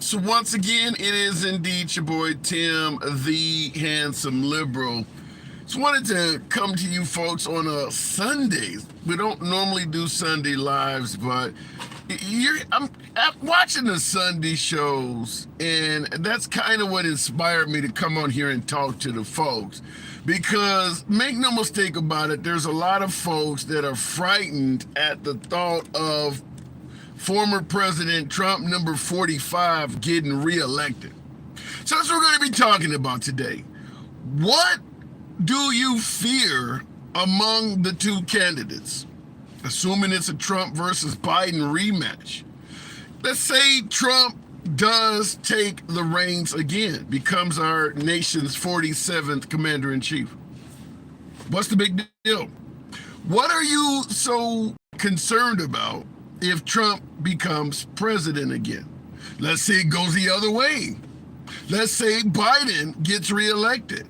folks. Once again, it is indeed your boy Tim, the handsome liberal. Just wanted to come to you folks on a Sunday. We don't normally do Sunday lives, but I'm watching the Sunday shows, and that's kind of what inspired me to come on here and talk to the folks. Because make no mistake about it, there's a lot of folks that are frightened at the thought of former President Trump, number 45, getting reelected. So that's what we're going to be talking about today. What do you fear among the two candidates? Assuming it's a Trump versus Biden rematch. Let's say Trump does take the reins again, becomes our nation's 47th commander-in-chief. What's the big deal? What are you so concerned about if Trump becomes president again? Let's say it goes the other way. Let's say Biden gets reelected.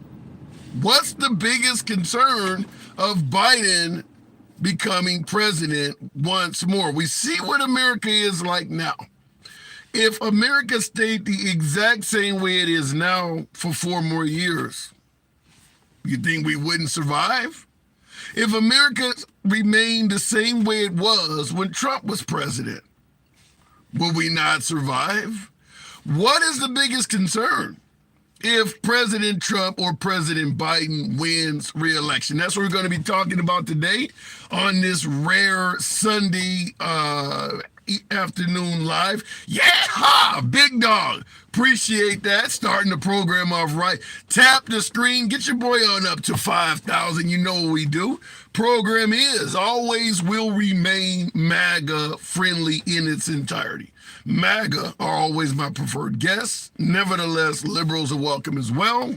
What's the biggest concern of Biden becoming president once more? We see what America is like now. If America stayed the exact same way it is now for 4 more years, you think we wouldn't survive? If America remained the same way it was when Trump was president, will we not survive? What is the biggest concern if President Trump or President Biden wins re-election? That's what we're going to be talking about today on this rare Sunday afternoon live. Yeah, big dog. Appreciate that. Starting the program off right. Tap the screen. Get your boy on up to 5,000. You know what we do. Program is always will remain MAGA friendly in its entirety. MAGA are always my preferred guests. Nevertheless, liberals are welcome as well.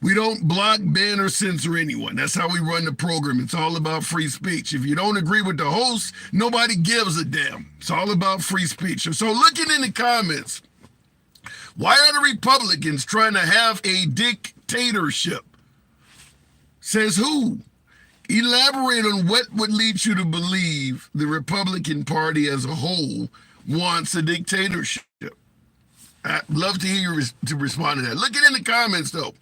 We don't block, ban, or censor anyone. That's how we run the program. It's all about free speech. If you don't agree with the host, nobody gives a damn. It's all about free speech. So looking in the comments, why are the Republicans trying to have a dictatorship? Says who? Elaborate on what would lead you to believe the Republican Party as a whole wants a dictatorship. I'd love to hear you to respond to that. Looking in the comments, though.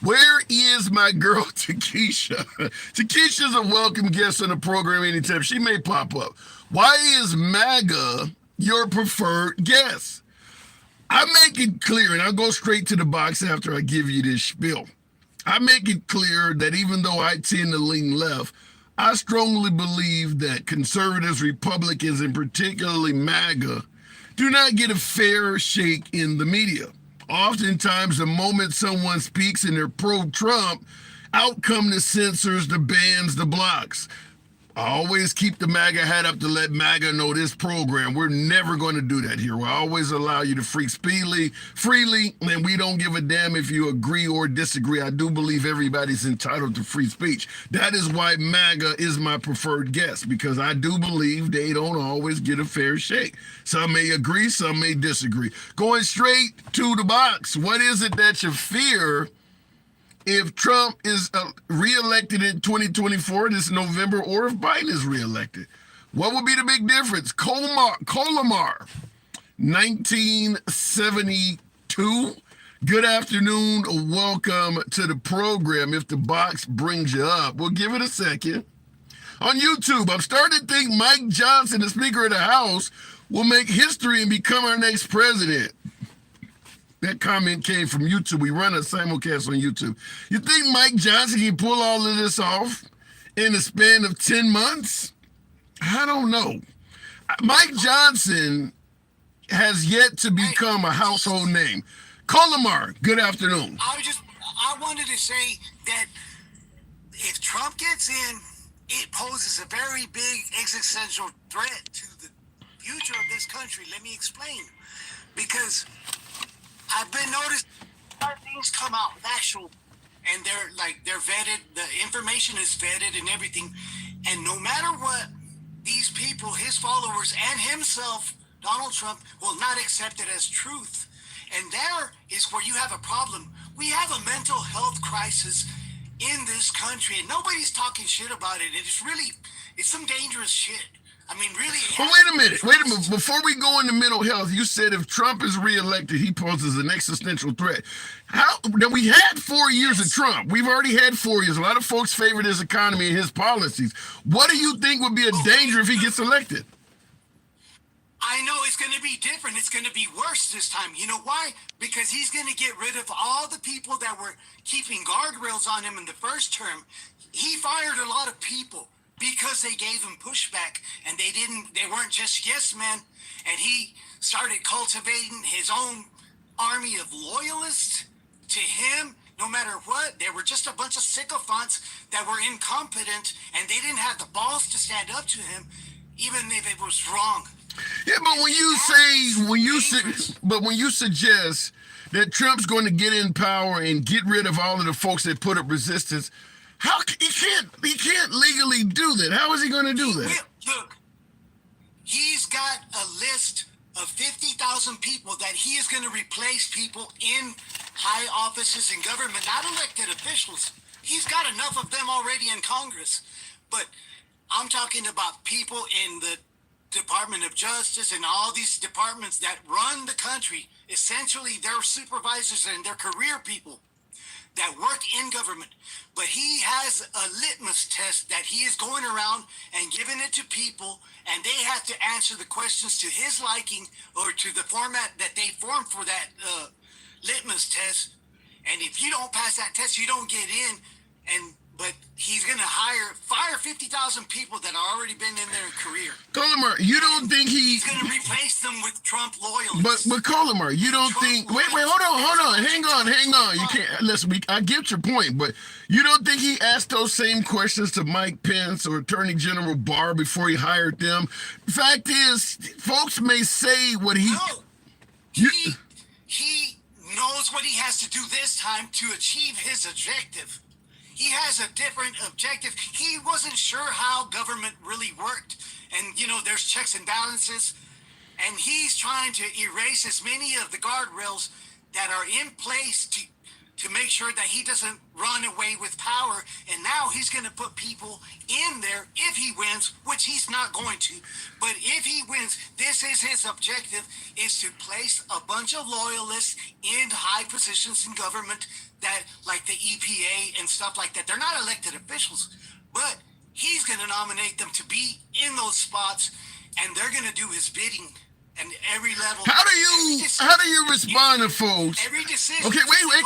Where is my girl, Takesha? Takesha's a welcome guest on the program anytime. She may pop up. Why is MAGA your preferred guest? I make it clear, and I'll go straight to the box after I give you this spiel. I make it clear that even though I tend to lean left, I strongly believe that conservatives, Republicans, and particularly MAGA, do not get a fair shake in the media. Oftentimes, the moment someone speaks and they're pro-Trump, out come the censors, the bans, the blocks. I always keep the MAGA hat up to let MAGA know this program. We're never going to do that here. We'll always allow you to freely, and we don't give a damn if you agree or disagree. I do believe everybody's entitled to free speech. That is why MAGA is my preferred guest, because I do believe they don't always get a fair shake. Some may agree, some may disagree. Going straight to the box, what is it that you fear if Trump is reelected in 2024, this November, or if Biden is reelected? What would be the big difference? Colomar, 1972. Good afternoon. Welcome to the program. If the box brings you up, we'll give it a second. On YouTube, I'm starting to think Mike Johnson, the Speaker of the House, will make history and become our next president. That comment came from YouTube. We run a simulcast on YouTube. You think Mike Johnson can pull all of this off in the span of 10 months? I don't know. Mike Johnson has yet to become a household name. Colomar, good afternoon. I wanted to say that if Trump gets in, it poses a very big existential threat to the future of this country. Let me explain. Because I've been noticing things come out factual, and they're vetted. The information is vetted and everything. And no matter what, these people, his followers and himself, Donald Trump, will not accept it as truth. And there is where you have a problem. We have a mental health crisis in this country, and nobody's talking shit about it. It's some dangerous shit. I mean, really. But wait a minute. Before we go into mental health, you said if Trump is reelected, he poses an existential threat. How? Now we had 4 years of Trump. We've already had 4 years. A lot of folks favored his economy and his policies. What do you think would be a danger if he gets elected? I know it's going to be different. It's going to be worse this time. You know why? Because he's going to get rid of all the people that were keeping guardrails on him in the first term. He fired a lot of people because they gave him pushback, and they weren't just yes men. And he started cultivating his own army of loyalists to him. No matter what, they were just a bunch of sycophants that were incompetent, and they didn't have the balls to stand up to him, even if it was wrong. Yeah, but when you suggest that Trump's going to get in power and get rid of all of the folks that put up resistance, how he can't legally do that? How is he going to do that? Look, he's got a list of 50,000 people that he is going to replace people in high offices in government, not elected officials. He's got enough of them already in Congress. But I'm talking about people in the Department of Justice and all these departments that run the country. Essentially, they're supervisors and they're career people that work in government. But he has a litmus test that he is going around and giving it to people, and they have to answer the questions to his liking or to the format that they formed for that litmus test. And if you don't pass that test, you don't get in. But he's going to fire 50,000 people that have already been in their career. Colamar, you don't think he's going to replace them with Trump loyalists? But Colamar, you don't think? Wait, hold on, hang on. You can't listen. I get your point, but you don't think he asked those same questions to Mike Pence or Attorney General Barr before he hired them? The fact is, folks may say what he. No, he knows what he has to do this time to achieve his objective. He has a different objective. He wasn't sure how government really worked. And, there's checks and balances. And he's trying to erase as many of the guardrails that are in place to make sure that he doesn't run away with power. And now he's going to put people in there if he wins, which he's not going to. But if he wins, this is his objective, is to place a bunch of loyalists in high positions in government, that like the EPA and stuff like that. They're not elected officials, but he's going to nominate them to be in those spots, and they're going to do his bidding. And every level. How do you respond to folks? Every decision. Okay, wait,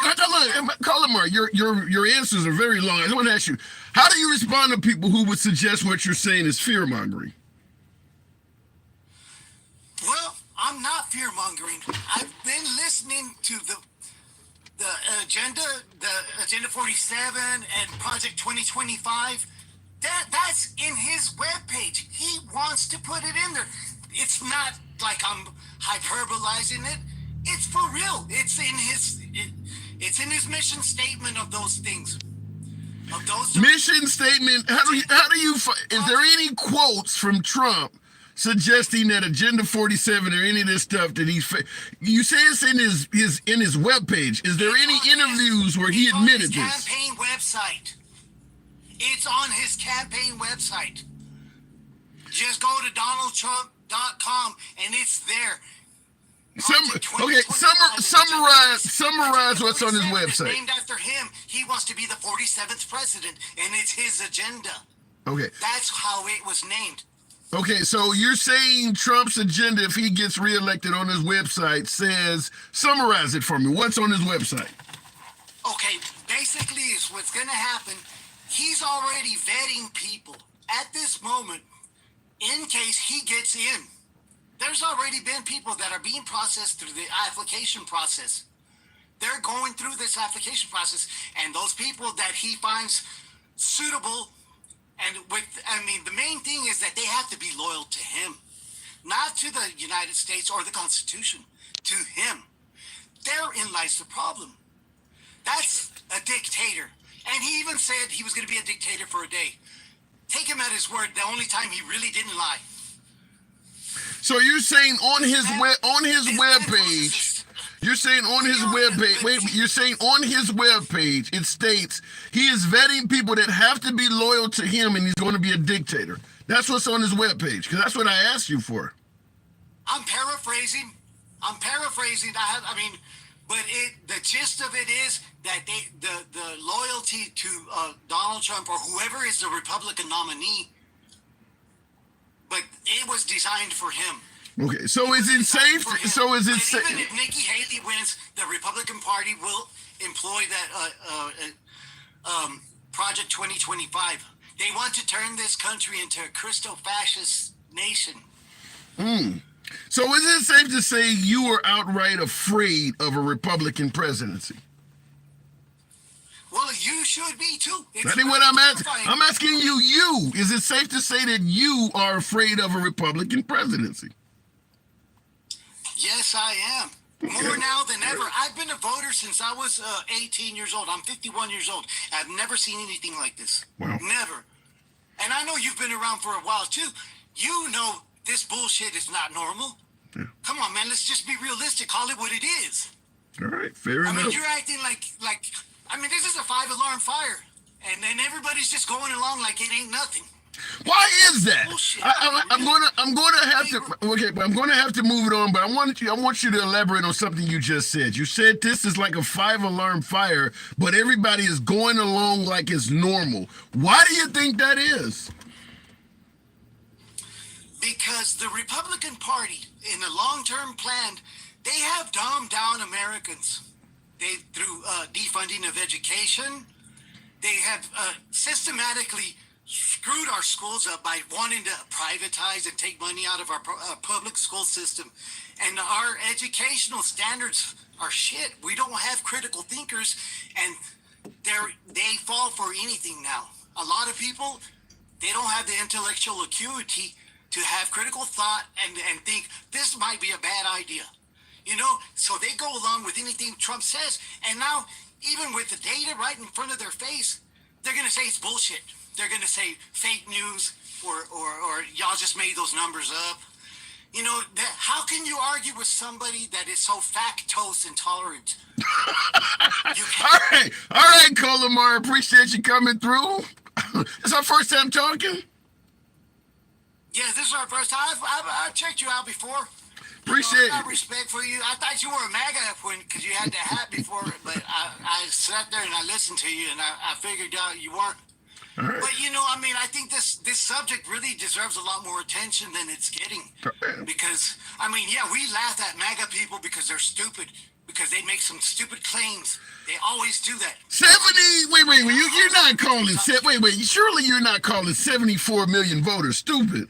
Colamar, your answers are very long. I just want to ask you, how do you respond to people who would suggest what you're saying is fear-mongering? Well, I'm not fear-mongering. I've been listening to the Agenda 47 and Project 2025. That's in his webpage. He wants to put it in there. It's not like I'm hyperbolizing it. It's for real. It's in his mission statement of those things. Mission statement. How do you? Is there any quotes from Trump suggesting that Agenda 47 or any of this stuff that you say it's in his webpage? Is there any interviews where he admitted this? Campaign website. It's on his campaign website. Just go to DonaldTrump.com and it's there. Summarize what's on his website. Named after him. He wants to be the 47th president, and it's his agenda. Okay. That's how it was named. Okay, so you're saying Trump's agenda, if he gets reelected, on his website says, summarize it for me. What's on his website? Okay, basically is what's going to happen. He's already vetting people at this moment in case he gets in. There's already been people that are being processed through the application process. They're going through this application process, and those people that he finds suitable, and the main thing is that they have to be loyal to him, not to the United States or the Constitution, to him. Therein lies the problem. That's a dictator. And he even said he was going to be a dictator for a day. Take him at his word. The only time he really didn't lie. So you're saying on his webpage, you're saying on his webpage, it states he is vetting people that have to be loyal to him, and he's going to be a dictator. That's what's on his webpage, because that's what I asked you for. I'm paraphrasing. I mean, but the gist of it is that the loyalty to Donald Trump or whoever is the Republican nominee, but it was designed for him. Okay, so is it safe? So is it safe? Even if Nikki Haley wins, the Republican Party will employ that Project 2025. They want to turn this country into a crystal fascist nation. So is it safe to say you are outright afraid of a Republican presidency? Well, you should be too. That ain't what I'm asking. I'm asking you. Is it safe to say that you are afraid of a Republican presidency? Yes, I am. More now than ever. I've been a voter since I was 18 years old. I'm 51 years old. I've never seen anything like this. Wow. Never. And I know you've been around for a while too. You know this bullshit is not normal. Yeah. Come on, man. Let's just be realistic. Call it what it is. All right. Fair enough. I mean, you're acting like. I mean, this is a 5-alarm fire, and then everybody's just going along like it ain't nothing. Why is that? I'm going to have to move it on, but I want you to elaborate on something you just said. You said this is like a 5-alarm fire, but everybody is going along like it's normal. Why do you think that is? Because the Republican Party, in the long-term plan, they have dumbed down Americans. Through defunding of education, they have systematically screwed our schools up by wanting to privatize and take money out of our public school system. And our educational standards are shit. We don't have critical thinkers, and they fall for anything now. A lot of people, they don't have the intellectual acuity to have critical thought and think this might be a bad idea. You know, so they go along with anything Trump says. And now, even with the data right in front of their face, they're going to say it's bullshit. They're going to say fake news or y'all just made those numbers up. You know, how can you argue with somebody that is so lactose intolerant? All right, Colomar, appreciate you coming through. It's our first time talking? Yeah, this is our first time. I've checked you out before. Appreciate it. I got respect for you. I thought you were a MAGA because you had the hat before, but I sat there and I listened to you, and I figured out you weren't. Right. But, you know, I mean, I think this subject really deserves a lot more attention than it's getting. Because, I mean, yeah, we laugh at MAGA people because they're stupid, because they make some stupid claims. They always do that. 70, wait, you're not calling, surely you're not calling 74 million voters stupid.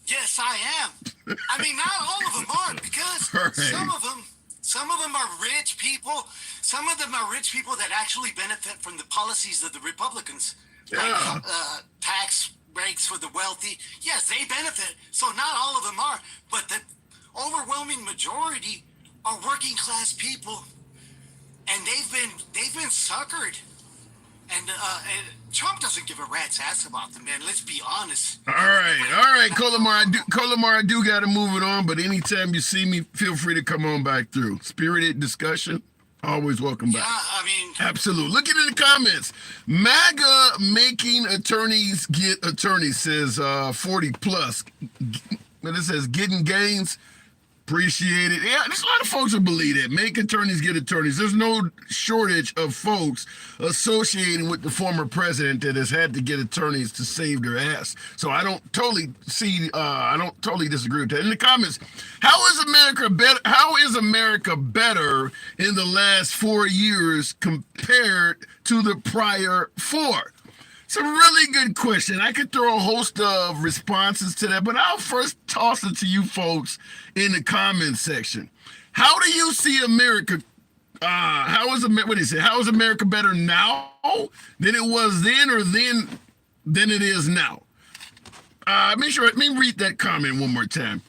Yes, I am. I mean, not all of them are, because some of them are rich people. Some of them are rich people that actually benefit from the policies of the Republicans. Yeah. Like tax breaks for the wealthy. Yes, they benefit. So not all of them are, but the overwhelming majority are working class people, and they've been suckered. And Trump doesn't give a rat's ass about them, man. Let's be honest. All right, Colomar, I do got to move it on, but anytime you see me, feel free to come on back through. Spirited discussion, always welcome back. Yeah, I mean... Absolutely. Look at the comments. MAGA making attorneys get attorneys, says 40 plus. But it says getting gains. Appreciate it. Yeah, there's a lot of folks who believe that. Make attorneys get attorneys. There's no shortage of folks associating with the former president that has had to get attorneys to save their ass. So I don't totally disagree with that. In the comments, how is America better in the last 4 years compared to the prior 4? It's a really good question. I could throw a host of responses to that, but I'll first toss it to you folks in the comments section. How do you see America? How is America better now than it was then, or than it is now? Let me read that comment one more time.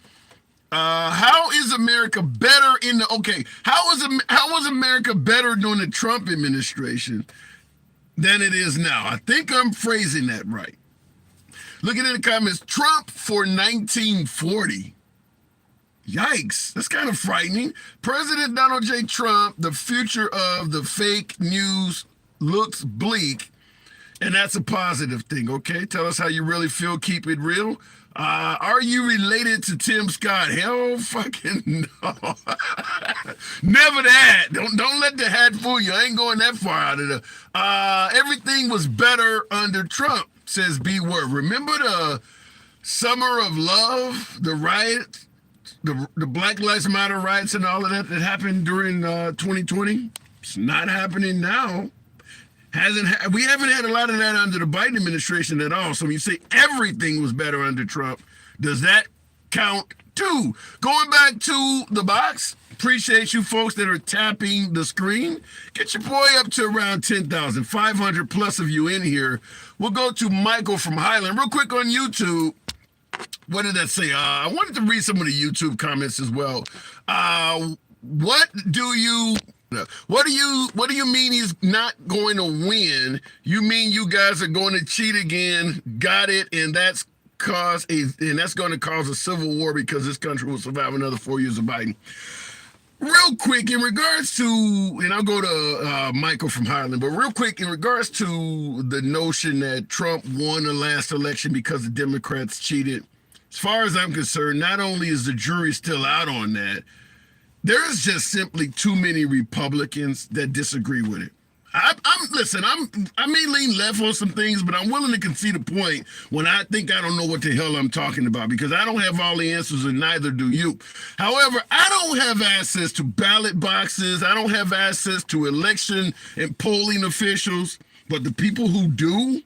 How is America better how was America better during the Trump administration than it is now? I think I'm phrasing that right. Looking at the comments, Trump for 1940. Yikes, that's kind of frightening. President Donald J. Trump, the future of the fake news looks bleak. And that's a positive thing, okay? Tell us how you really feel. Keep it real. Are you related to Tim Scott? Hell fucking no. Never that. Don't let the hat fool you. I ain't going that far out of there. Everything was better under Trump, says B Word. Remember the Summer of Love, the riots, the Black Lives Matter riots and all of that happened during 2020? It's not happening now. We haven't had a lot of that under the Biden administration at all. So when you say everything was better under Trump, does that count too? Going back to the box, appreciate you folks that are tapping the screen. Get your boy up to around 10,000, 500 plus of you in here. We'll go to Michael from Highland. Real quick on YouTube. What did that say? I wanted to read some of the YouTube comments as well. What do you mean he's not going to win? You mean you guys are going to cheat again? Got it, and that's going to cause a civil war because this country will survive another 4 years of Biden. Real quick, in regards to, and I'll go to Michael from Highland, but real quick, in regards to the notion that Trump won the last election because the Democrats cheated, as far as I'm concerned, not only is the jury still out on that, there's just simply too many Republicans that disagree with it. I may lean left on some things, but I'm willing to concede a point when I think I don't know what the hell I'm talking about, because I don't have all the answers and neither do you. However, I don't have access to ballot boxes. I don't have access to election and polling officials, but the people who do,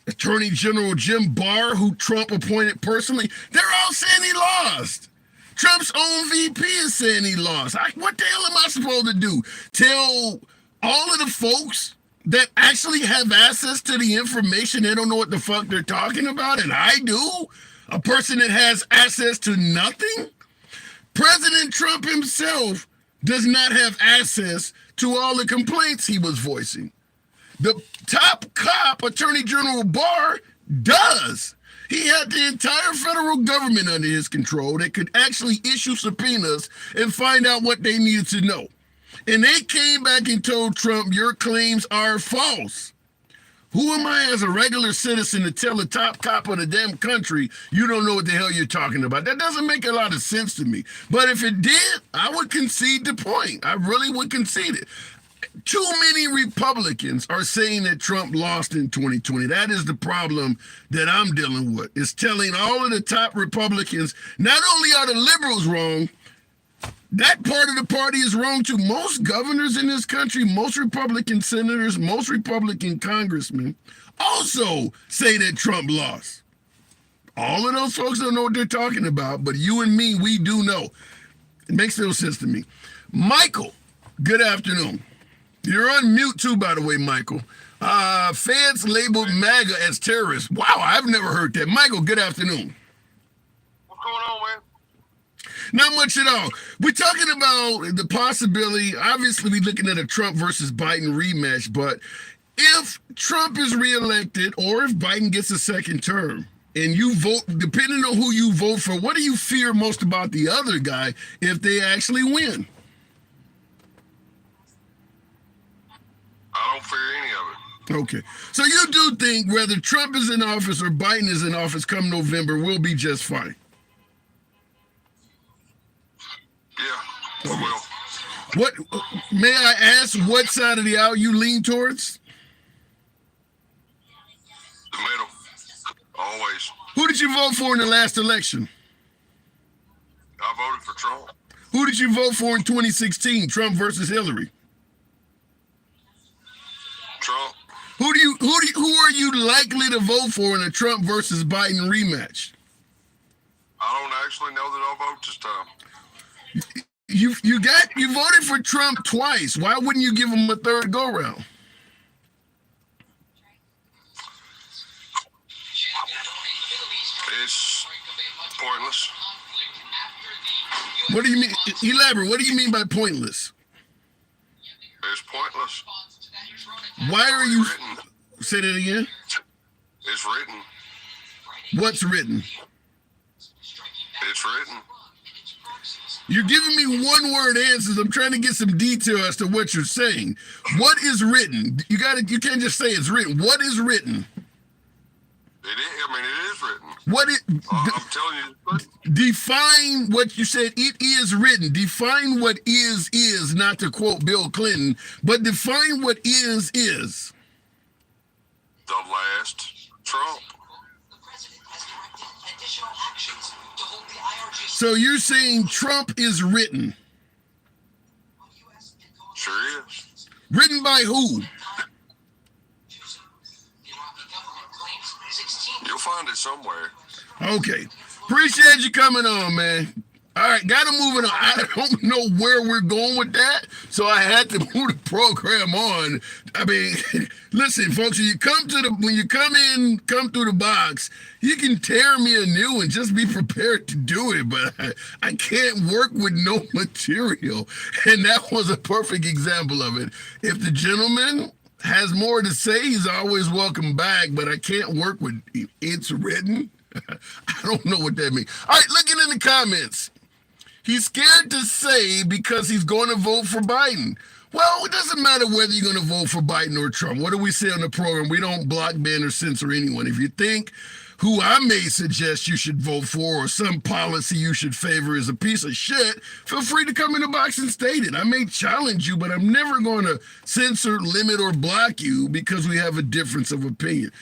Attorney General Jim Barr, who Trump appointed personally, they're all saying he lost. Trump's own VP is saying he lost. What the hell am I supposed to do? Tell all of the folks that actually have access to the information they don't know what the fuck they're talking about, and I do? A person that has access to nothing? President Trump himself does not have access to all the complaints he was voicing. The top cop, Attorney General Barr, does. He had the entire federal government under his control that could actually issue subpoenas and find out what they needed to know. And they came back and told Trump, your claims are false. Who am I as a regular citizen to tell the top cop of the damn country you don't know what the hell you're talking about? That doesn't make a lot of sense to me. But if it did, I would concede the point. I really would concede it. Too many Republicans are saying that Trump lost in 2020. That is the problem that I'm dealing with. It's telling all of the top Republicans, not only are the liberals wrong, that part of the party is wrong too. Most governors in this country, most Republican senators, most Republican congressmen also say that Trump lost. All of those folks don't know what they're talking about, but you and me, we do know. It makes no sense to me. Michael, good afternoon. You're on mute too, by the way, Michael. Feds labeled MAGA as terrorists. Wow, I've never heard that. Michael, good afternoon. What's going on, man? Not much at all. We're talking about the possibility, obviously we're looking at a Trump versus Biden rematch, but if Trump is reelected or if Biden gets a second term and you vote, depending on who you vote for, what do you fear most about the other guy if they actually win? I don't fear any of it. Okay. So you do think whether Trump is in office or Biden is in office come November, we'll be just fine? Yeah, we will. What, may I ask what side of the aisle you lean towards? The middle. Always. Who did you vote for in the last election? I voted for Trump. Who did you vote for in 2016, Trump versus Hillary? Trump. Who are you likely to vote for in a Trump versus Biden rematch? I don't actually know that I'll vote this time. You voted for Trump twice. Why wouldn't you give him a third go round? It's pointless. What do you mean? Elaborate. What do you mean by pointless? It's pointless. Why are you? Written. Say that again. It's written. What's written? It's written. You're giving me one-word answers. I'm trying to get some detail as to what you're saying. What is written? You can't just say it's written. What is written? It is. I mean, it is written. What it? I'm telling you. Define what you said. It is written. Define what is. Not to quote Bill Clinton, but define what is. The last Trump. So you're saying Trump is written? Sure is. Written by who? You'll find it somewhere. Okay. Appreciate you coming on, man. All right, got to move it on. I don't know where we're going with that, so I had to move the program on. I mean, listen, folks, when you come through the box, you can tear me a new one. Just be prepared to do it, but I can't work with no material, and that was a perfect example of it. If the gentleman has more to say, he's always welcome back, but I can't work with it's written. I don't know what that means. All right, looking in the comments. He's scared to say because he's going to vote for Biden. Well, it doesn't matter whether you're going to vote for Biden or Trump. What do we say on the program? We don't block, ban, or censor anyone. If you think who I may suggest you should vote for or some policy you should favor is a piece of shit, feel free to come in the box and state it. I may challenge you, but I'm never going to censor, limit, or block you because we have a difference of opinion.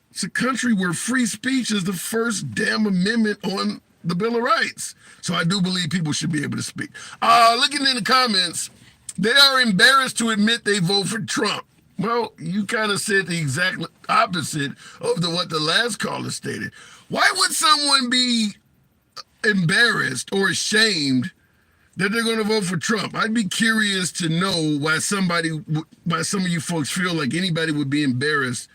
It's a country where free speech is the first damn amendment on the Bill of Rights. So I do believe people should be able to speak. Looking in the comments, they are embarrassed to admit they vote for Trump. Well, you kind of said the exact opposite of what the last caller stated. Why would someone be embarrassed or ashamed that they're going to vote for Trump? I'd be curious to know why some of you folks feel like anybody would be embarrassed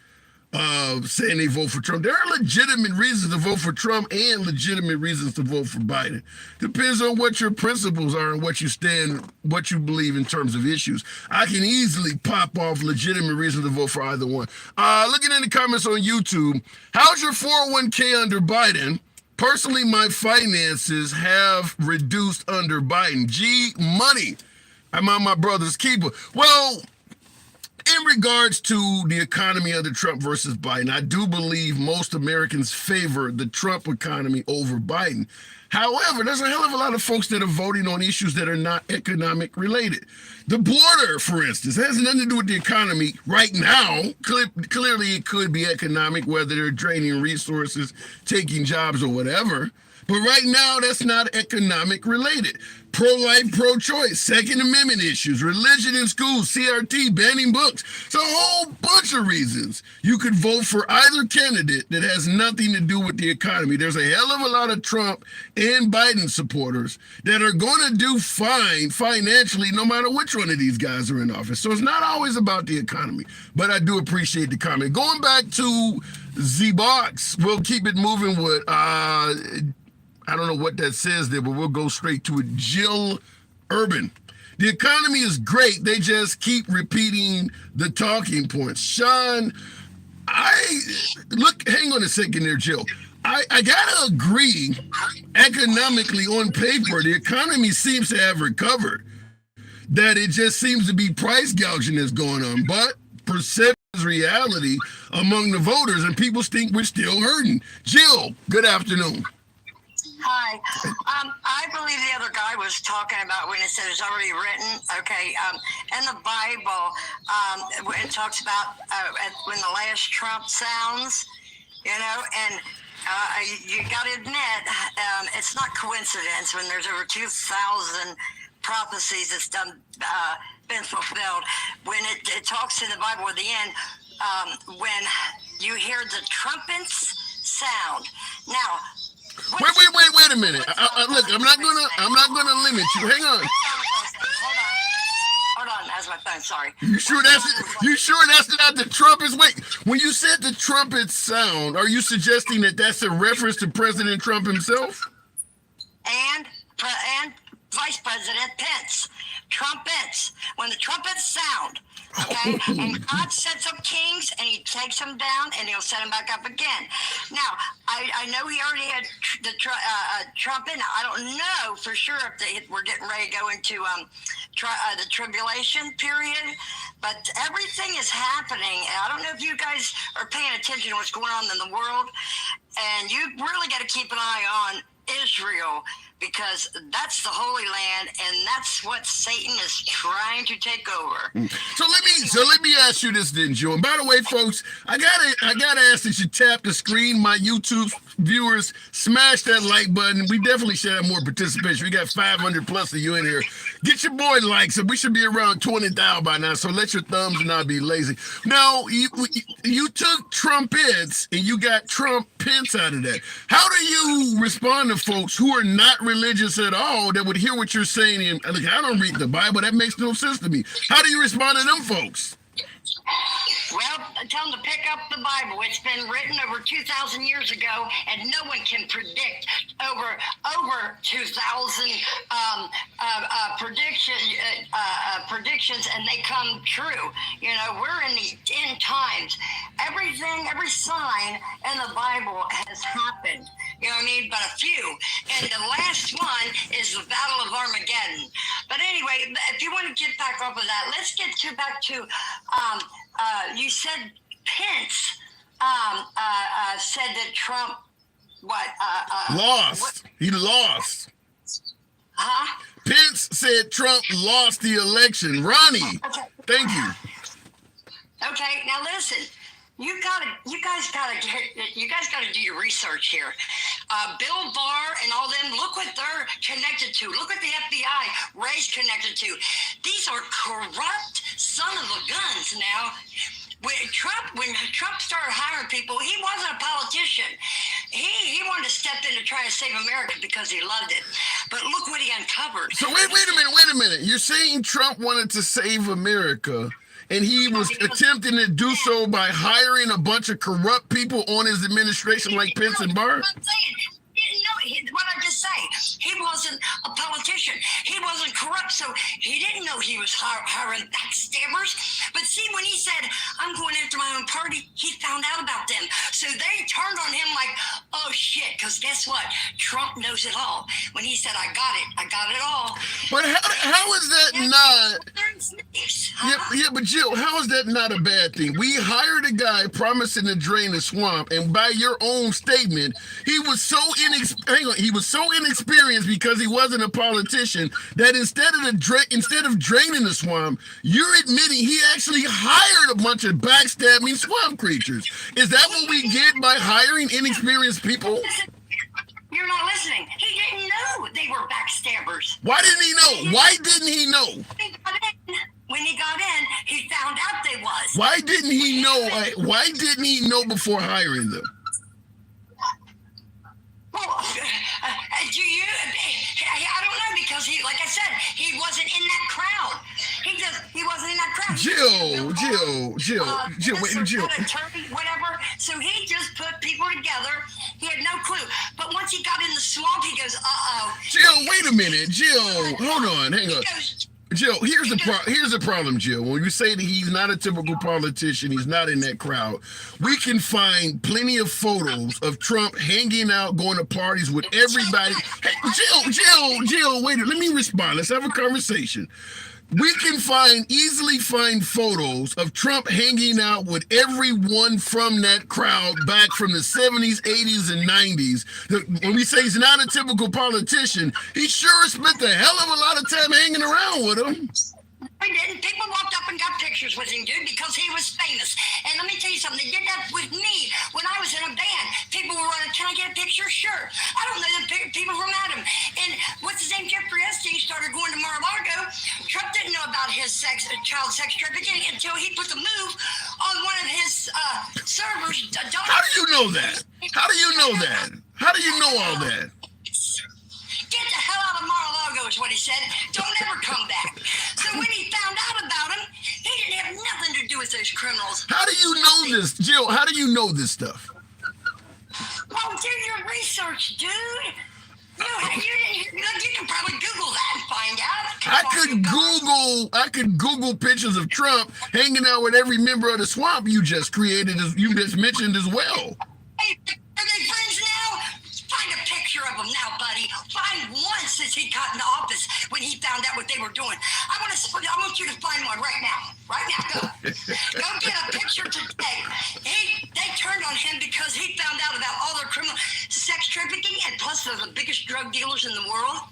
saying they vote for Trump. There are legitimate reasons to vote for Trump and legitimate reasons to vote for Biden. Depends on what your principles are and what you stand, what you believe in terms of issues. I can easily pop off legitimate reasons to vote for either one. Looking in the comments on YouTube, how's your 401k under Biden? Personally, my finances have reduced under Biden. G money. I'm on my brother's keeper. Well, in regards to the economy under Trump versus Biden, I do believe most Americans favor the Trump economy over Biden. However, there's a hell of a lot of folks that are voting on issues that are not economic related. The border, for instance, has nothing to do with the economy right now. Clearly, it could be economic, whether they're draining resources, taking jobs, or whatever. But right now, that's not economic related. Pro-life, pro-choice, Second Amendment issues, religion in schools, CRT, banning books. It's a whole bunch of reasons you could vote for either candidate that has nothing to do with the economy. There's a hell of a lot of Trump and Biden supporters that are going to do fine financially no matter which one of these guys are in office. So it's not always about the economy, but I do appreciate the comment. Going back to Z-Box, we'll keep it moving with I don't know what that says there, but we'll go straight to it. Jill Urban. The economy is great. They just keep repeating the talking points. Sean, hang on a second there, Jill. I gotta agree, economically on paper, the economy seems to have recovered. That it just seems to be price gouging that's going on. But perception is reality among the voters, and people think we're still hurting. Jill, good afternoon. Hi. I believe the other guy was talking about when it said it's already written. Okay. In the Bible, it talks about when the last trump sounds, and you got to admit, it's not coincidence when there's over 2,000 prophecies that's been fulfilled. When it talks in the Bible at the end, when you hear the trumpets sound. Now, Wait a minute. Look, I'm not gonna limit you. Hang on. Hold on. That's my phone. Sorry. You sure that's not the trumpets? Wait. When you said the trumpets sound, are you suggesting that that's a reference to President Trump himself? And Vice President Pence. trumpets. When the trumpets sound, okay, and God sets up kings and he takes them down and he'll set them back up again. Now, I know he already had the trumpet. I don't know for sure if we're getting ready to go into the tribulation period, but everything is happening. I don't know if you guys are paying attention to what's going on in the world, and you really got to keep an eye on Israel, because that's the Holy Land, and that's what Satan is trying to take over. So let me ask you this then, Joe. And by the way, folks, I gotta ask that you tap the screen. My YouTube viewers, smash that like button. We definitely should have more participation. We got 500 plus of you in here. Get your boy likes, and we should be around 20,000 by now. So let your thumbs not be lazy. Now, you took trumpets and you got Trump Pence out of that. How do you respond to folks who are not religious at all that would hear what you're saying? And look, I don't read the Bible. That makes no sense to me. How do you respond to them folks? Well, tell them to pick up the Bible. It's been written over 2,000 years ago, and no one can predict over 2,000 predictions, and they come true. You know, we're in the end times. Everything, every sign in the Bible has happened. You know what I mean? But a few. And the last one is the Battle of Armageddon. But anyway, if you want to get back off of that, let's get back to you said Pence said that Trump lost. He lost. Huh? Pence said Trump lost the election. Ronnie, Okay. thank you. Okay, now listen. You guys gotta do your research here. Bill Barr and all them, look what they're connected to. Look what the FBI, Ray's connected to. These are corrupt son of a guns now. When Trump started hiring people, he wasn't a politician. He wanted to step in to try to save America because he loved it. But look what he uncovered. So wait a minute. You're saying Trump wanted to save America, and he was attempting to do so by hiring a bunch of corrupt people on his administration like Pence and Barr? I'm saying, what I just say, he wasn't a politician. He wasn't corrupt, so he didn't know he was hiring backstabbers. But see, when he said, I'm going after my own party, he found out about them. So they turned on him like, oh shit, because guess what? Trump knows it all. When he said, I got it all. But how is that not... Yeah, but Jill, how is that not a bad thing? We hired a guy promising to drain the swamp, and by your own statement, he was so inexperienced because he wasn't a politician that instead of draining the swamp, you're admitting he actually hired a bunch of backstabbing swamp creatures. Is that what we get by hiring inexperienced people? You're not listening. He didn't know they were backstabbers. Why didn't he know? Why didn't he know? When he got in, he found out they was. Why didn't he know? Why didn't he know before hiring them? Well, I don't know, because he, like I said, he wasn't in that crowd. He wasn't in that crowd. Jill. Whatever. So he just put people together. He had no clue. But once he got in the swamp, he goes, uh-oh. Jill, wait a minute. Jill, hold on. Hang on. Jill, here's the problem, Jill. When you say that he's not a typical politician, he's not in that crowd, we can find plenty of photos of Trump hanging out, going to parties with everybody. Hey, Jill, wait, let me respond. Let's have a conversation. We can easily find photos of Trump hanging out with everyone from that crowd back from the 70s, 80s, and 90s. When we say he's not a typical politician, he sure spent a hell of a lot of time hanging around with them. He didn't. People walked up and got pictures with him, dude, because he was famous. And let me tell you something. They did that with me when I was in a band. People were running, can I get a picture? Sure. I don't know the people from Adam. And what's his name? Jeffrey Epstein started going to Mar-a-Lago. Trump didn't know about his child sex trafficking until he put the move on one of his servers. How do you know that? How do you know that? How do you know all that? Get the hell out of Mar-a-Lago is what he said. Don't ever come back. So when he found out about him, he didn't have nothing to do with those criminals. How do you know this, Jill? How do you know this stuff? Well, do your research, dude. You can probably Google that and find out. I could Google pictures of Trump hanging out with every member of the swamp you just created, as you just mentioned as well. Hey, are they friends now? Find a picture of them now, buddy. Find one since he got in office when he found out what they were doing. I want you to find one right now. Right now, go. Go get a picture today. They turned on him because he found out about all their criminal sex trafficking, and plus they're the biggest drug dealers in the world.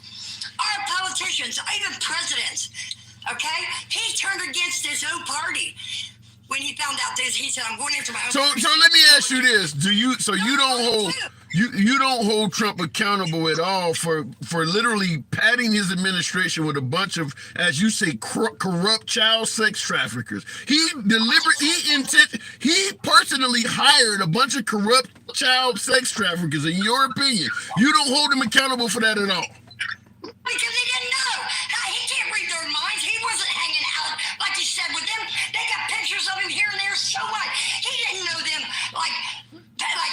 Our politicians, even presidents, okay? He turned against his own party. When he found out this, he said, "I'm going after my own." So let me ask you this: you don't hold Trump accountable at all for literally patting his administration with a bunch of, as you say, corrupt child sex traffickers? He personally hired a bunch of corrupt child sex traffickers. In your opinion, you don't hold him accountable for that at all? Because he didn't know. He can't read their minds. He wasn't hanging out, like you said, with them. They got pictures of him here and there. So what? He didn't know them like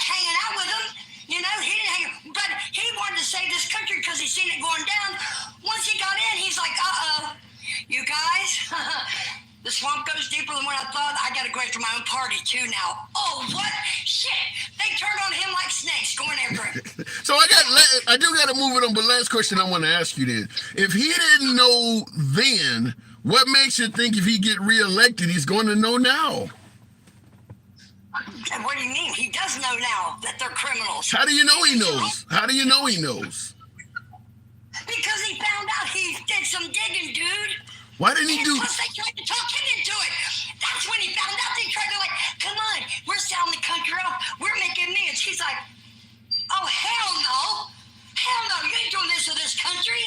hanging out with them. You know, he didn't hang. But he wanted to save this country because he seen it going down. Once he got in, he's like, you guys, the swamp goes deeper than what I thought. I got to go after my own party too now. Oh, what? Shit. They turned on him like snakes going after him. So I do got to move it on, but last question I want to ask you then. If he didn't know then, what makes you think if he get reelected, he's going to know now? And what do you mean? He does know now that they're criminals. How do you know he knows? How do you know he knows? Because he found out he did some digging, dude. Why didn't he do? Plus, they tried to talk him into it. That's when he found out. They tried to come on, we're selling the country off. We're making millions. He's like, oh, hell no. Hell no, you ain't doing this to this country.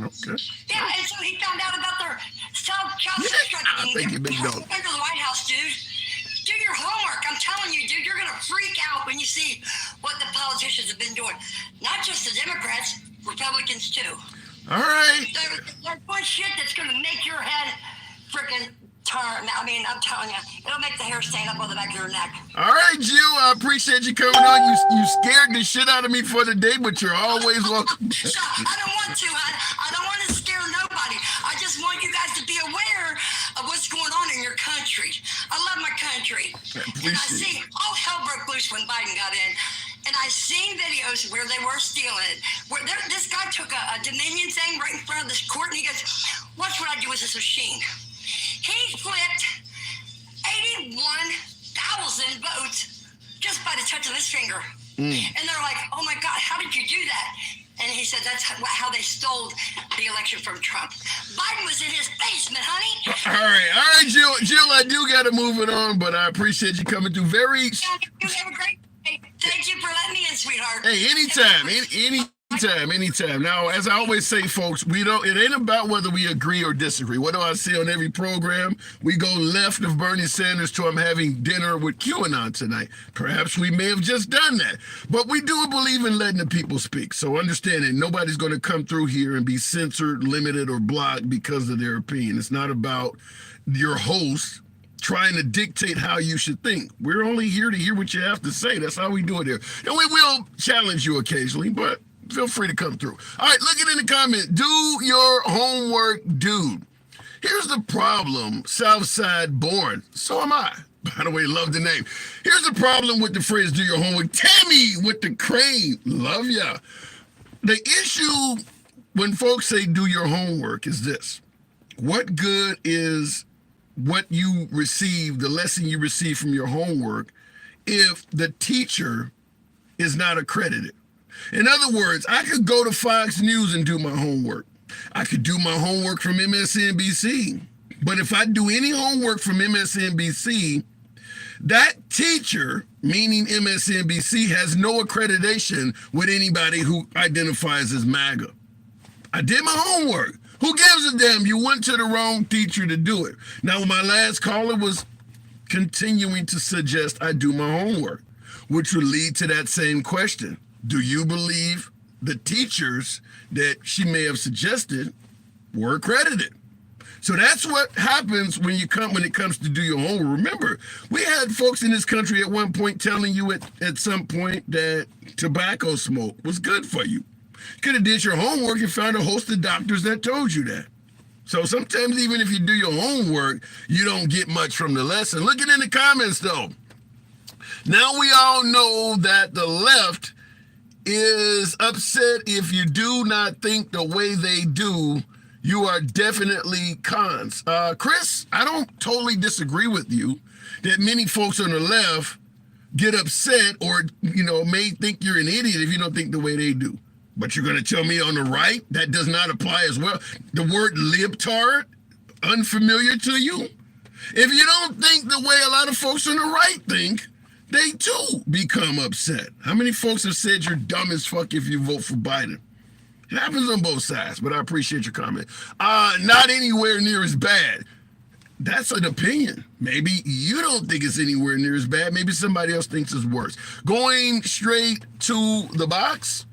Okay. Yeah, and so he found out about their child sex trafficking. I think you big dog. Enter the White House, dude. Do your homework. I'm telling you, dude, you're going to freak out when you see what the politicians have been doing. Not just the Democrats, Republicans too. All right. They're doing shit that's going to make your head freaking turn. I mean, I'm telling you, it'll make the hair stand up on the back of your neck. All right, Jill, I appreciate you coming on. You scared the shit out of me for the day, but you're always welcome. I don't want to. I don't want to scare nobody. I just want you guys to be aware of what's going on in your country. I love my country. And I see all hell broke loose when Biden got in. And I seen videos where they were stealing it. Where this guy took a Dominion thing right in front of this court, and he goes, "Watch what I do with this machine." He flipped 81,000 votes just by the touch of his finger. And they're like, "Oh my God, how did you do that?" And he said that's how they stole the election from Trump. Biden was in his basement, honey. All right, Jill, I do got to move it on, but I appreciate you coming through. You have a great day. Thank you for letting me in, sweetheart. Hey, anytime. Now, as I always say, folks, it ain't about whether we agree or disagree. What do I say on every program? We go left of Bernie Sanders to I'm having dinner with QAnon tonight. Perhaps we may have just done that. But we do believe in letting the people speak. So understand that nobody's going to come through here and be censored, limited, or blocked because of their opinion. It's not about your host trying to dictate how you should think. We're only here to hear what you have to say. That's how we do it here. And we will challenge you occasionally, but feel free to come through. All right, look it in the comment. Do your homework, dude. Here's the problem, Southside born. So am I. By the way, love the name. Here's the problem with the phrase, do your homework. Tammy with the crane. Love ya. The issue when folks say do your homework is this. What good is what you receive, the lesson you receive from your homework, if the teacher is not accredited? In other words, I could go to Fox News and do my homework. I could do my homework from MSNBC. But if I do any homework from MSNBC, that teacher, meaning MSNBC, has no accreditation with anybody who identifies as MAGA. I did my homework. Who gives a damn? You went to the wrong teacher to do it. Now, my last caller was continuing to suggest I do my homework, which would lead to that same question. Do you believe the teachers that she may have suggested were accredited? So that's what happens when it comes to do your homework. Remember, we had folks in this country at one point telling you at some point that tobacco smoke was good for you. Could have did your homework and found a host of doctors that told you that. So sometimes even if you do your homework, you don't get much from the lesson. Look at in the comments though. Now we all know that the left is upset if you do not think the way they do. You are definitely cons. Chris, I don't totally disagree with you that many folks on the left get upset or, may think you're an idiot if you don't think the way they do. But you're going to tell me on the right that does not apply as well? The word libtard, unfamiliar to you? If you don't think the way a lot of folks on the right think, they too become upset. How many folks have said you're dumb as fuck if you vote for Biden? It happens on both sides, but I appreciate your comment. Not anywhere near as bad. That's an opinion. Maybe you don't think it's anywhere near as bad. Maybe somebody else thinks it's worse. Going straight to the box.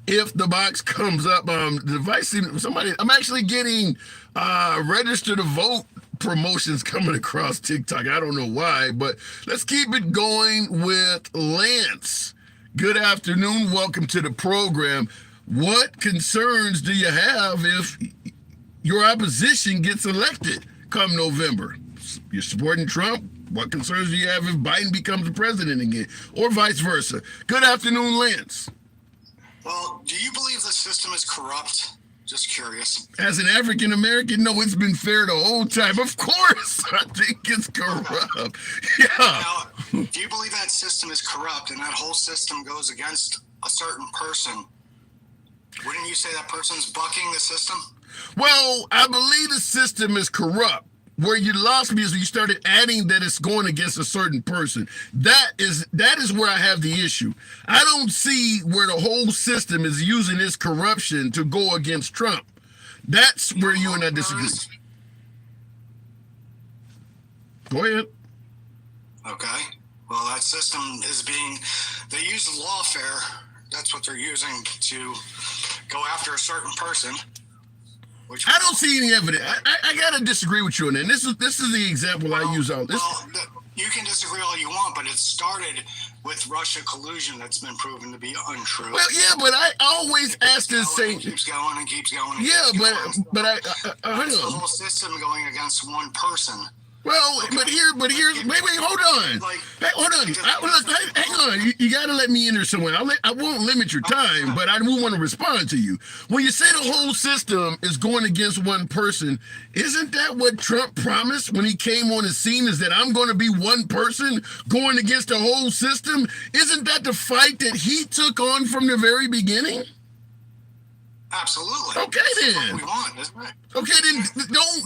If the box comes up, the device, I'm actually getting register to vote promotions coming across TikTok. I don't know why, but let's keep it going with Lance. Good afternoon. Welcome to the program. What concerns do you have if your opposition gets elected come November? You're supporting Trump. What concerns do you have if Biden becomes the president again, or vice versa? Good afternoon, Lance. Well, do you believe the system is corrupt? Just curious. As an African American, no, it's been fair the whole time. Of course, I think it's corrupt. Yeah. Now, do you believe that system is corrupt and that whole system goes against a certain person? Wouldn't you say that person's bucking the system? Well, I believe the system is corrupt. Where you lost me is you started adding that it's going against a certain person. That is where I have the issue. I don't see where the whole system is using its corruption to go against Trump. That's where you and I disagree. Go ahead. Okay. Well, that system is they use lawfare. That's what they're using to go after a certain person. I don't see any evidence. I gotta disagree with you on that. This is the example I use all this. Well, you can disagree all you want, but it started with Russia collusion that's been proven to be untrue. Well, yeah, but I always ask this same. Keeps going and keeps going. Yeah, but I it's the whole system going against one person. Well, okay. but here's wait, hold on. Hold on. Hang on. You got to let me enter somewhere. I won't limit your time, but I will want to respond to you. When you say the whole system is going against one person, isn't that what Trump promised when he came on the scene, is that I'm going to be one person going against the whole system? Isn't that the fight that he took on from the very beginning? Absolutely. Okay, then. That's what we want, isn't it? Okay, then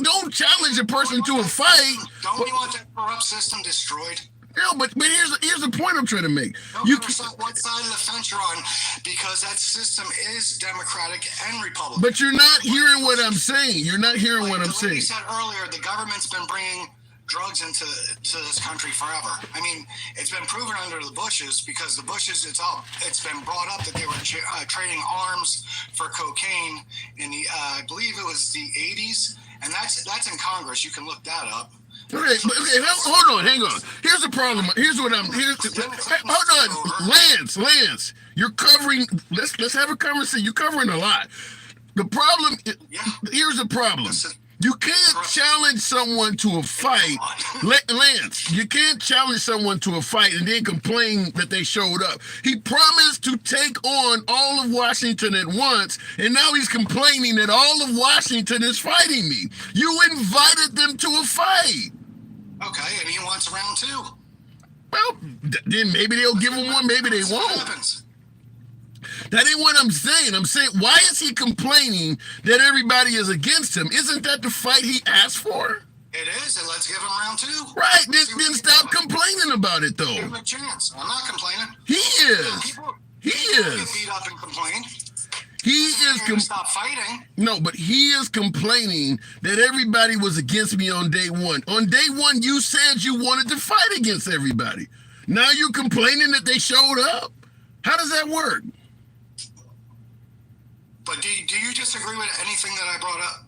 don't challenge a person to a fight. Don't we want that corrupt system destroyed? No, but here's the point I'm trying to make. What side of the fence you're on, because that system is Democratic and Republican. But you're not hearing what I'm saying. You're not hearing what I'm saying. Like you said earlier, the government's been bringing drugs into this country forever. I mean, it's been proven under the Bushes, because the Bushes, it's been brought up that they were trading arms for cocaine in the I believe it was the 80s, and that's in Congress. You can look that up. Okay, hold on, hang on. Here's the problem. Hold on, Lance. You're covering. Let's have a conversation. You're covering a lot. The problem. Here's the problem. You can't challenge someone to a fight, Lance. You can't challenge someone to a fight and then complain that they showed up. He promised to take on all of Washington at once, and now he's complaining that all of Washington is fighting me. You invited them to a fight. Okay, and he wants round two. Well, then maybe they'll give him one, maybe they won't. That ain't what I'm saying. I'm saying, why is he complaining that everybody is against him? Isn't that the fight he asked for? It is, and let's give him round two. Right, then stop complaining about it, though. Give him a chance. I'm not complaining. He is. People Is. get beat up and complain. He is. Stop fighting. No, but he is complaining that everybody was against me on day one. On day one, you said you wanted to fight against everybody. Now you're complaining that they showed up. How does that work? But do you disagree with anything that I brought up?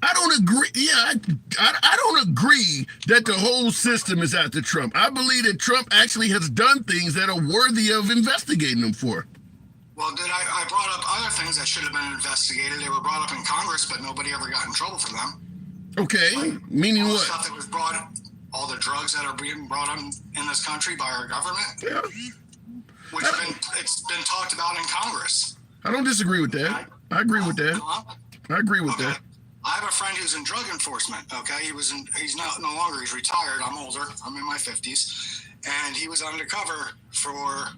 I don't agree. Yeah, I don't agree that the whole system is after Trump. I believe that Trump actually has done things that are worthy of investigating him for. Well, I brought up other things that should have been investigated. They were brought up in Congress, but nobody ever got in trouble for them. Okay, meaning All the what? stuff that was brought, all the drugs that are being brought in this country by our government, Yeah, which it's been talked about in Congress. I don't disagree with that. I agree with that. I agree with that. I have a friend who's in drug enforcement. Okay, he's not no longer. He's retired. I'm older. I'm in my 50s, and he was undercover for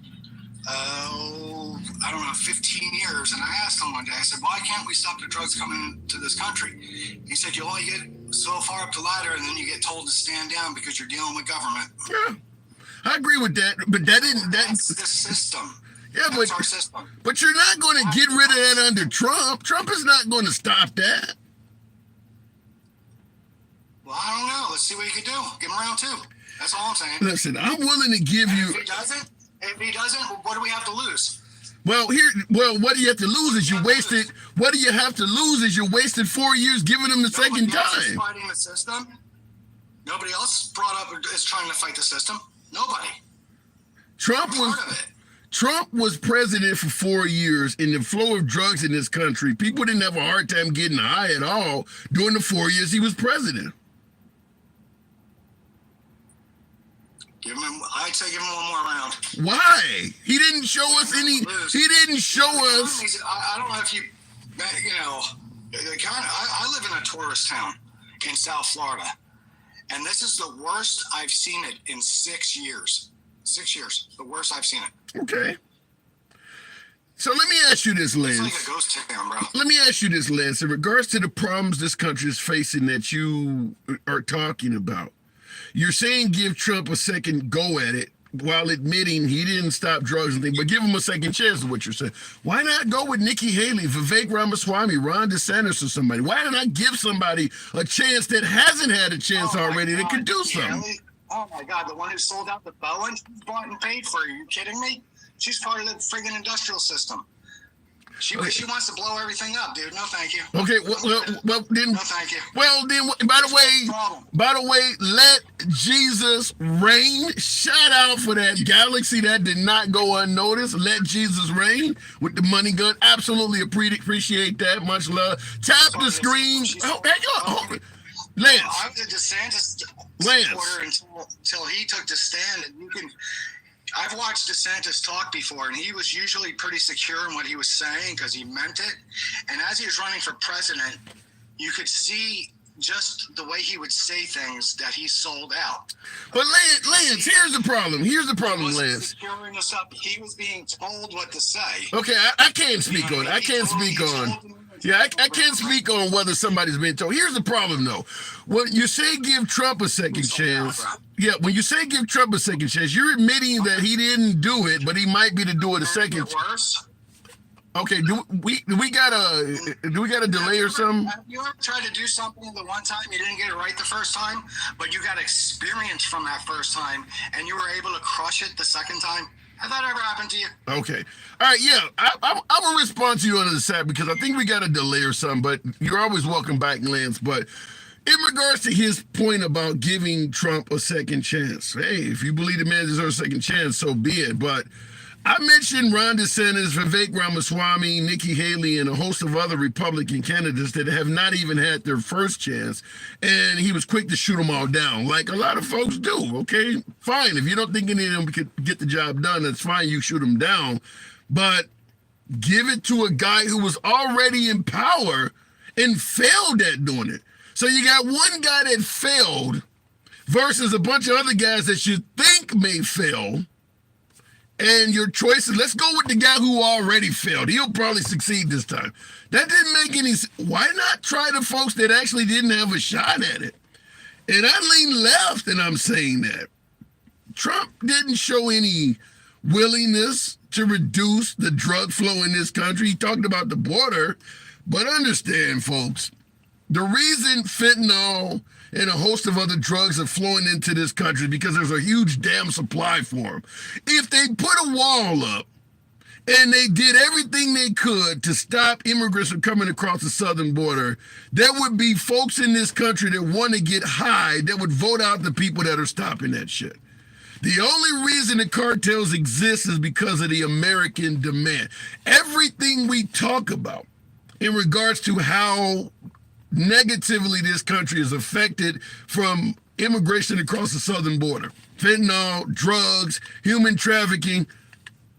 I don't know, 15 years. And I asked him one day, I said, why can't we stop the drugs coming into this country? He said, you only get so far up the ladder, and then you get told to stand down because you're dealing with government. Yeah, I agree with that. But That's the system. Yeah, That's our system. But you're not going to get rid of that under Trump. Trump is not going to stop that. Well, I don't know. Let's see what he can do. Give him round two. That's all I'm saying. Listen, I'm willing to give you. If he doesn't, what do we have to lose? Well, what do you have to lose is you wasted. What do you have to lose is you wasted 4 years giving him the second time. Fighting the system. Nobody else brought up is trying to fight the system. Nobody. Trump was president for 4 years, and the flow of drugs in this country, people didn't have a hard time getting high at all during the 4 years he was president. I'd say give him one more round. Why? He didn't show us any. He didn't show us. I don't know if you know, I live in a tourist town in South Florida, and this is the worst I've seen it in 6 years. 6 years, the worst I've seen it. Okay. So let me ask you this, Lance. It's like a ghost town, bro. Let me ask you this, Lance. In regards to the problems this country is facing that you are talking about, you're saying give Trump a second go at it while admitting he didn't stop drugs and things, but give him a second chance is what you're saying. Why not go with Nikki Haley, Vivek Ramaswamy, Ron DeSantis or somebody? Why not give somebody a chance that hasn't had a chance already that could do something? Haley? Oh my God, the one who sold out the Bowen, she's bought and paid for you. Are you kidding me? She's part of the friggin' industrial system. She wants to blow everything up, dude. No, thank you. Okay, well then. No, thank you. Well then, by the way, let Jesus reign. Shout out for that galaxy that did not go unnoticed. Let Jesus reign with the money gun. Absolutely appreciate that. Much love. Tap the screen. Lance. I was a DeSantis supporter until he took the stand, and you can. I've watched DeSantis talk before, and he was usually pretty secure in what he was saying because he meant it. And as he was running for president, you could see just the way he would say things that he sold out. But Lance, here's the problem. Lance. Securing us up. He was being told what to say. Okay, I can't speak on it. I can't speak on. Yeah, I can't speak on whether somebody's been told. Here's the problem, though. When you say give Trump a second chance, when you say give Trump a second chance, you're admitting that he didn't do it, but he might be to do it a second. Worse. Okay, do we gotta delay or something? Have you ever tried to do something the one time you didn't get it right the first time, but you got experience from that first time, and you were able to crush it the second time? Has that ever happened to you? Okay. All right, yeah. I'm going to respond to you on the side because I think we got a delay or something, but you're always welcome back, Lance. But in regards to his point about giving Trump a second chance, hey, if you believe the man deserves a second chance, so be it. But I mentioned Ron DeSantis, Vivek Ramaswamy, Nikki Haley, and a host of other Republican candidates that have not even had their first chance, and he was quick to shoot them all down, like a lot of folks do, okay? Fine, if you don't think any of them could get the job done, that's fine, you shoot them down, but give it to a guy who was already in power and failed at doing it. So you got one guy that failed versus a bunch of other guys that you think may fail, and your choices, let's go with the guy who already failed. He'll probably succeed this time. That didn't make any sense. Why not try the folks that actually didn't have a shot at it? And I lean left, and I'm saying that. Trump didn't show any willingness to reduce the drug flow in this country. He talked about the border, but understand, folks, the reason fentanyl and a host of other drugs are flowing into this country because there's a huge damn supply for them. If they put a wall up and they did everything they could to stop immigrants from coming across the southern border, there would be folks in this country that want to get high that would vote out the people that are stopping that shit. The only reason the cartels exist is because of the American demand. Everything we talk about in regards to how negatively this country is affected from immigration across the southern border, fentanyl, drugs, human trafficking,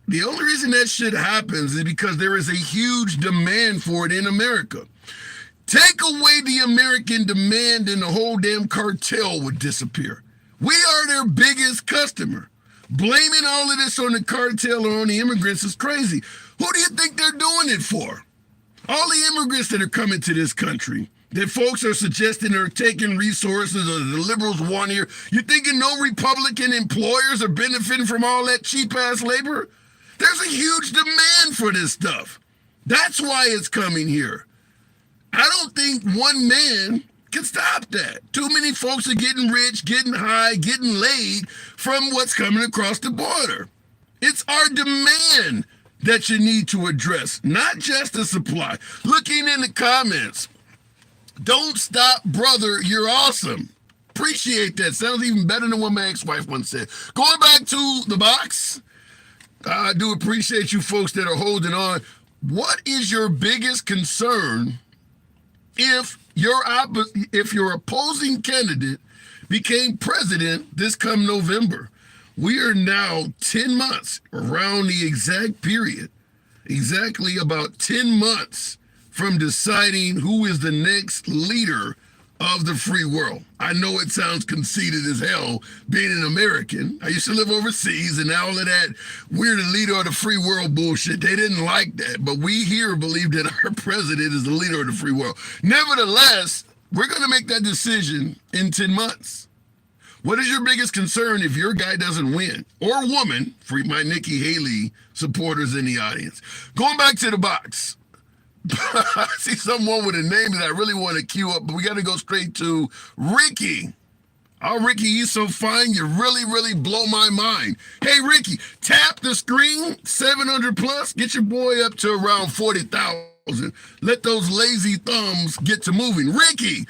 the only reason that shit happens is because there is a huge demand for it in America. Take away the American demand and the whole damn cartel would disappear. We are their biggest customer. Blaming all of this on the cartel or on the immigrants is crazy. Who do you think they're doing it for? All the immigrants that are coming to this country, that folks are suggesting are taking resources or the liberals want here, you thinking no Republican employers are benefiting from all that cheap-ass labor? There's a huge demand for this stuff. That's why it's coming here. I don't think one man can stop that. Too many folks are getting rich, getting high, getting laid from what's coming across the border. It's our demand that you need to address, not just the supply. Looking in the comments, don't stop, brother, you're awesome. Appreciate that. Sounds even better than what my ex-wife once said. Going back to the box, I do appreciate you folks that are holding on. What is your biggest concern if your opposing candidate became president this come November? We are now 10 months, around the exact period, exactly about 10 months from deciding who is the next leader of the free world. I know it sounds conceited as hell being an American. I used to live overseas, and all of that we're the leader of the free world bullshit. They didn't like that, but we here believe that our president is the leader of the free world. Nevertheless, we're going to make that decision in 10 months. What is your biggest concern if your guy doesn't win? Or woman, for my Nikki Haley supporters in the audience. Going back to the box. I see someone with a name that I really want to queue up, but we got to go straight to Ricky. Oh, Ricky, you're so fine. You really, really blow my mind. Hey, Ricky, tap the screen, 700 plus. Get your boy up to around 40,000. Let those lazy thumbs get to moving. Ricky,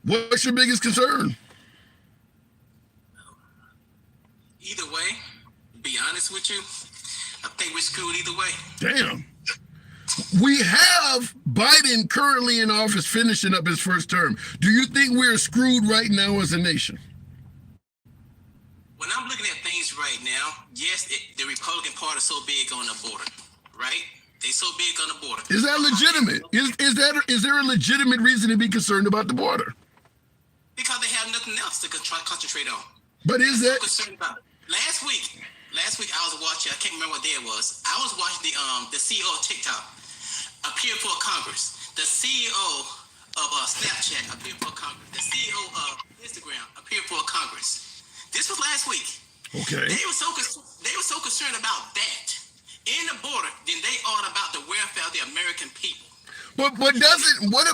what's your biggest concern? Either way, to be honest with you, I think we're screwed either way. Damn. We have Biden currently in office finishing up his first term. Do you think we're screwed right now as a nation? When I'm looking at things right now, yes, the Republican Party is so big on the border, right? They so big on the border. Is that legitimate? Is there a legitimate reason to be concerned about the border? Because they have nothing else to concentrate on. But is that... concerned about. Last week I was watching, I can't remember what day it was. I was watching the CEO of TikTok appear for Congress. The CEO of Snapchat appear for Congress. The CEO of Instagram appear for Congress. This was last week. Okay. They were so concerned about that in the border than they are about the welfare of the American people. But what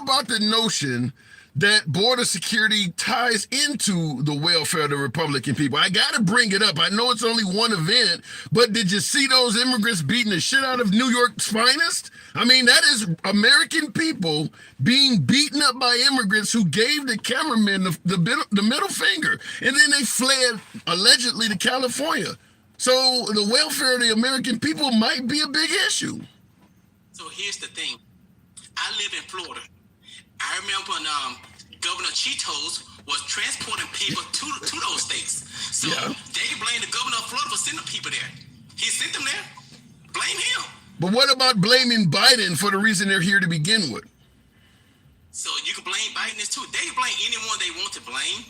about the notion that border security ties into the welfare of the Republican people? I got to bring it up. I know it's only one event, but did you see those immigrants beating the shit out of New York's finest? I mean, that is American people being beaten up by immigrants who gave the cameraman the middle finger, and then they fled allegedly to California. So the welfare of the American people might be a big issue. So here's the thing. I live in Florida. I remember when Governor Cheetos was transporting people to those states. So They can blame the governor of Florida for sending people there. He sent them there. Blame him. But what about blaming Biden for the reason they're here to begin with? So you can blame Biden too. They can blame anyone they want to blame.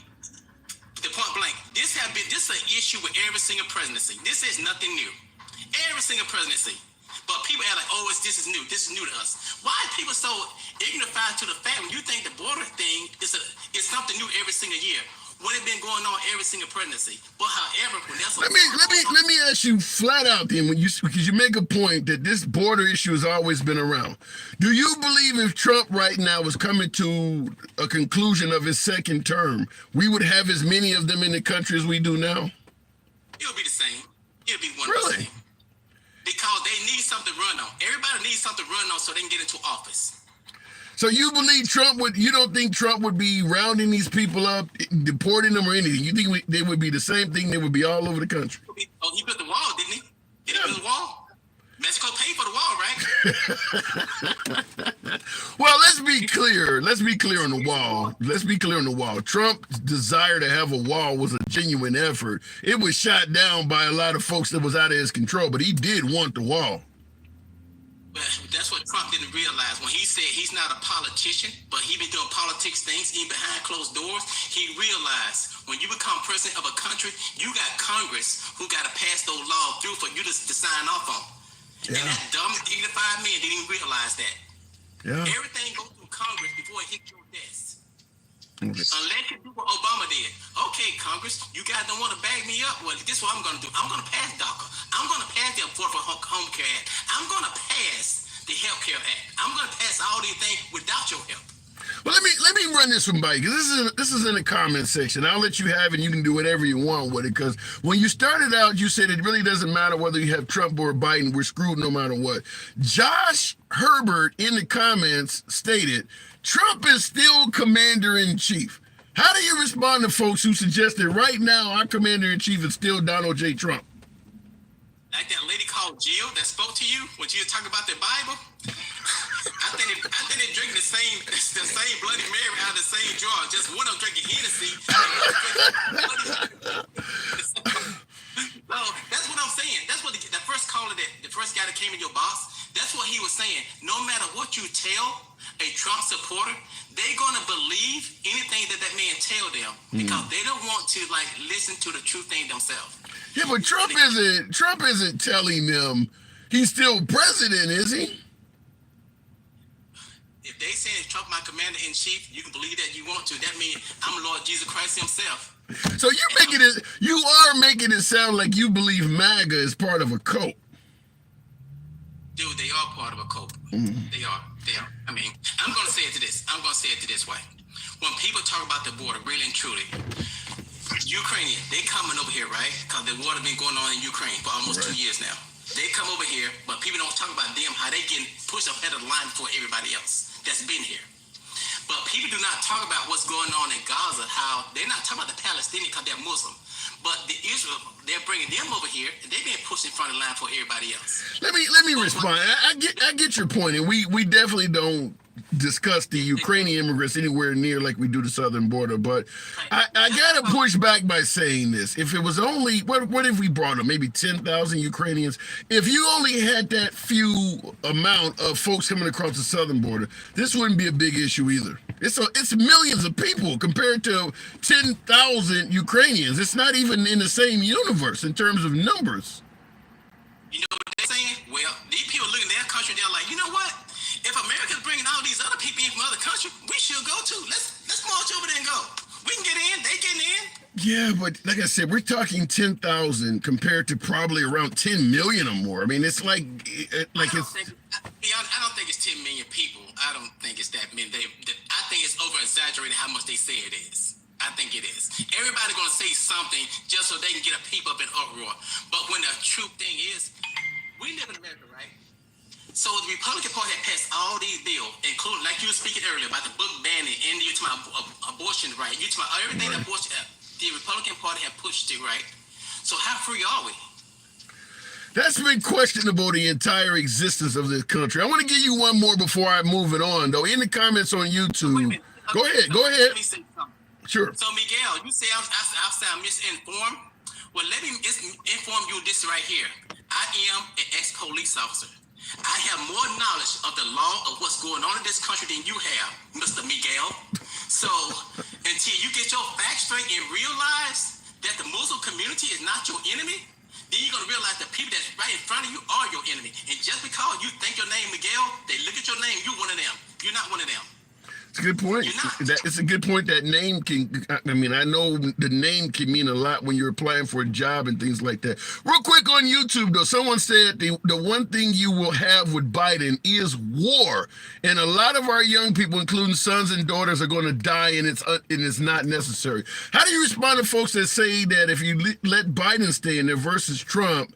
The point blank. This is an issue with every single presidency. This is nothing new. Every single presidency. But people are like, oh, this is new. This is new to us. Why are people so ignorant to the fact when you think the border thing is something new every single year? When it's been going on every single presidency. But however, when that's let me ask you flat out then, because you make a point that this border issue has always been around. Do you believe if Trump right now was coming to a conclusion of his second term, we would have as many of them in the country as we do now? It'll be the same. It'll be 1%. Really? Because they need something to run on. Everybody needs something to run on so they can get into office. So you believe Trump would? You don't think Trump would be rounding these people up, deporting them, or anything? You think they would be the same thing? They would be all over the country. Oh, he built the wall, didn't he? Did he build the wall? Mexico paid for the wall, right? Well, let's be clear. Let's be clear on the wall. Let's be clear on the wall. Trump's desire to have a wall was a genuine effort. It was shot down by a lot of folks that was out of his control, but he did want the wall. But that's what Trump didn't realize when he said he's not a politician, but he been doing politics things even behind closed doors. He realized when you become president of a country, you got Congress who got to pass those laws through for you to sign off on. Yeah. And that dumb, dignified man didn't even realize that. Yeah. Everything goes through Congress before it hits your desk. Unless you do what Obama did. Okay, Congress, you guys don't want to back me up. Well, this is what I'm going to do. I'm going to pass DACA. I'm going to pass the Affordable Home Care Act. I'm going to pass the Health Care Act. I'm going to pass all these things without your help. Well, let me run this from by because this is in the comment section. I'll let you have it. You can do whatever you want with it. Because when you started out, you said it really doesn't matter whether you have Trump or Biden. We're screwed no matter what. Josh Herbert in the comments stated Trump is still commander-in-chief. How do you respond to folks who suggest that right now our commander-in-chief is still Donald J. Trump? Like that lady called Jill that spoke to you when you were talking about the Bible. I think they're drinking the same Bloody Mary out of the same jar. Just one of them drinking Hennessy. So that's what I'm saying. That's what the first caller, the first guy that came in your box, that's what he was saying. No matter what you tell a Trump supporter, they're gonna believe anything that man tell them because they don't want to listen to the true thing themselves. Yeah, but Trump isn't telling them he's still president, is he? If they say Trump my commander in chief, you can believe that you want to. That means I'm Lord Jesus Christ himself. So you are making it sound like you believe MAGA is part of a cult. Dude, they are part of a cult. They are. I mean, I'm going to say it this way. When people talk about the border, really and truly, Ukrainian, they coming over here, right? Because the war has been going on in Ukraine for almost 2 years now. They come over here, but people don't talk about them, how they getting pushed up ahead of the line before everybody else that's been here. But people do not talk about what's going on in Gaza, how they're not talking about the Palestinians because they're Muslim. But the Israel, they're bringing them over here, and they're being pushed in front of the line for everybody else. Let me respond. I get your point, and we definitely don't discuss the Ukrainian immigrants anywhere near like we do the southern border. But I gotta push back by saying this: if it was only what if we brought them maybe 10,000 Ukrainians? If you only had that few amount of folks coming across the southern border, this wouldn't be a big issue either. It's millions of people compared to 10,000 Ukrainians. It's not even in the same universe in terms of numbers. You know what they're saying? Well, these people look at their country, they're like, you know what? If America's bringing all these other people in from other countries, we should go too. Let's march over there and go. We can get in. They getting in. Yeah, but like I said, we're talking 10,000 compared to probably around 10 million or more. I mean, it's I don't think it's 10 million people. I don't think it's that many. I think it's over-exaggerated how much they say it is. I think it is. Everybody's going to say something just so they can get a peep up in uproar. But when the true thing is, we live in America, right? So the Republican Party had passed all these bills, including, like you were speaking earlier, about the book banning and you're talking about abortion, right? You're talking about everything that the Republican Party had pushed to, right? So how free are we? That's been questionable the entire existence of this country. I want to give you one more before I move it on, though. In the comments on YouTube, go ahead. Let me say something. Sure. So Miguel, you say I sound misinformed. Well, let me inform you this right here. I am an ex-police officer. I have more knowledge of the law of what's going on in this country than you have, Mr. Miguel. So until you get your facts straight and realize that the Muslim community is not your enemy, then you're going to realize the people that's right in front of you are your enemy. And just because you think your name Miguel, they look at your name, you're one of them. You're not one of them. It's a good point. It's a good point. That name I know the name can mean a lot when you're applying for a job and things like that. Real quick on YouTube, though, someone said the one thing you will have with Biden is war. And a lot of our young people, including sons and daughters, are going to die, and it's not necessary. How do you respond to folks that say that if you let Biden stay in there versus Trump,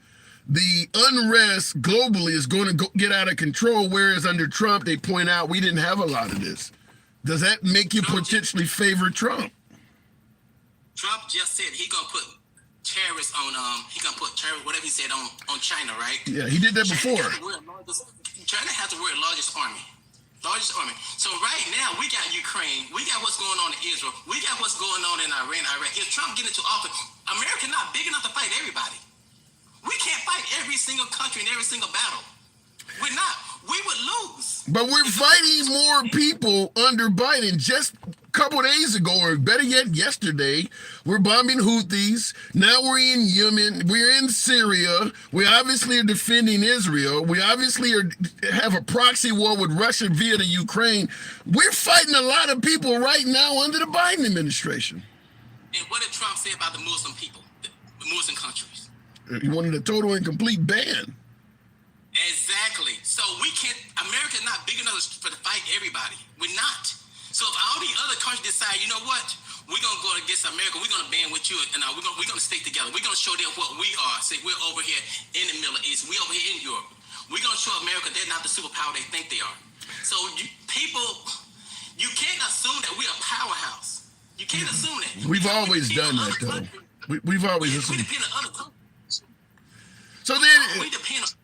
the unrest globally is going to get out of control, whereas under Trump, they point out we didn't have a lot of this. Does that make you potentially favor Trump? Trump just said he gonna put tariffs on whatever he said on China, right? Yeah, he did that before. China has the world's largest army. So right now we got Ukraine, we got what's going on in Israel, we got what's going on in Iran, Iraq. If Trump get into office, America not big enough to fight everybody. We can't fight every single country in every single battle. We're not. We would lose. But we're fighting more people under Biden. Just a couple of days ago, or better yet, yesterday, we're bombing Houthis. Now we're in Yemen. We're in Syria. We obviously are defending Israel. We obviously have a proxy war with Russia via the Ukraine. We're fighting a lot of people right now under the Biden administration. And what did Trump say about the Muslim people, the Muslim countries? He wanted a total and complete ban. Exactly. So we can't. America's not big enough to fight everybody. We're not. So if all the other countries decide, you know what, we're gonna go against America, we're gonna band with you, and we're gonna stick together. We're gonna show them what we are. Say we're over here in the Middle East. We over here in Europe. We're gonna show America they're not the superpower they think they are. So you can't assume that we're a powerhouse. You can't assume that. We've always done that, though. We've always assumed. We depend on other countries. So then. We depend on.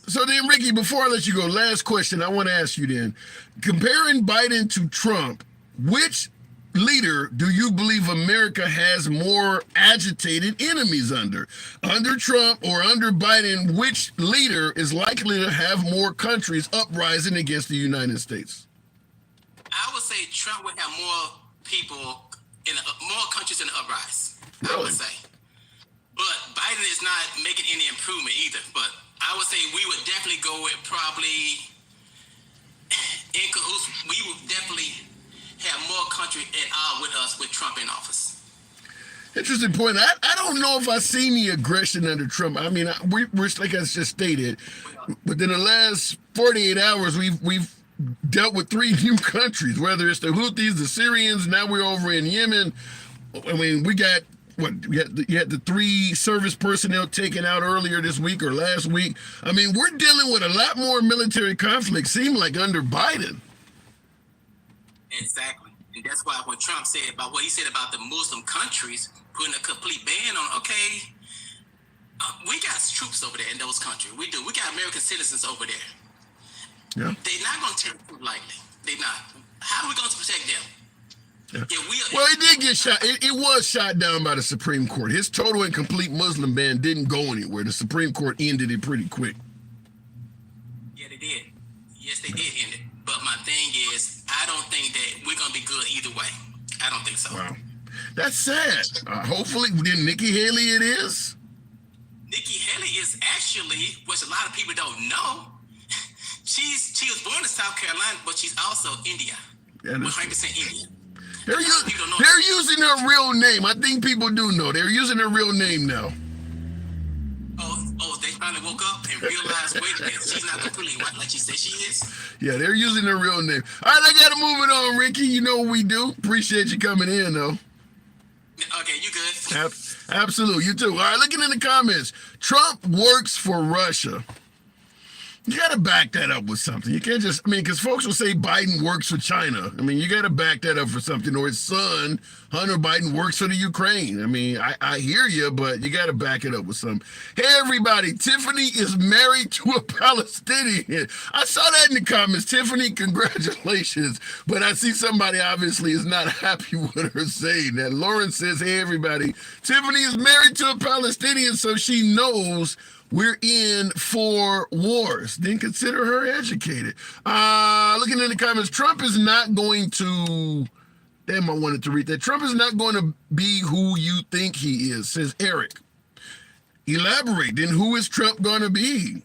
So then, Ricky, before I let you go, last question I want to ask you then. Comparing Biden to Trump, which leader do you believe America has more agitated enemies under? Under Trump or under Biden, which leader is likely to have more countries uprising against the United States? I would say Trump would have more people, more countries in the uprise. Really? I would say. But Biden is not making any improvement either. But I would say we would definitely go with probably in cahoots. We would definitely have more countries at odds with us with Trump in office. Interesting point. I don't know if I seen the aggression under Trump. I mean, we're like I just stated, within the last 48 hours, we've dealt with 3 new countries, whether it's the Houthis, the Syrians. Now we're over in Yemen. I mean, we got. You had the 3 service personnel taken out earlier this week or last week. I mean, we're dealing with a lot more military conflict, seem like under Biden. Exactly. And that's why when Trump said about what he said about the Muslim countries, putting a complete ban on, we got troops over there in those countries. We do. We got American citizens over there. Yeah. They're not going to take it lightly. They're not. How are we going to protect them? Yeah. Yeah, Well, he did get shot. It was shot down by the Supreme Court. His total and complete Muslim ban didn't go anywhere. The Supreme Court ended it pretty quick. Yeah, they did. Yes, they did end it. But my thing is, I don't think that we're going to be good either way. I don't think so. Wow. That's sad. Hopefully, then Nikki Haley it is. Nikki Haley is actually, which a lot of people don't know, she was born in South Carolina, but she's also India. Yeah, 100% Indian. They're using her real name. I think people do know. They're using her real name now. Oh, they finally woke up and realized, wait a minute, she's not completely white like she said she is. Yeah, they're using her real name. All right, I got to move it on, Ricky. You know what we do. Appreciate you coming in, though. Okay, you good. Absolutely. You too. All right, looking in the comments. Trump works for Russia. You got to back that up with something. You can't just, because folks will say Biden works for China. You got to back that up for something. Or his son, Hunter Biden, works for the Ukraine. I hear you, but you got to back it up with something. Hey, everybody, Tiffany is married to a Palestinian. I saw that in the comments. Tiffany, congratulations. But I see somebody obviously is not happy with her saying that. Lauren says, hey, everybody, Tiffany is married to a Palestinian, so she knows we're in for wars. Then consider her educated. Looking in the comments, Trump is not going to, damn, I wanted to read that. Trump is not going to be who you think he is, says Eric. Elaborate, then who is Trump going to be?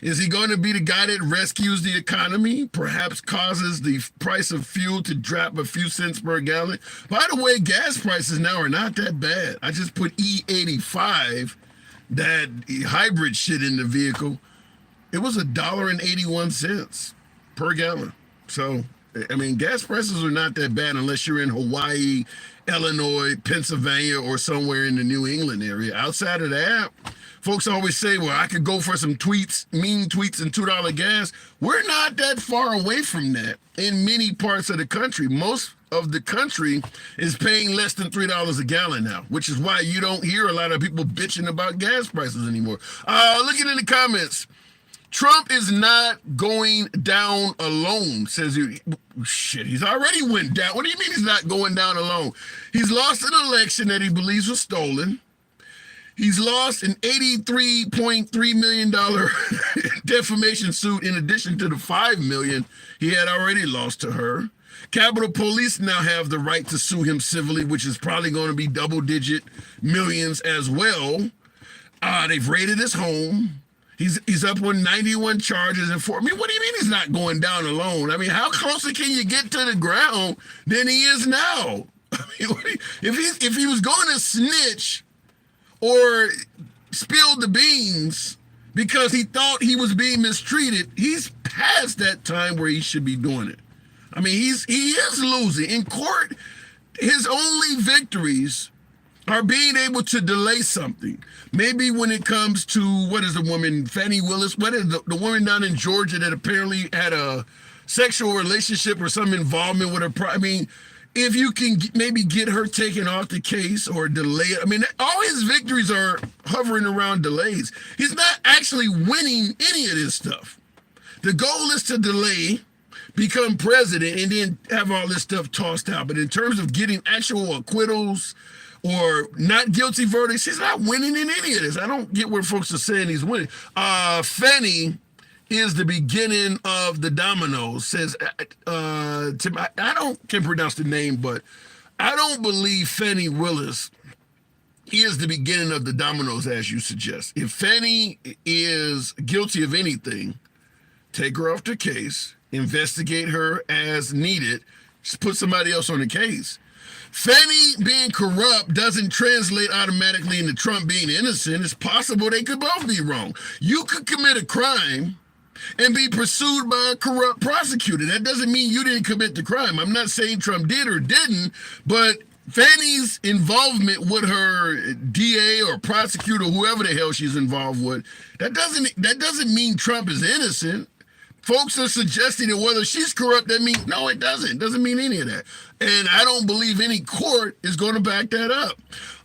Is he going to be the guy that rescues the economy, perhaps causes the price of fuel to drop a few cents per gallon? By the way, gas prices now are not that bad. I just put E85, that hybrid shit in the vehicle. It was $1.81 per gallon. So I mean, gas prices are not that bad unless you're in Hawaii, Illinois, Pennsylvania, or somewhere in the New England area. Outside of that, folks always say, well, I could go for some tweets, mean tweets and $2 gas. We're not that far away from that in many parts of the country. Most of the country is paying less than $3 a gallon now, which is why you don't hear a lot of people bitching about gas prices anymore. Looking in the comments, Trump is not going down alone, says he. Shit, he's already went down. What do you mean he's not going down alone? He's lost an election that he believes was stolen. He's lost an $83.3 million defamation suit in addition to the $5 million he had already lost to her. Capitol Police now have the right to sue him civilly, which is probably going to be double-digit millions as well. They've raided his home. He's up on 91 charges and I mean, what do you mean he's not going down alone? I mean, how closer can you get to the ground than he is now? I mean, if he was going to snitch or spill the beans because he thought he was being mistreated, he's past that time where he should be doing it. I mean, he is losing in court. His only victories are being able to delay something. Maybe when it comes to, what is the woman, Fannie Willis, what is the woman down in Georgia that apparently had a sexual relationship or some involvement with her, I mean, if you can maybe get her taken off the case or delay it, I mean, all his victories are hovering around delays. He's not actually winning any of this stuff. The goal is to delay, become president, and then have all this stuff tossed out. But in terms of getting actual acquittals or not guilty verdicts, he's not winning in any of this. I don't get where folks are saying he's winning. Fannie is the beginning of the dominoes, says Tim. I can't pronounce the name, but I don't believe Fannie Willis is the beginning of the dominoes, as you suggest. If Fannie is guilty of anything, take her off the case, investigate her as needed, just put somebody else on the case. Fannie being corrupt doesn't translate automatically into Trump being innocent. It's possible they could both be wrong. You could commit a crime and be pursued by a corrupt prosecutor. That doesn't mean you didn't commit the crime. I'm not saying Trump did or didn't, but Fannie's involvement with her DA or prosecutor, whoever the hell she's involved with, that doesn't mean Trump is innocent. Folks are suggesting that whether she's corrupt, that means, no, it doesn't. It doesn't mean any of that. And I don't believe any court is going to back that up.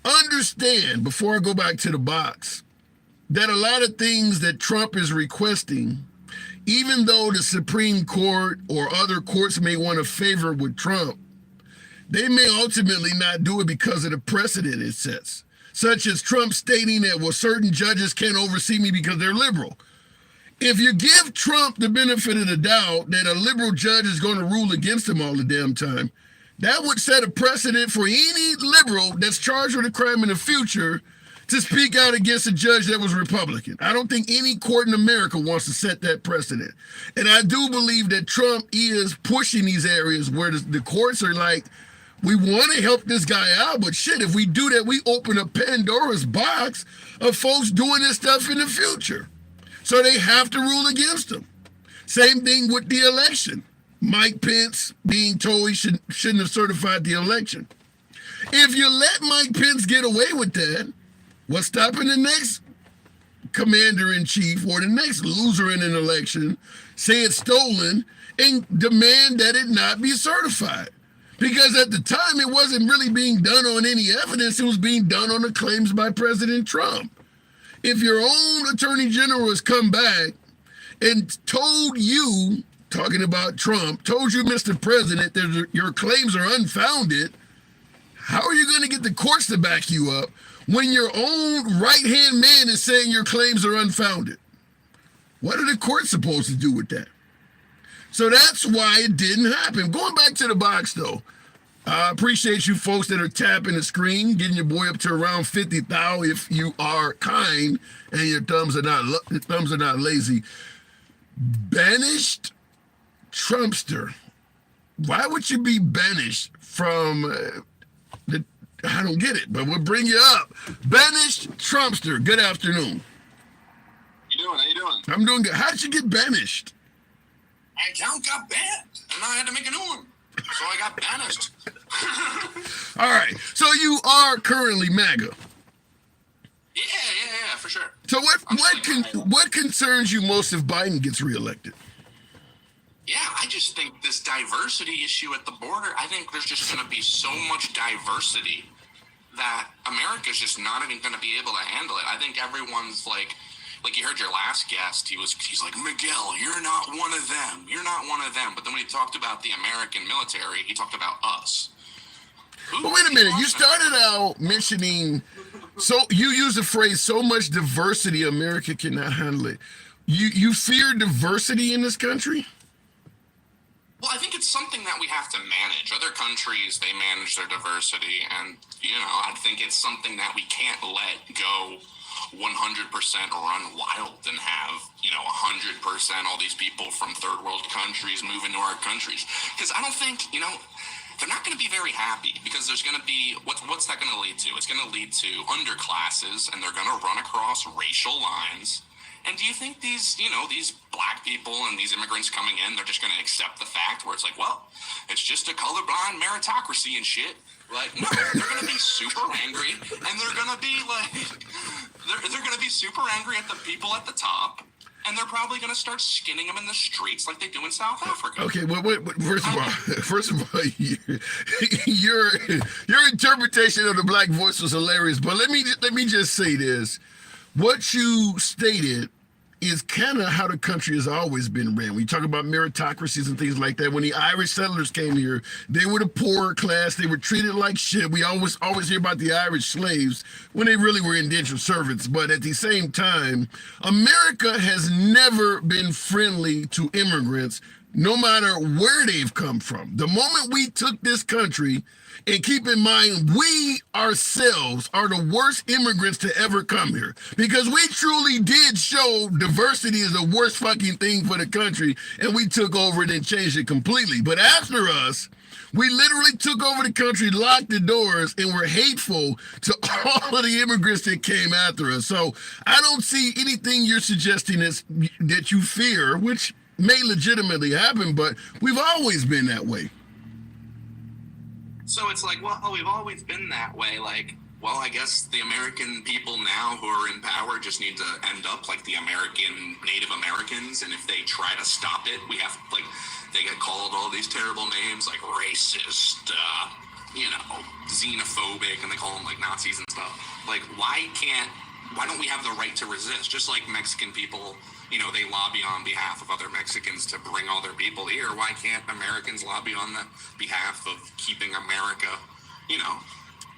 Understand, before I go back to the box, that a lot of things that Trump is requesting, even though the Supreme Court or other courts may want to favor with Trump, they may ultimately not do it because of the precedent it sets, such as Trump stating that, well, certain judges can't oversee me because they're liberal. If you give Trump the benefit of the doubt that a liberal judge is going to rule against him all the damn time, that would set a precedent for any liberal that's charged with a crime in the future to speak out against a judge that was Republican. I don't think any court in America wants to set that precedent. And I do believe that Trump is pushing these areas where the courts are like, we want to help this guy out, but shit, if we do that, we open a Pandora's box of folks doing this stuff in the future. So they have to rule against him. Same thing with the election. Mike Pence being told he shouldn't have certified the election. If you let Mike Pence get away with that, what's stopping the next commander-in-chief or the next loser in an election, say it's stolen, and demand that it not be certified? Because at the time, it wasn't really being done on any evidence. It was being done on the claims by President Trump. If your own attorney general has come back and told you, talking about Trump, told you, Mr. President, that your claims are unfounded, how are you going to get the courts to back you up when your own right-hand man is saying your claims are unfounded? What are the courts supposed to do with that? So that's why it didn't happen. Going back to the box, though, I appreciate you folks that are tapping the screen, getting your boy up to around 50,000 if you are kind and your thumbs are not lazy. Banished Trumpster. Why would you be banished from I don't get it, but we'll bring you up. Banished Trumpster. Good afternoon. How you doing? I'm doing good. How did you get banished? my account got banned, and I had to make a new one. So I got banished. All right. So you are currently MAGA. Yeah, for sure. So what concerns you most if Biden gets reelected? Yeah, I just think this diversity issue at the border, I think there's just going to be so much diversity that America's just not even going to be able to handle it. I think everyone's like you heard your last guest, he's like, Miguel, you're not one of them. You're not one of them. But then when he talked about the American military, he talked about us. But wait a minute, you started out mentioning, so you use the phrase, so much diversity, America cannot handle it. You fear diversity in this country? Well, I think it's something that we have to manage. Other countries, they manage their diversity, and, I think it's something that we can't let go 100% run wild and have, 100% all these people from third world countries move into our countries. Because I don't think, they're not going to be very happy, because there's going to be, what's that going to lead to? It's going to lead to underclasses, and they're going to run across racial lines. And do you think these black people and these immigrants coming in, they're just going to accept the fact where it's like, well, it's just a colorblind meritocracy and shit? Like, no, they're going to be super angry, and they're going to be like, they're going to be super angry at the people at the top, and they're probably going to start skinning them in the streets like they do in South Africa. Okay, well, first of all, your interpretation of the black voice was hilarious. But let me just say this: what you stated is kind of how the country has always been ran. When you talk about meritocracies and things like that, when the Irish settlers came here, they were the poorer class. They were treated like shit. We always hear about the Irish slaves when they really were indentured servants. But at the same time, America has never been friendly to immigrants, no matter where they've come from. The moment we took this country, and keep in mind, we ourselves are the worst immigrants to ever come here, because we truly did show diversity is the worst fucking thing for the country, and we took over it and changed it completely. But after us, we literally took over the country, locked the doors, and were hateful to all of the immigrants that came after us. So I don't see anything you're suggesting that you fear, which may legitimately happen, but we've always been that way. So it's like, well, we've always been that way. Like, well, I guess the American people now who are in power just need to end up like the American Native Americans. And if they try to stop it, we have, like, they get called all these terrible names like racist, xenophobic, and they call them like Nazis and stuff. Like, why don't we have the right to resist? Just like Mexican people, they lobby on behalf of other Mexicans to bring all their people here. Why can't Americans lobby on the behalf of keeping America,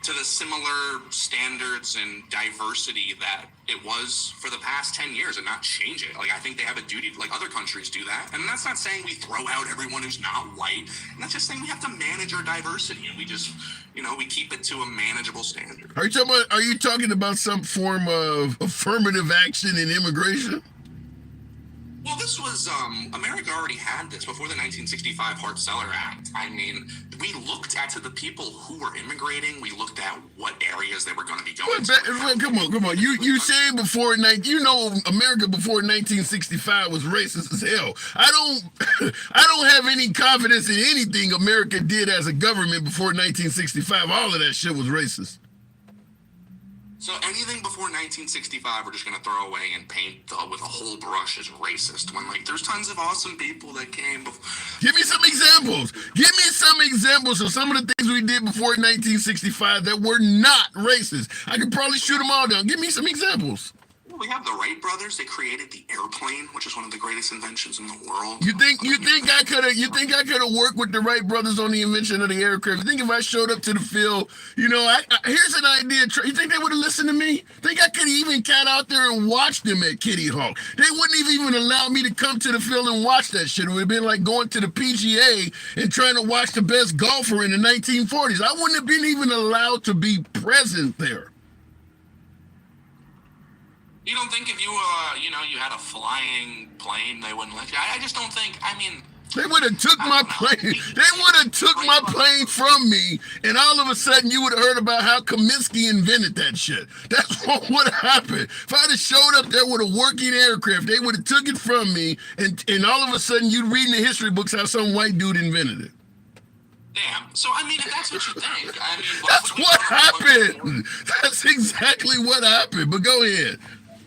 to the similar standards and diversity that it was for the past 10 years and not change it? Like, I think they have a duty, like other countries do that. And that's not saying we throw out everyone who's not white. And that's just saying we have to manage our diversity, and we just, we keep it to a manageable standard. Are you talking about some form of affirmative action in immigration? Well, this was, America already had this before the 1965 Hart-Celler Act. I mean, we looked at the people who were immigrating. We looked at what areas they were going to be going to. Come on. You saying America before 1965 was racist as hell. I don't have any confidence in anything America did as a government before 1965. All of that shit was racist. So anything before 1965, we're just going to throw away and paint with a whole brush as racist, when, like, there's tons of awesome people that came before. Give me some examples. Give me some examples of some of the things we did before 1965 that were not racist. I could probably shoot them all down. Give me some examples. We have the Wright brothers. They created the airplane, which is one of the greatest inventions in the world. You think I could have worked with the Wright brothers on the invention of the aircraft? You think if I showed up to the field, here's an idea. You think they would have listened to me? Think I could even got out there and watched them at Kitty Hawk? They wouldn't have even allowed me to come to the field and watch that shit. It would have been like going to the PGA and trying to watch the best golfer in the 1940s. I wouldn't have been even allowed to be present there. You don't think if you had a flying plane, they wouldn't let you? I just don't think, They would have took my plane. They would have took my plane from me, and all of a sudden you would have heard about how Kaminsky invented that shit. That's what would have happened. If I'd have showed up there with a working aircraft, they would have took it from me, and all of a sudden you'd read in the history books how some white dude invented it. Damn. So, I mean, if that's what you think, I mean... That's what happened. That's exactly what happened, but go ahead.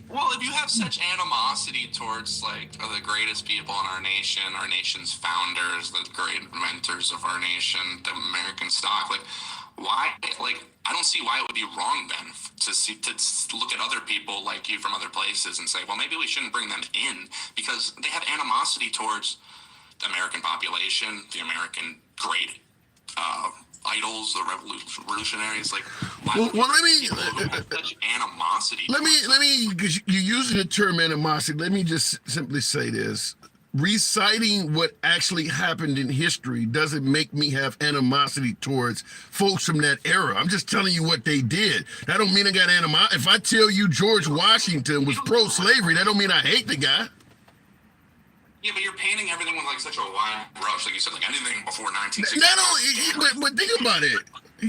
Well, if you have such animosity towards, like, the greatest people in our nation's founders, the great inventors of our nation, the American stock, like, why, like, I don't see why it would be wrong then to look at other people like you from other places and say, well, maybe we shouldn't bring them in because they have animosity towards the American population, the American great idols, the revolutionaries. Like, why well, let me such animosity? Let me, because you're using the term animosity. Let me just simply say this: reciting what actually happened in history doesn't make me have animosity towards folks from that era. I'm just telling you what they did. That don't mean I got animosity. If I tell you George Washington was pro-slavery, that don't mean I hate the guy. Yeah, but you're painting everything with like such a wide brush, like you said, like anything before 1960. Not only, but think about it.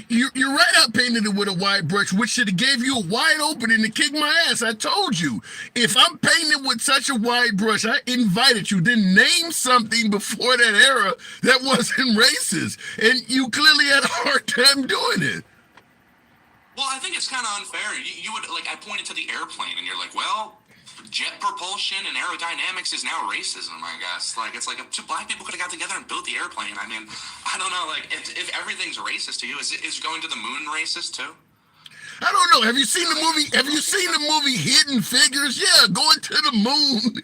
You're right. I painted it with a wide brush, which should have gave you a wide opening to kick my ass. I told you, if I'm painting it with such a wide brush, I invited you. Then name something before that era that wasn't racist, and you clearly had a hard time doing it. Well, I think it's kind of unfair. You would like I pointed to the airplane, and you're like, well, jet propulsion and aerodynamics is now racism, I guess. Like, it's like if two black people could have got together and built the airplane. I mean, I don't know. Like, if everything's racist to you, is going to the moon racist too? I don't know. Have you seen the movie? Have you seen the movie Hidden Figures? Yeah, going to the moon.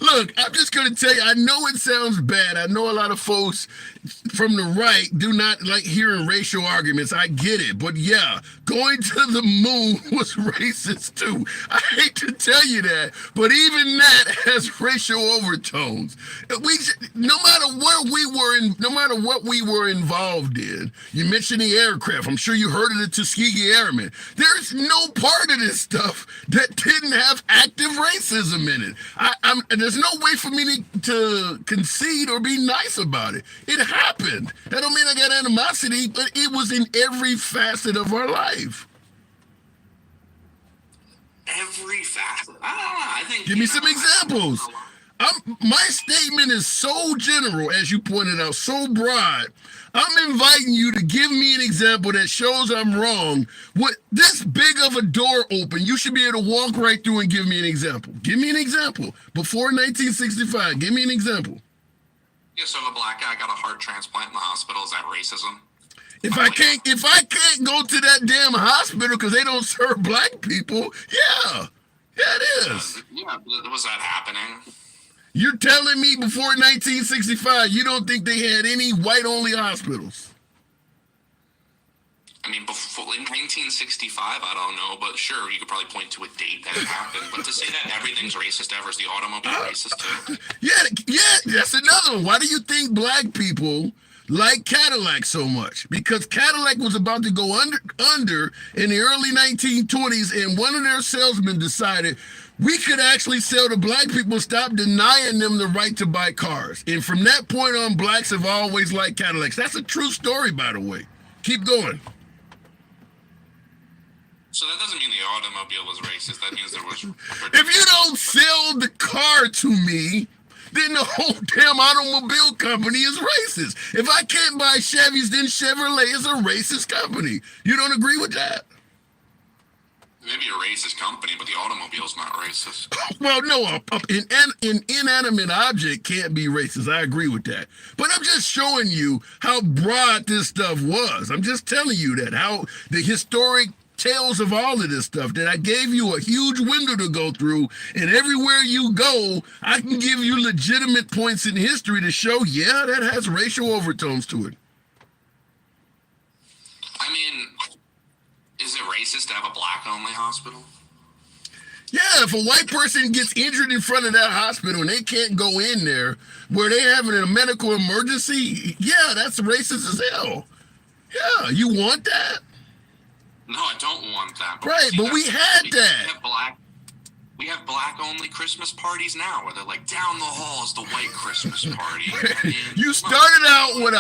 Look, I'm just going to tell you, I know it sounds bad. I know a lot of folks from the right do not like hearing racial arguments. I get it. But yeah, going to the moon was racist too. I hate to tell you that, but even that has racial overtones. No matter what we were involved in, you mentioned the aircraft. I'm sure you heard of the Tuskegee Airmen. There's no part of this stuff that didn't have active racism in it. There's no way for me to concede or be nice about it. It happened. That don't mean I got animosity, but it was in every facet of our life. Every facet? I don't know. I think. Give me some examples. My statement is so general, as you pointed out, so broad. I'm inviting you to give me an example that shows I'm wrong. With this big of a door open, you should be able to walk right through and give me an example. Give me an example. Before 1965, give me an example. Yeah, so if a black guy got a heart transplant in the hospital, is that racism? If I can't go to that damn hospital because they don't serve black people, yeah, it is. Yeah, was that happening? You're telling me before 1965, you don't think they had any white-only hospitals? I mean, before in 1965, I don't know, but sure, you could probably point to a date that happened. But to say that everything's racist ever is the automobile racist too? Yeah, that's another one. Why do you think black people like Cadillac so much? Because Cadillac was about to go under in the early 1920s, and one of their salesmen decided we could actually sell to black people, stop denying them the right to buy cars. And from that point on, blacks have always liked Cadillacs. That's a true story, by the way. Keep going. So that doesn't mean the automobile was racist. That means there was... If you don't sell the car to me, then the whole damn automobile company is racist. If I can't buy Chevys, then Chevrolet is a racist company. You don't agree with that? Maybe a racist company, but the automobile's not racist. Well, no, an inanimate object can't be racist. I agree with that. But I'm just showing you how broad this stuff was. I'm just telling you that, how the historic tales of all of this stuff, that I gave you a huge window to go through, and everywhere you go, I can give you legitimate points in history to show, yeah, that has racial overtones to it. I mean, is it racist to have a black-only hospital? Yeah, if a white person gets injured in front of that hospital and they can't go in there where they're having a medical emergency, yeah, that's racist as hell. Yeah, you want that? No, I don't want that. Right, but we had that. We have black-only Christmas parties now, where they're like, down the hall is the white Christmas party. I mean, You started out with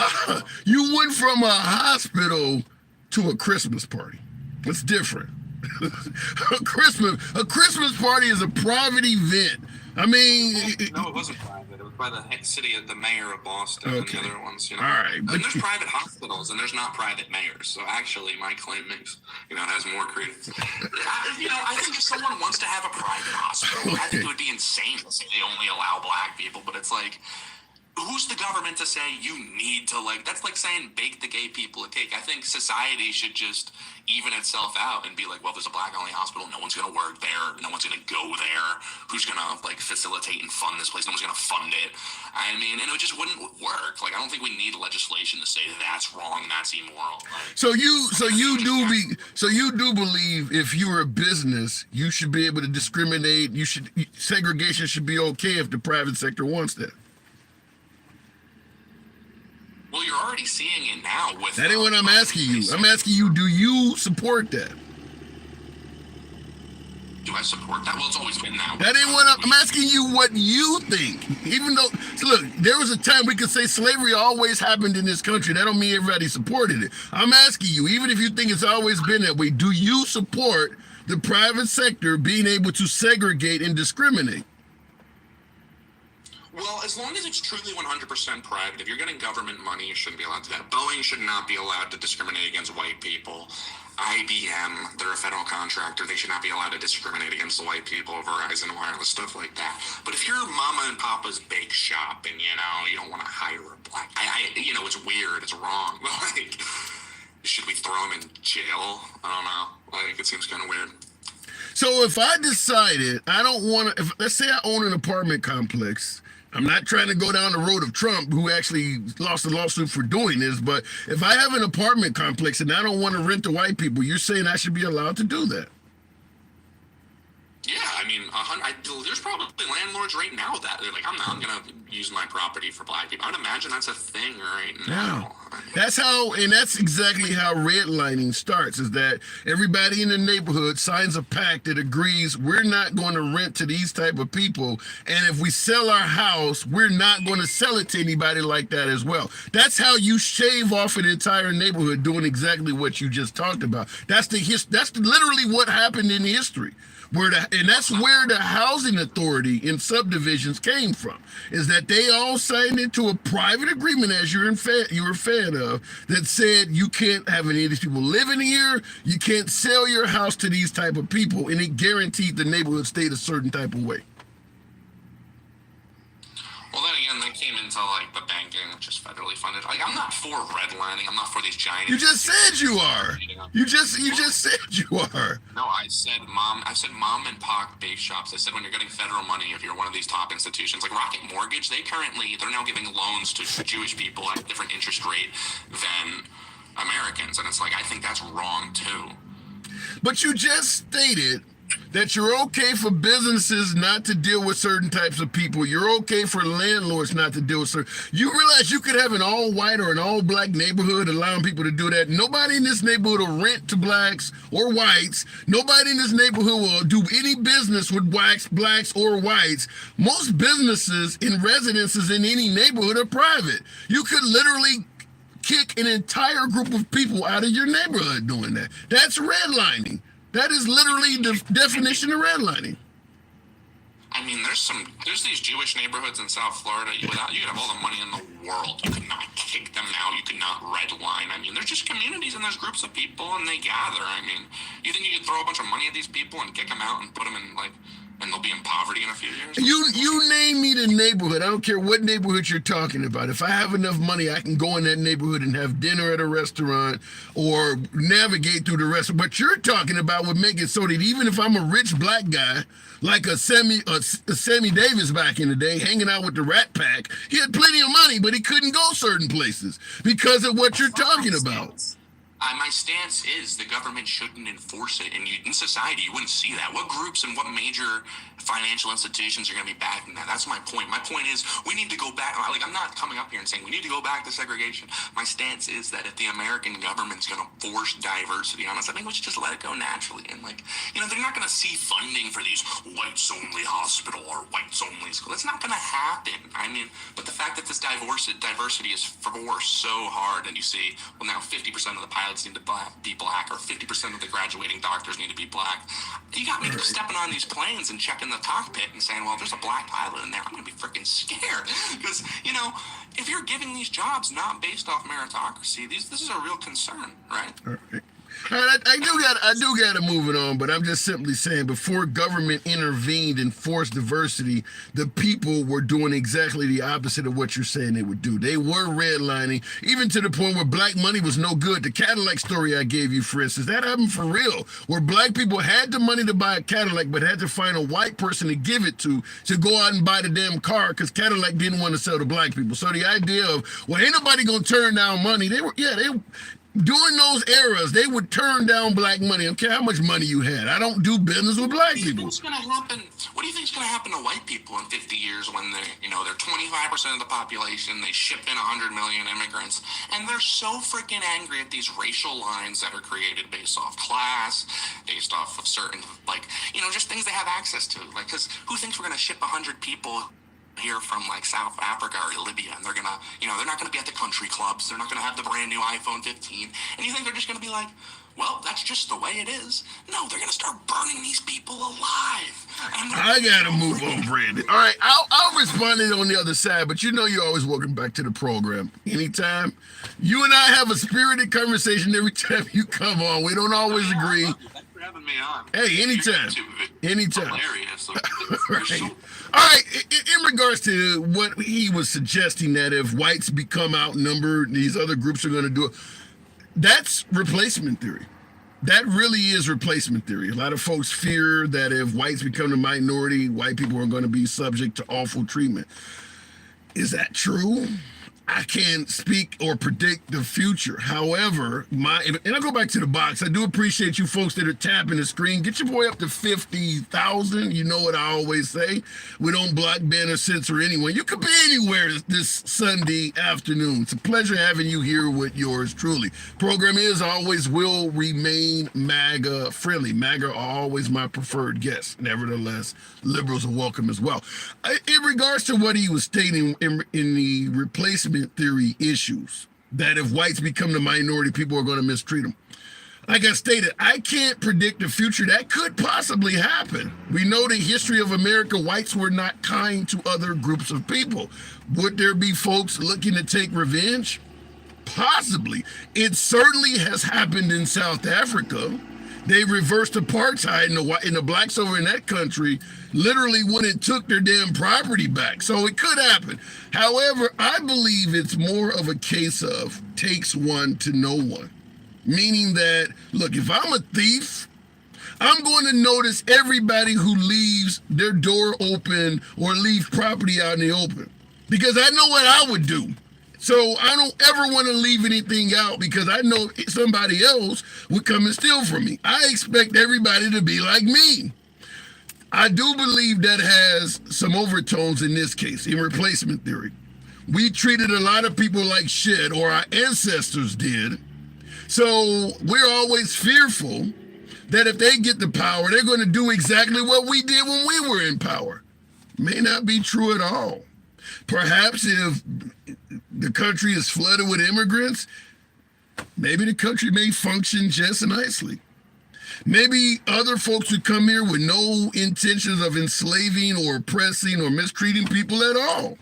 you went from a hospital to a Christmas party. It's different. a Christmas party is a private event. I mean, no, it wasn't private. It was by the city of the mayor of Boston and the other ones. All right, and there's private hospitals and there's not private mayors. So actually, my claim makes has more credence. I think if someone wants to have a private hospital, I think it would be insane to say they only allow black people. But it's like, who's the government to say you need to that's like saying bake the gay people a cake. I think society should just even itself out and be like, well, there's a black only hospital, no one's gonna work there, no one's gonna go there, who's gonna facilitate and fund this place, no one's gonna fund it. I mean, and it just wouldn't work. I don't think we need legislation to say that's wrong, that's immoral. So you do believe if you're a business, you should be able to discriminate, segregation should be okay if the private sector wants that. Well, you're already seeing it now with... That ain't what I'm asking you. I'm asking you, do you support that? Do I support that? Well, it's always been that way. That ain't what I'm asking you what you think. Even though, look, there was a time we could say slavery always happened in this country. That don't mean everybody supported it. I'm asking you, even if you think it's always been that way, do you support the private sector being able to segregate and discriminate? Well, as long as it's truly 100% private, if you're getting government money, you shouldn't be allowed to do that. Boeing should not be allowed to discriminate against white people. IBM, they're a federal contractor. They should not be allowed to discriminate against the white people. Verizon Wireless, stuff like that. But if you're mama and papa's bake shop and, you don't want to hire a black... it's weird. It's wrong. Should we throw them in jail? I don't know. It seems kind of weird. So if I decided I don't want to... Let's say I own an apartment complex... I'm not trying to go down the road of Trump, who actually lost a lawsuit for doing this, but if I have an apartment complex and I don't want to rent to white people, you're saying I should be allowed to do that? Yeah, I mean, there's probably landlords right now that they're like, I'm not going to use my property for black people. I'd imagine that's a thing right now. Yeah. That's exactly how redlining starts, is that everybody in the neighborhood signs a pact that agrees we're not going to rent to these type of people. And if we sell our house, we're not going to sell it to anybody like that as well. That's how you shave off an entire neighborhood doing exactly what you just talked about. That's literally what happened in history. And that's where the housing authority in subdivisions came from, is that they all signed into a private agreement, as you were a fan of, that said you can't have any of these people living here, you can't sell your house to these type of people, and it guaranteed the neighborhood stayed a certain type of way. Well, then again, that came into the banking, which is federally funded. I'm not for redlining. I'm not for these giant... You just said you are. You just said you are. No, I said mom and pop bake shops. I said when you're getting federal money, if you're one of these top institutions like Rocket Mortgage, they're now giving loans to Jewish people at a different interest rate than Americans, and it's I think that's wrong too. But you just stated that you're okay for businesses not to deal with certain types of people. You're okay for landlords not to deal with certain... You realize you could have an all-white or an all-black neighborhood allowing people to do that. Nobody in this neighborhood will rent to blacks or whites. Nobody in this neighborhood will do any business with blacks or whites. Most businesses in residences in any neighborhood are private. You could literally kick an entire group of people out of your neighborhood doing that. That's redlining. That is literally the definition of redlining. I mean, there's these Jewish neighborhoods in South Florida. You could have all the money in the world. You could not kick them out. You could not redline. I mean, there's just communities and there's groups of people and they gather. I mean, you think you could throw a bunch of money at these people and kick them out and put them in and they'll be in poverty in a few years? You name me the neighborhood. I don't care what neighborhood you're talking about. If I have enough money, I can go in that neighborhood and have dinner at a restaurant or navigate through the restaurant. But you're talking about would make it so that even if I'm a rich black guy, like a Sammy Davis back in the day, hanging out with the Rat Pack, he had plenty of money, but he couldn't go certain places because of what you're talking about. My stance is the government shouldn't enforce it, and in society you wouldn't see that. What groups and what major financial institutions are going to be backing that? That's my point. My point is we need to go back. Like, I'm not coming up here and saying we need to go back to segregation. My stance is that if the American government's going to force diversity on us, I think we should just let it go naturally. And they're not going to see funding for these whites-only hospital or whites-only school. That's not going to happen. I mean, but the fact that this diversity is forced so hard, and you see, well, now 50% of the pilots need to be black, or 50% of the graduating doctors need to be black. You got me stepping on these planes and checking the cockpit and saying, well, if there's a black pilot in there, I'm going to be freaking scared. Because, if you're giving these jobs not based off meritocracy, this is a real concern, right? I do got to move it on, but I'm just simply saying, before government intervened and forced diversity, the people were doing exactly the opposite of what you're saying they would do. They were redlining, even to the point where black money was no good. The Cadillac story I gave you, for instance, that happened for real, where black people had the money to buy a Cadillac, but had to find a white person to give it to go out and buy the damn car, because Cadillac didn't want to sell to black people. So the idea of, well, ain't nobody going to turn down money, during those eras, they would turn down black money. I don't care how much money you had. I don't do business with black people. What do you think is going to happen to white people in 50 years when they're 25% of the population, they ship in 100 million immigrants, and they're so freaking angry at these racial lines that are created based off class, based off of certain, just things they have access to. Because who thinks we're going to ship 100 people here from South Africa or Libya, and they're gonna, they're not gonna be at the country clubs, they're not gonna have the brand new iPhone 15, and you think they're just gonna be like, well, that's just the way it is? No, they're gonna start burning these people alive. I gotta move on, Brandon. All right, I'll respond to it on the other side, but you're always welcome back to the program. Anytime. You and I have a spirited conversation every time you come on. We don't always agree. Thanks for having me on. Hey, anytime. Anytime. Hilarious. Right. All right, in regards to what he was suggesting, that if whites become outnumbered, these other groups are going to do it, that's replacement theory. That really is replacement theory. A lot of folks fear that if whites become the minority, white people are going to be subject to awful treatment. Is that true? I can't speak or predict the future. However, and I'll go back to the box. I do appreciate you folks that are tapping the screen. Get your boy up to 50,000. You know what I always say. We don't block, ban, or censor anyone. You could be anywhere this Sunday afternoon. It's a pleasure having you here with yours truly. Program is always will remain MAGA friendly. MAGA are always my preferred guests. Nevertheless, liberals are welcome as well. In regards to what he was stating in the replacement theory issues, that if whites become the minority, people are going to mistreat them. Like I stated, I can't predict the future. That could possibly happen. We know the history of America. Whites were not kind to other groups of people. Would there be folks looking to take revenge? Possibly. It certainly has happened in South Africa. They reversed apartheid, and the blacks over in that country literally went and took their damn property back. So it could happen. However, I believe it's more of a case of takes one to know one. Meaning that, look, if I'm a thief, I'm going to notice everybody who leaves their door open or leave property out in the open, because I know what I would do. So I don't ever want to leave anything out, because I know somebody else would come and steal from me. I expect everybody to be like me. I do believe that has some overtones in this case, in replacement theory. We treated a lot of people like shit, or our ancestors did. So we're always fearful that if they get the power, they're going to do exactly what we did when we were in power. May not be true at all. Perhaps if the country is flooded with immigrants, maybe the country may function just nicely. Maybe other folks would come here with no intentions of enslaving or oppressing or mistreating people at all.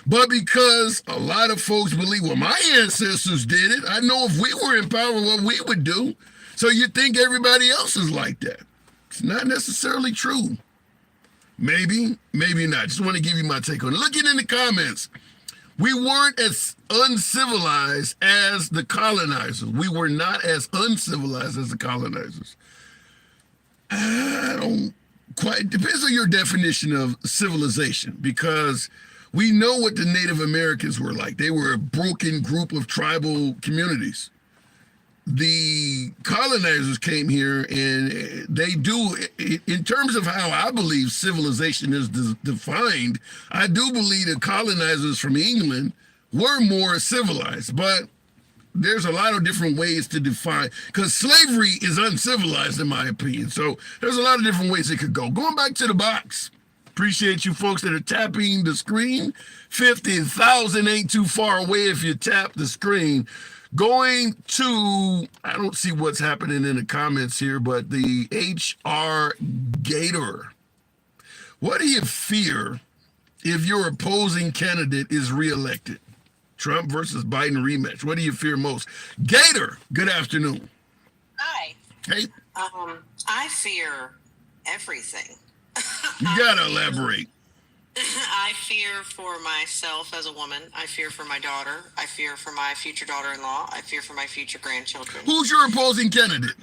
But because a lot of folks believe, well, my ancestors did it, I know if we were in power, what we would do. So you think everybody else is like that. It's not necessarily true. Maybe, maybe not. Just want to give you my take on it. Looking in the comments, we weren't as uncivilized as the colonizers. We were not as uncivilized as the colonizers. I don't quite, depends on your definition of civilization, because we know what the Native Americans were like. They were a broken group of tribal communities. the colonizers came here, and they do, in terms of how I believe civilization is defined, I do believe the colonizers from England were more civilized, but there's a lot of different ways to define, because slavery is uncivilized in my opinion. So there's a lot of different ways it could go. Going back to the box. Appreciate you folks that are tapping the screen. 50,000 ain't too far away if you tap the screen. Going to, I don't see what's happening in the comments here, but the HR Gator. What do you fear if your opposing candidate is reelected? Trump versus Biden rematch. What do you fear most? Gator, good afternoon. Hi. Hey. I fear everything. You gotta elaborate. I fear for myself as a woman. I fear for my daughter. I fear for my future daughter-in-law. I fear for my future grandchildren. Who's your opposing candidate?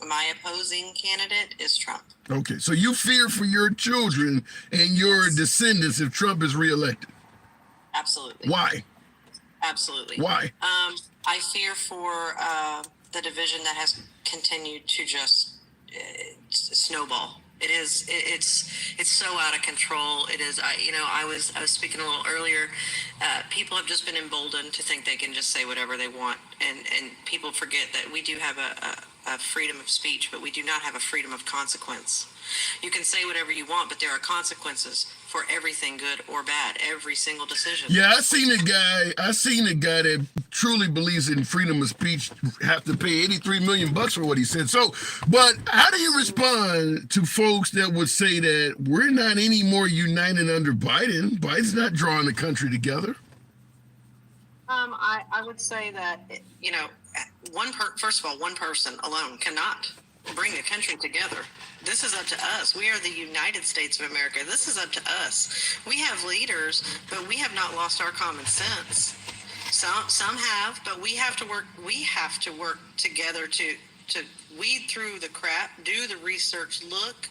My opposing candidate is Trump. Okay, so you fear for your children and your descendants if Trump is reelected. Absolutely. Why? Absolutely. Why? I fear for the division that has continued to just snowball. It's so out of control. It is. I was speaking a little earlier. People have just been emboldened to think they can just say whatever they want, and people forget that we do have a freedom of speech, but we do not have a freedom of consequence. You can say whatever you want, but there are consequences for everything, good or bad, every single decision. Yeah, I seen a guy that truly believes in freedom of speech have to pay $83 million for what he said. So, but how do you respond to folks that would say that we're not any more united under Biden? Biden's not drawing the country together. I would say that, first of all, one person alone cannot bring a country together. This is up to us. We are the United States of America. This is up to us. We have leaders, but we have not lost our common sense. Some have, but we have to work. We have to work together to weed through the crap, do the research, look,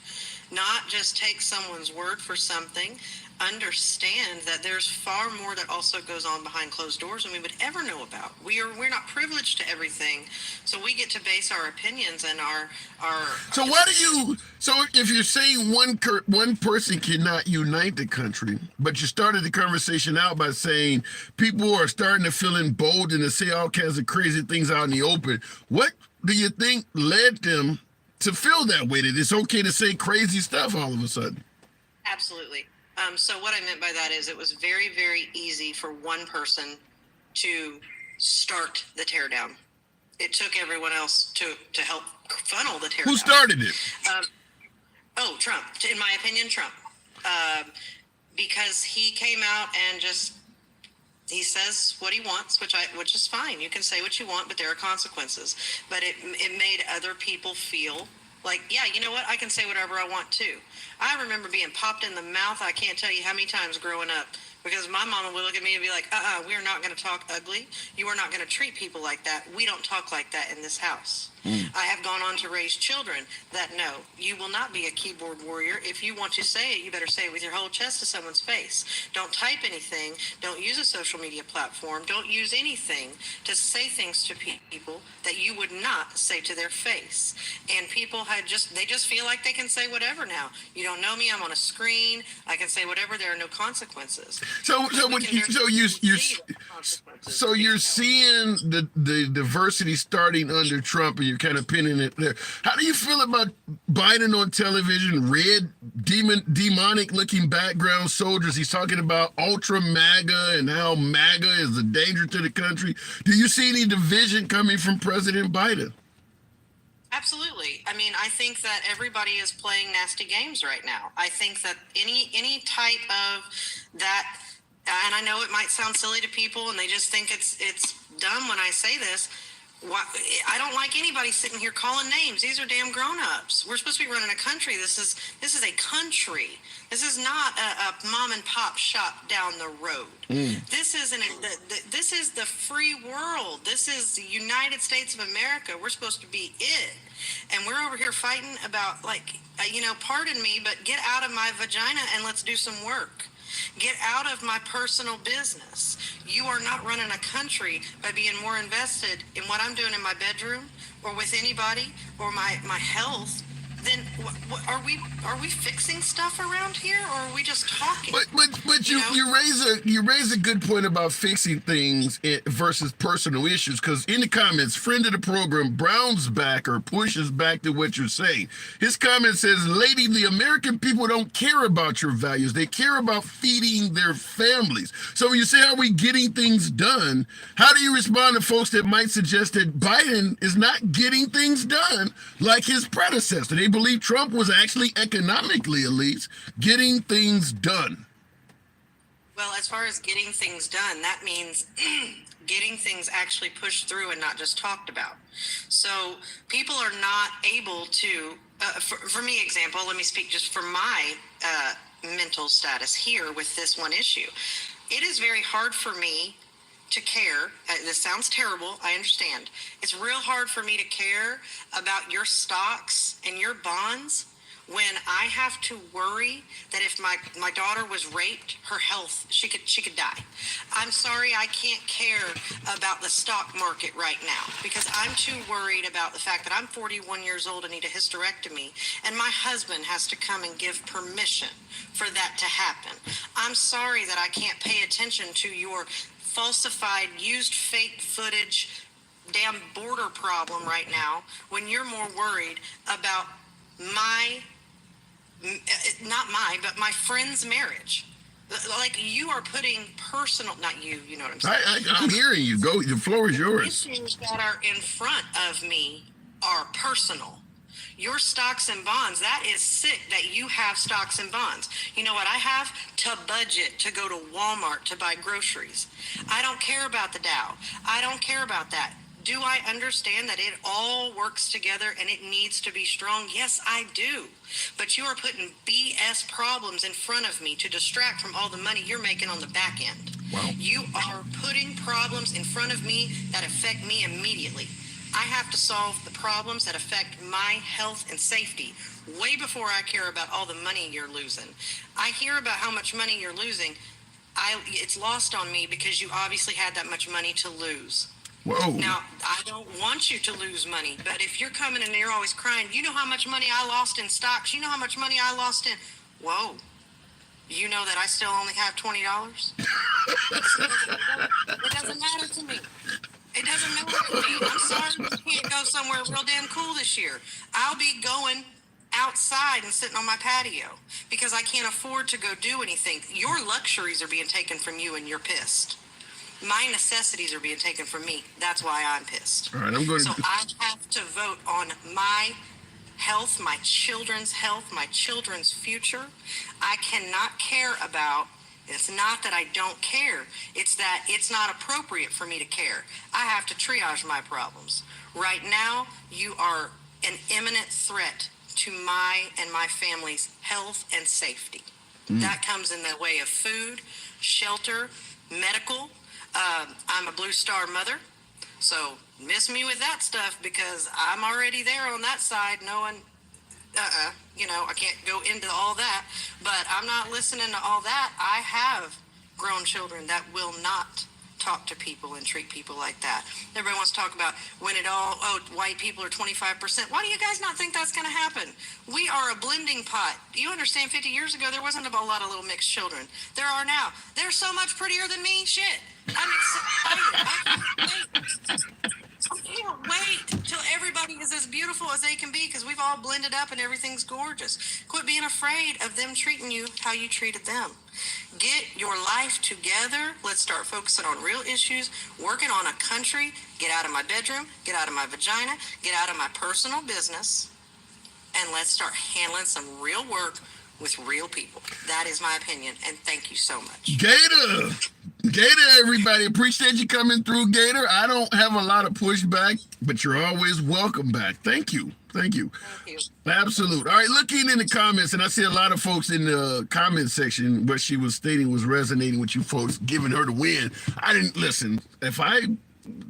not just take someone's word for something. Understand that there's far more that also goes on behind closed doors than we would ever know about. We're not privileged to everything, so we get to base our opinions and our. So if you're saying one person cannot unite the country, but you started the conversation out by saying people are starting to feel emboldened to say all kinds of crazy things out in the open, what do you think led them to feel that way, that it's okay to say crazy stuff all of a sudden? Absolutely. So what I meant by that is it was very, very easy for one person to start the teardown. It took everyone else to help funnel the teardown. Who started it? Trump. In my opinion, Trump. Because he came out and he says what he wants, which is fine. You can say what you want, but there are consequences. But it made other people feel like, yeah, you know what? I can say whatever I want to. I remember being popped in the mouth. I can't tell you how many times growing up, because my mama would look at me and be like, we're not going to talk ugly. You are not going to treat people like that. We don't talk like that in this house. I have gone on to raise children that no, you will not be a keyboard warrior. If you want to say it, you better say it with your whole chest to someone's face. Don't type anything. Don't use a social media platform. Don't use anything to say things to people that you would not say to their face. And people they just feel like they can say whatever now. You don't know me. I'm on a screen. I can say whatever. There are no consequences. So you're seeing the diversity starting under Trump, and you're kind of pinning it there. How do you feel about Biden on television? Red, demonic looking background soldiers. He's talking about ultra MAGA and how MAGA is a danger to the country. Do you see any division coming from President Biden? Absolutely. I mean, I think that everybody is playing nasty games right now. I think that any type of that, and I know it might sound silly to people, and they just think it's dumb when I say this. I don't like anybody sitting here calling names. These are damn grown-ups. We're supposed to be running a country. This is a country. This is not a mom and pop shop down the road. This is the free world. This is the United States of America. We're supposed to be it. And we're over here fighting about, pardon me, but get out of my vagina and let's do some work. Get out of my personal business. You are not running a country by being more invested in what I'm doing in my bedroom or with anybody or my health. Then are we fixing stuff around here, or are we just talking? But you raise a good point about fixing things versus personal issues, because in the comments, friend of the program browns back or pushes back to what you're saying. His comment says, "Lady, the American people don't care about your values. They care about feeding their families." So when you say, "Are we getting things done?" How do you respond to folks that might suggest that Biden is not getting things done like his predecessor? They believe Trump was actually, economically at least, getting things done. Well, as far as getting things done, that means getting things actually pushed through and not just talked about. So people are not able to, for me, example, let me speak just for my mental status here with this one issue. It is very hard for me to care. This sounds terrible, I understand. It's real hard for me to care about your stocks and your bonds when I have to worry that if my daughter was raped, her health, she could die. I'm sorry, I can't care about the stock market right now because I'm too worried about the fact that I'm 41 years old and need a hysterectomy, and my husband has to come and give permission for that to happen. I'm sorry that I can't pay attention to your falsified, used fake footage, damn border problem right now when you're more worried about but my friend's marriage. Like, you are putting personal, not you, you know what I'm saying? I'm hearing you. Go, the floor is yours. Issues that are in front of me are personal. Your stocks and bonds, that is sick that you have stocks and bonds. You know what I have? To budget, to go to Walmart, to buy groceries. I don't care about the Dow. I don't care about that. Do I understand that it all works together and it needs to be strong? Yes, I do. But you are putting BS problems in front of me to distract from all the money you're making on the back end. Wow. You are putting problems in front of me that affect me immediately. I have to solve the problems that affect my health and safety way before I care about all the money you're losing. I hear about how much money you're losing. It's lost on me because you obviously had that much money to lose. Whoa. Now, I don't want you to lose money, but if you're coming and you're always crying, you know how much money I lost in stocks? You know how much money I lost in... Whoa. You know that I still only have $20? It doesn't matter to me. It doesn't matter to me. I'm sorry we can't go somewhere real damn cool this year. I'll be going outside and sitting on my patio because I can't afford to go do anything. Your luxuries are being taken from you and you're pissed. My necessities are being taken from me. That's why I'm pissed. All right, I'm going So I have to vote on my health, my children's health, my children's future. I cannot care about... It's not that I don't care. It's that it's not appropriate for me to care. I have to triage my problems. Right now, you are an imminent threat to my and my family's health and safety. That comes in the way of food, shelter, medical. I'm a Blue Star mother, so miss me with that stuff because I'm already there on that side knowing... I can't go into all that, but I'm not listening to all that. I have grown children that will not talk to people and treat people like that. Everybody wants to talk about when white people are 25%. Why do you guys not think that's going to happen? We are a blending pot. You understand, 50 years ago, there wasn't a lot of little mixed children. There are now. They're so much prettier than me. Shit. I'm excited. I can't wait till everybody is as beautiful as they can be because we've all blended up and everything's gorgeous. Quit being afraid of them treating you how you treated them. Get your life together. Let's start focusing on real issues, working on a country. Get out of my bedroom, get out of my vagina, get out of my personal business, and let's start handling some real work with real people. That is my opinion, and thank you so much. Gator, everybody. Appreciate you coming through, Gator. I don't have a lot of pushback, but you're always welcome back. Thank you. Thank you. Absolute. All right, looking in the comments, and I see a lot of folks in the comment section, what she was stating was resonating with you folks, giving her the win. I didn't listen. If I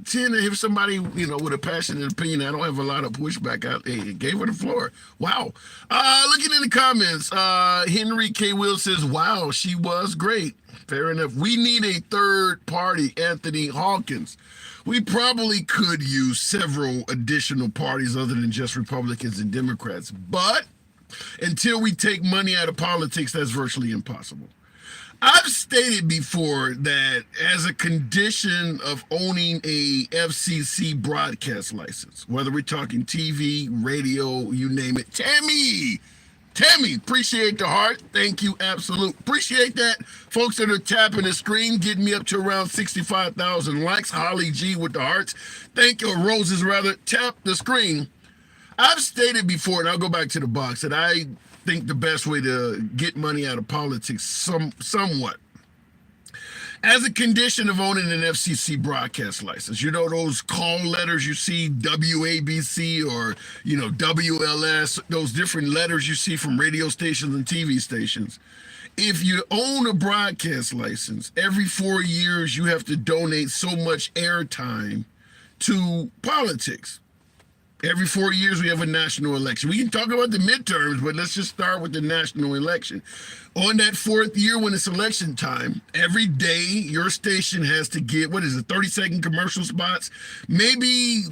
tend to, if somebody, with a passionate opinion, I don't have a lot of pushback. I gave her the floor. Wow. Looking in the comments, Henry K. Will says, wow, she was great. Fair enough. We need a third party, Anthony Hawkins. We probably could use several additional parties other than just Republicans and Democrats. But until we take money out of politics, that's virtually impossible. I've stated before that as a condition of owning a FCC broadcast license, whether we're talking TV, radio, you name it. Tammy, appreciate the heart. Thank you, absolute. Appreciate that. Folks that are tapping the screen, getting me up to around 65,000 likes. Holly G with the hearts. Thank you, roses rather. Tap the screen. I've stated before, and I'll go back to the box, that I think the best way to get money out of politics somewhat as a condition of owning an FCC broadcast license. Those call letters you see, WABC or, WLS, those different letters you see from radio stations and TV stations. If you own a broadcast license, every 4 years you have to donate so much airtime to politics. Every 4 years, we have a national election. We can talk about the midterms, but let's just start with the national election. On that 4th year, when it's election time, every day your station has to get, 30-second commercial spots? Maybe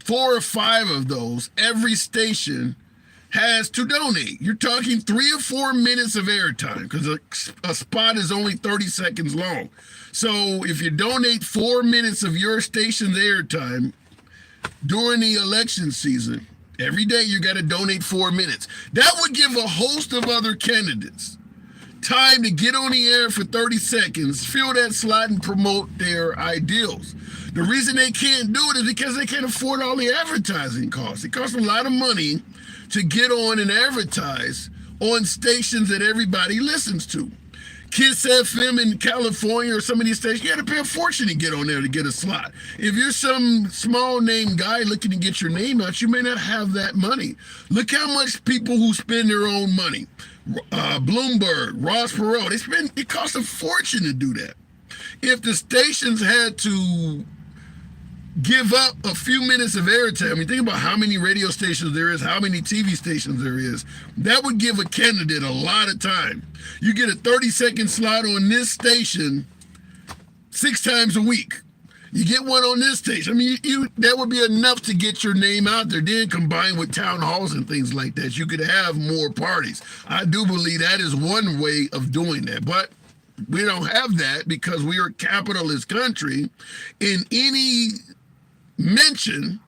4 or 5 of those, every station has to donate. You're talking 3 or 4 minutes of airtime because a spot is only 30 seconds long. So if you donate 4 minutes of your station's airtime, during the election season, every day you got to donate 4 minutes. That would give a host of other candidates time to get on the air for 30 seconds, fill that slot, and promote their ideals. The reason they can't do it is because they can't afford all the advertising costs. It costs a lot of money to get on and advertise on stations that everybody listens to. Kiss FM in California or some of these stations, you got to pay a fortune to get on there to get a slot. If you're some small name guy looking to get your name out, you may not have that money. Look how much people who spend their own money. Bloomberg, Ross Perot, it costs a fortune to do that. If the stations had to give up a few minutes of airtime, think about how many radio stations there is, how many TV stations there is, that would give a candidate a lot of time. You get a 30-second slot on this station 6 times a week. You get one on this station. That would be enough to get your name out there. Then combined with town halls and things like that, you could have more parties. I do believe that is one way of doing that. But we don't have that because we are a capitalist country. In any mention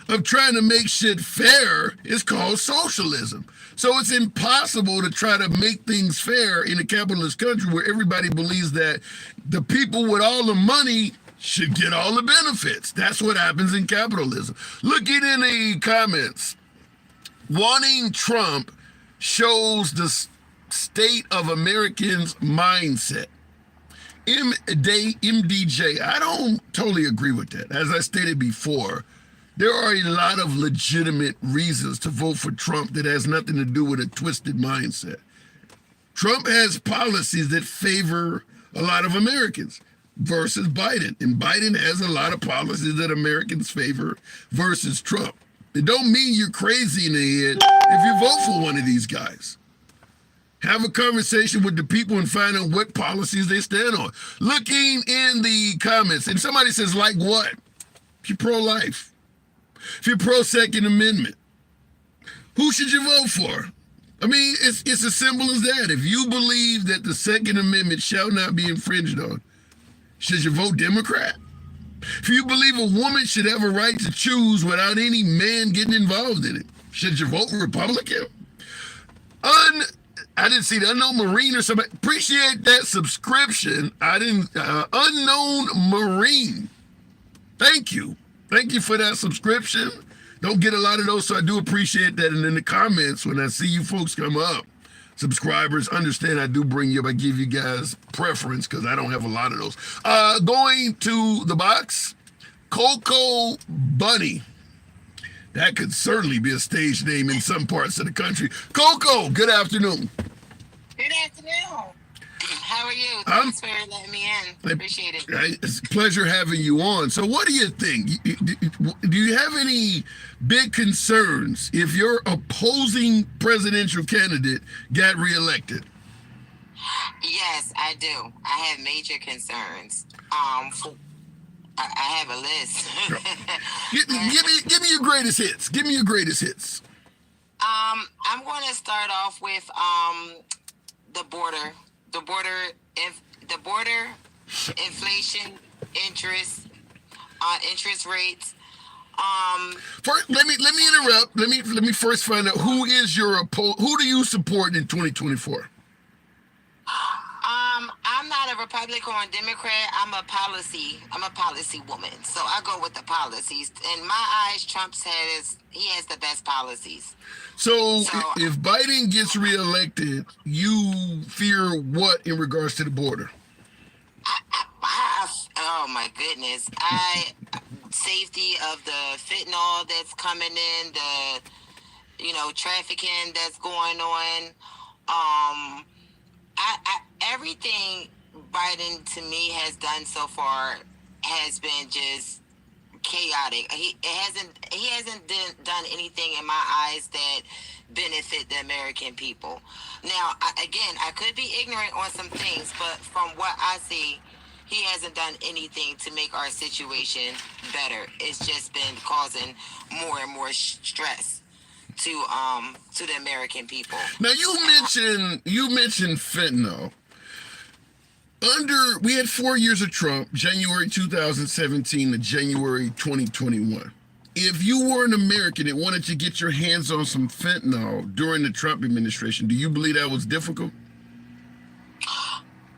of trying to make shit fair is called socialism. So it's impossible to try to make things fair in a capitalist country where everybody believes that the people with all the money should get all the benefits. That's what happens in capitalism. Looking in the comments, wanting Trump shows the state of Americans' mindset. MDJ, I don't totally agree with that. As I stated before, there are a lot of legitimate reasons to vote for Trump that has nothing to do with a twisted mindset. Trump has policies that favor a lot of Americans versus Biden. And Biden has a lot of policies that Americans favor versus Trump. It don't mean you're crazy in the head if you vote for one of these guys. Have a conversation with the people and find out what policies they stand on. Looking in the comments, and somebody says, like what? If you're pro-life, if you're pro-Second Amendment, who should you vote for? It's as simple as that. If you believe that the Second Amendment shall not be infringed on, should you vote Democrat? If you believe a woman should have a right to choose without any man getting involved in it, should you vote Republican? I didn't see the Unknown Marine or somebody. Appreciate that subscription. Unknown Marine. Thank you. Thank you for that subscription. Don't get a lot of those, so I do appreciate that. And in the comments, when I see you folks come up, subscribers, understand I do bring you up. I give you guys preference because I don't have a lot of those. Going to the box, Coco Bunny. That could certainly be a stage name in some parts of the country. Coco, good afternoon. Good afternoon. How How are you? I'm- Thanks for letting me in. Appreciate it. It's a pleasure having you on. So what do you think? Do you have any big concerns if your opposing presidential candidate got reelected? Yes, I do. I have major concerns. I have a list. Give me your greatest hits. Give me your greatest hits. I'm going to start off with the border, inflation, interest rates. First, let me interrupt. Let me first find out who is your who do you support in 2024? I'm not a Republican or a Democrat. I'm a policy woman. So I go with the policies. In my eyes, he has the best policies. So if Biden gets reelected, you fear what in regards to the border? Oh my goodness. Safety of the fentanyl that's coming in, the trafficking that's going on. Everything Biden to me has done so far has been just chaotic. He hasn't done anything in my eyes that benefit the American people. Now, I could be ignorant on some things, but from what I see, he hasn't done anything to make our situation better. It's just been causing more and more stress to the American people. Now you mentioned fentanyl. We had 4 years of Trump, January 2017 to January 2021. If you were an American that wanted to get your hands on some fentanyl during the Trump administration, do you believe that was difficult?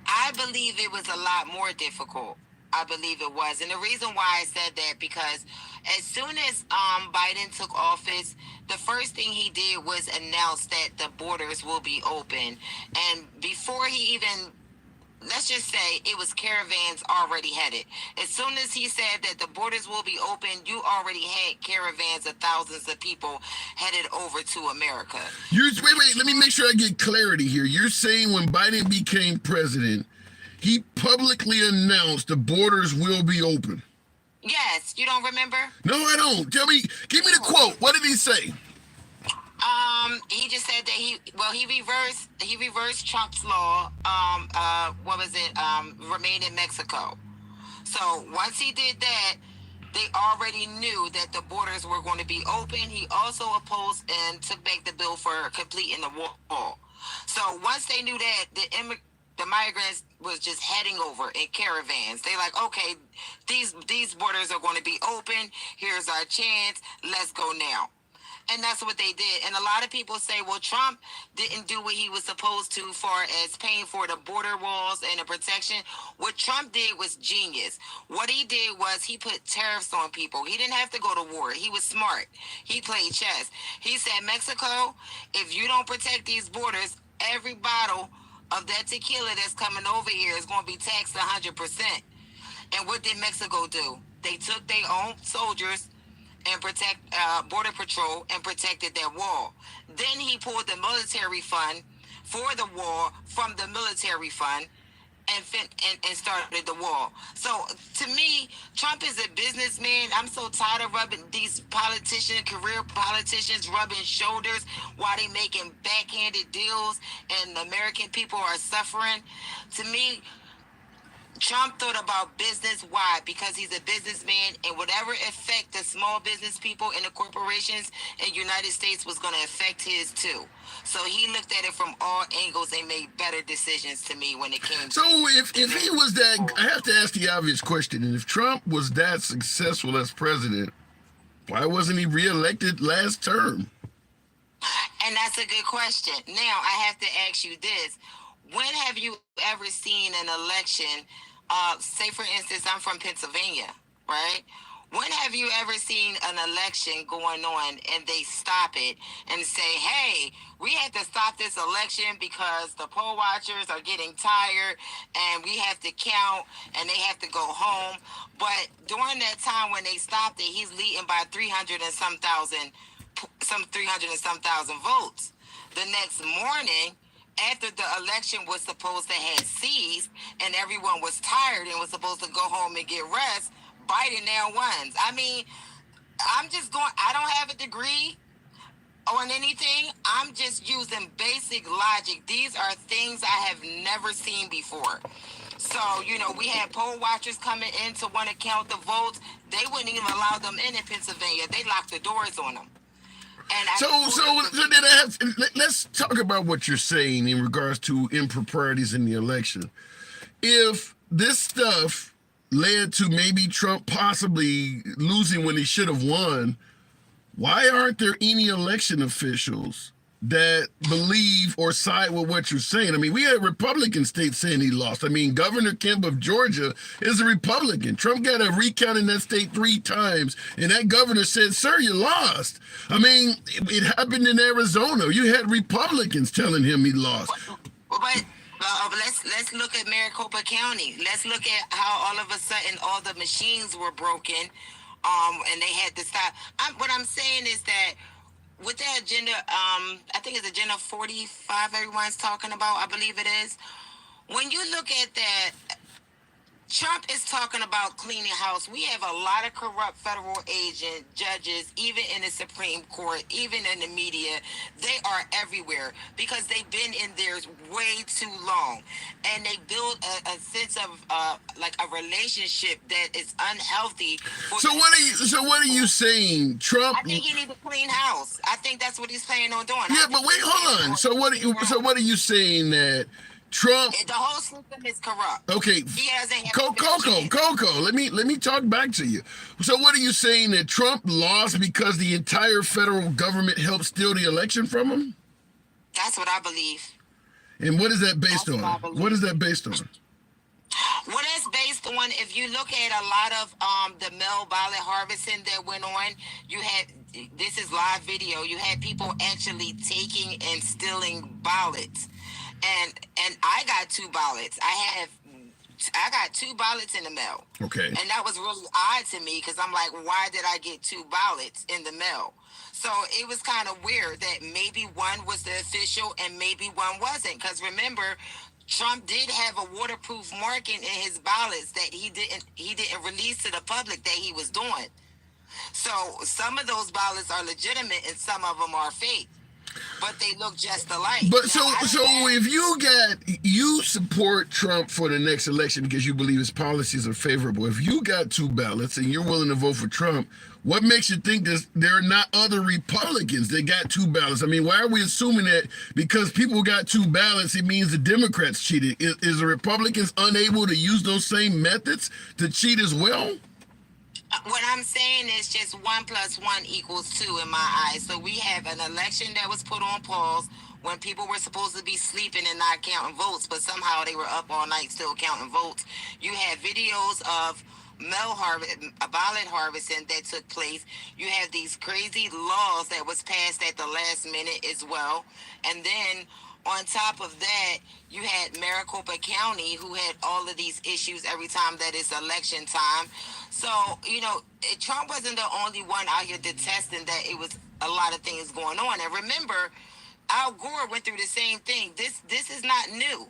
I believe it was a lot more difficult. I believe it was. And the reason why I said that, because as soon as Biden took office, the first thing he did was announce that the borders will be open. And before he even, let's just say, it was caravans already headed. As soon as he said that the borders will be open, you already had caravans of thousands of people headed over to America. Wait, let me make sure I get clarity here. You're saying when Biden became president, he publicly announced the borders will be open. Yes, you don't remember? No, I don't. Give me the quote. What did he say? He just said that he reversed Trump's law. Remain in Mexico. So once he did that, they already knew that the borders were going to be open. He also opposed and took back the bill for completing the wall. So once they knew that, the migrants was just heading over in caravans. They like, okay, these borders are going to be open. Here's our chance. Let's go now. And that's what they did. And a lot of people say, well, Trump didn't do what he was supposed to far as paying for the border walls and the protection. What Trump did was genius. What he did was he put tariffs on people. He didn't have to go to war. He was smart. He played chess. He said, Mexico, if you don't protect these borders, every bottle of that tequila that's coming over here is going to be taxed 100%. And what did Mexico do? They took their own soldiers and protect border patrol and protected their wall. Then he pulled the military fund for the wall from the military fund and started the wall. So to me, Trump is a businessman. I'm so tired of rubbing these career politicians rubbing shoulders while they making backhanded deals and the American people are suffering. To me, Trump thought about business. Why? Because he's a businessman, and whatever effect the small business people and the corporations in the United States was going to affect his too. So he looked at it from all angles and made better decisions to me when it came So if he was that, I have to ask the obvious question, and if Trump was that successful as president, why wasn't he reelected last term? And that's a good question. Now, I have to ask you this. When have you ever seen an election, say for instance, I'm from Pennsylvania, right? When have you ever seen an election going on and they stop it and say, hey, we have to stop this election because the poll watchers are getting tired and we have to count and they have to go home. But during that time when they stopped it, he's leading by 300 and some thousand votes. The next morning, after the election was supposed to have ceased and everyone was tired and was supposed to go home and get rest, Biden now wins. I mean, I don't have a degree on anything. I'm just using basic logic. These are things I have never seen before. So, we had poll watchers coming in to want to count the votes. They wouldn't even allow them in Pennsylvania. They locked the doors on them. And let's talk about what you're saying in regards to improprieties in the election. If this stuff led to maybe Trump possibly losing when he should have won, why aren't there any election officials that believe or side with what you're saying? I mean, we had Republican states saying he lost. I mean, Governor Kemp of Georgia is a Republican. Trump got a recount in that state 3 times, and that governor said, sir, you lost. I mean, it happened in Arizona. You had Republicans telling him he lost. But let's look at Maricopa County. Let's look at how all of a sudden all the machines were broken, and they had to stop. What I'm saying is that with that agenda, I think it's Agenda 45 everyone's talking about, I believe it is. When you look at that, Trump is talking about cleaning house. We have a lot of corrupt federal agents, judges, even in the Supreme Court, even in the media. They are everywhere because they've been in there way too long. And they build a sense of like a relationship that is unhealthy. So what are you saying? Trump? I think he needs a clean house. I think that's what he's planning on doing. Yeah, but wait, hold on. So what are you saying that Trump? The whole system is corrupt. Okay, he hasn't had Coco. Let me talk back to you. So what are you saying, that Trump lost because the entire federal government helped steal the election from him? That's what I believe. And what is that based on? What is that based on? What it's based on, if you look at a lot of the mail ballot harvesting that went on, you had, this is live video, you had people actually taking and stealing ballots. And I got 2 ballots. I got 2 ballots in the mail. Okay. And that was really odd to me because I'm like, why did I get 2 ballots in the mail? So it was kind of weird that maybe one was the official and maybe one wasn't. Because remember, Trump did have a waterproof marking in his ballots that he didn't release to the public that he was doing. So some of those ballots are legitimate and some of them are fake. But they look just alike. But so if you support Trump for the next election because you believe his policies are favorable, if you got 2 ballots and you're willing to vote for Trump, what makes you think that there are not other Republicans that got 2 ballots? I mean, why are we assuming that because people got 2 ballots, it means the Democrats cheated? Is the Republicans unable to use those same methods to cheat as well? What I'm saying is just 1 + 1 = 2 in my eyes. So we have an election that was put on pause when people were supposed to be sleeping and not counting votes, but somehow they were up all night still counting votes. You have videos of ballot harvesting that took place. You have these crazy laws that was passed at the last minute as well. And then on top of that, you had Maricopa County, who had all of these issues every time that it's election time. So, Trump wasn't the only one out here detesting that it was a lot of things going on. And remember, Al Gore went through the same thing. This is not new.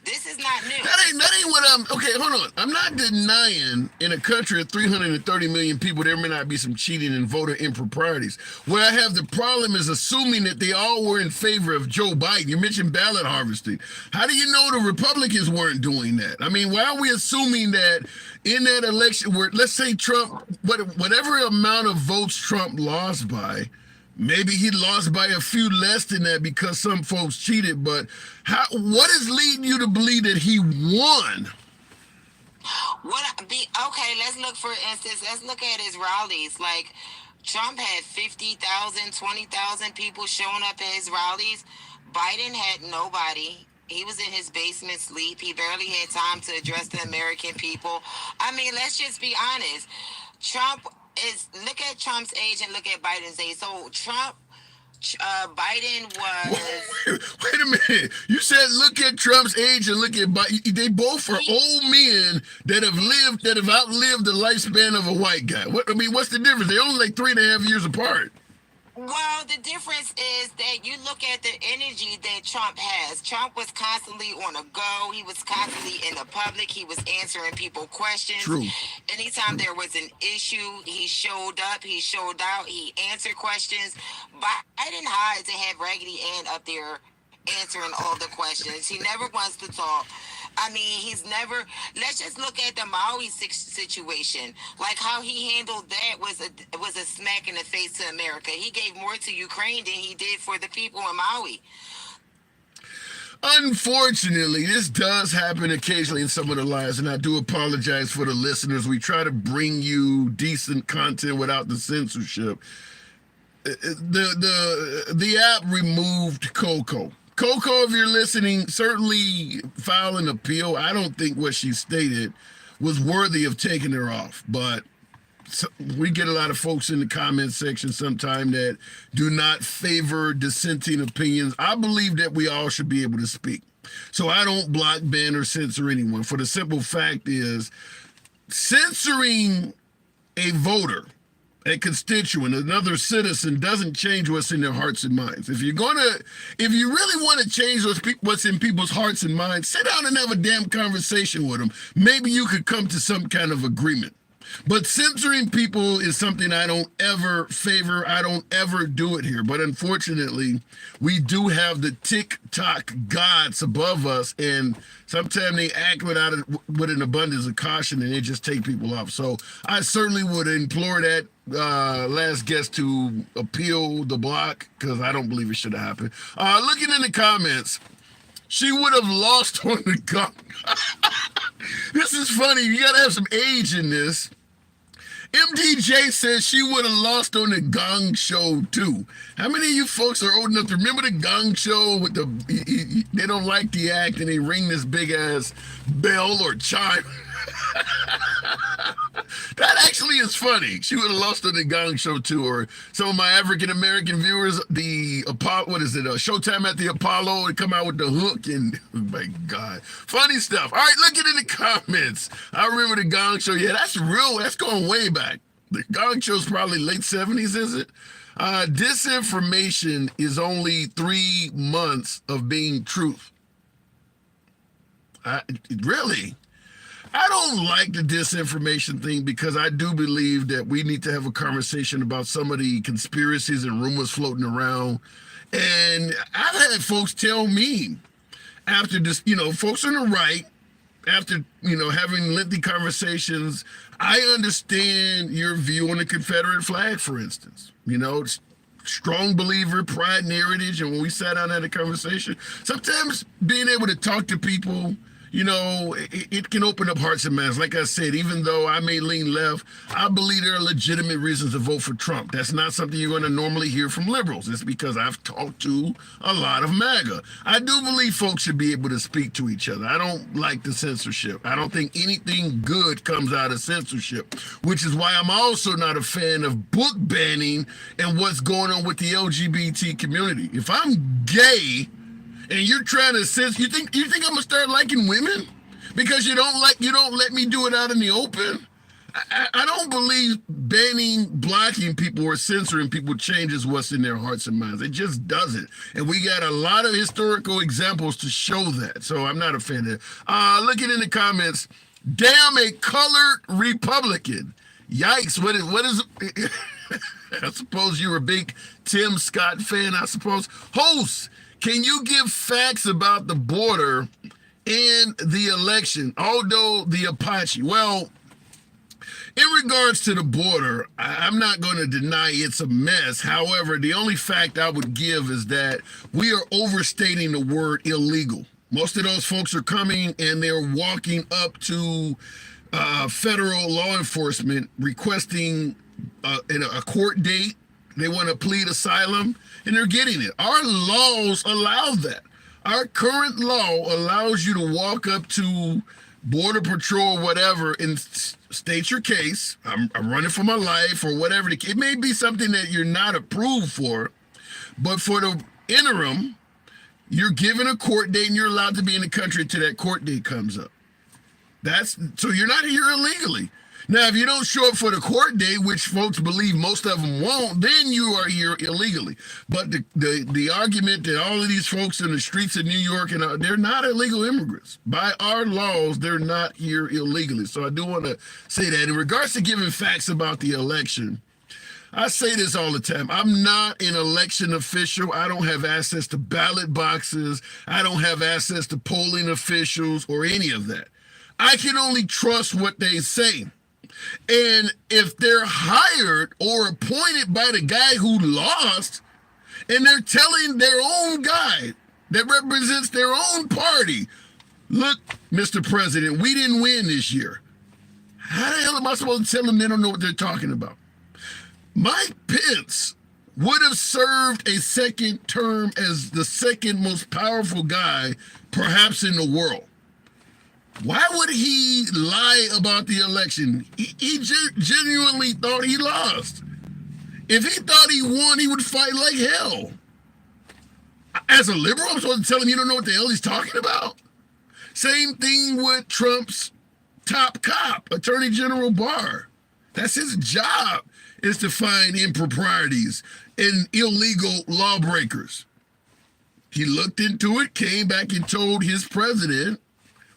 This is not new. That ain't what I'm... Okay, hold on. I'm not denying in a country of 330 million people, there may not be some cheating and voter improprieties. Where I have the problem is assuming that they all were in favor of Joe Biden. You mentioned ballot harvesting. How do you know the Republicans weren't doing that? I mean, why are we assuming that in that election where, let's say Trump, whatever amount of votes Trump lost by, maybe he lost by a few less than that because some folks cheated, but what is leading you to believe that he won? Okay, let's look, for instance, let's look at his rallies. Like, Trump had 50,000, 20,000 people showing up at his rallies. Biden had nobody. He was in his basement sleep. He barely had time to address the American people. I mean, let's just be honest. Look at Trump's age and look at Biden's age. So Biden was... Wait a minute. You said look at Trump's age and look at Biden. They both are old men that have outlived the lifespan of a white guy. What's the difference? They're only like 3.5 years apart. Well, the difference is that you look at the energy that Trump has. Trump was constantly on a go. He was constantly in the public. He was answering people questions. True. Anytime there was an issue, he showed up. He showed out. He answered questions. Biden hired to have Raggedy Ann up there answering all the questions. He never wants to talk. I mean, he's never. Let's just look at the Maui situation. Like how he handled that was a smack in the face to America. He gave more to Ukraine than he did for the people in Maui. Unfortunately, this does happen occasionally in some of the lives, and I do apologize for the listeners. We try to bring you decent content without the censorship. The app removed Coco. Coco, if you're listening, certainly file an appeal. I don't think what she stated was worthy of taking her off, but we get a lot of folks in the comment section sometime that do not favor dissenting opinions. I believe that we all should be able to speak. So I don't block, ban, or censor anyone. For the simple fact is, censoring a voter, a constituent, another citizen, doesn't change what's in their hearts and minds. If you really want to change what's in people's hearts and minds, sit down and have a damn conversation with them. Maybe you could come to some kind of agreement. But censoring people is something I don't ever favor. I don't ever do it here. But unfortunately, we do have the TikTok gods above us, and sometimes they act with an abundance of caution, and they just take people off. So I certainly would implore that last guest to appeal the block, because I don't believe it should have happened. Looking in the comments, she would have lost on the gun. This is funny. You got to have some age in this. MDJ says she would have lost on the Gong Show too. How many of you folks are old enough to remember the Gong Show with they don't like the act and they ring this big ass bell or chime? That actually is funny. She would have lost on the Gong Show too. Or some of my African American viewers, Showtime at the Apollo, would come out with the hook, and oh my God, funny stuff. All right, look at it in the comments. I remember the Gong Show. Yeah, that's real. That's going way back. The Gong Show's probably late 70s, is it? Disinformation is only 3 months of being truth. Really? I don't like the disinformation thing, because I do believe that we need to have a conversation about some of the conspiracies and rumors floating around. And I've had folks tell me after this, folks on the right, after, having lengthy conversations, I understand your view on the Confederate flag, for instance. Strong believer, pride and heritage. And when we sat down and had a conversation, sometimes being able to talk to people, it can open up hearts and minds. Like I said, even though I may lean left, I believe there are legitimate reasons to vote for Trump. That's not something you're going to normally hear from liberals. It's because I've talked to a lot of MAGA. I do believe folks should be able to speak to each other. I don't like the censorship. I don't think anything good comes out of censorship, which is why I'm also not a fan of book banning and what's going on with the LGBT community. If I'm gay, and you're trying to censor, you think I'm gonna start liking women because you don't let me do it out in the open? I don't believe blocking people or censoring people changes what's in their hearts and minds. It just doesn't. And we got a lot of historical examples to show that. So I'm not a fan of it. Looking in the comments, damn, a colored Republican. Yikes, what is I suppose you're a big Tim Scott fan, I suppose. Host, can you give facts about the border and the election? Although the Apache, well, in regards to the border, I'm not going to deny it's a mess. However, the only fact I would give is that we are overstating the word illegal. Most of those folks are coming and they're walking up to federal law enforcement requesting a court date. They want to plead asylum, and they're getting it. Our laws allow that. Our current law allows you to walk up to Border Patrol or whatever and state your case. I'm running for my life or whatever. It may be something that you're not approved for, but for the interim, you're given a court date and you're allowed to be in the country until that court date comes up. So you're not here illegally. Now, if you don't show up for the court date, which folks believe most of them won't, then you are here illegally. But the argument that all of these folks in the streets of New York, and they're not illegal immigrants. By our laws, they're not here illegally. So I do want to say that. In regards to giving facts about the election, I say this all the time. I'm not an election official. I don't have access to ballot boxes. I don't have access to polling officials or any of that. I can only trust what they say. And if they're hired or appointed by the guy who lost, and they're telling their own guy that represents their own party, look, Mr. President, we didn't win this year. How the hell am I supposed to tell them they don't know what they're talking about? Mike Pence would have served a second term as the second most powerful guy, perhaps in the world. Why would he lie about the election? He genuinely thought he lost. If he thought he won, he would fight like hell. As a liberal, I'm supposed to tell him you don't know what the hell he's talking about? Same thing with Trump's top cop, Attorney General Barr. That's his job, is to find improprieties and illegal lawbreakers. He looked into it, came back and told his president,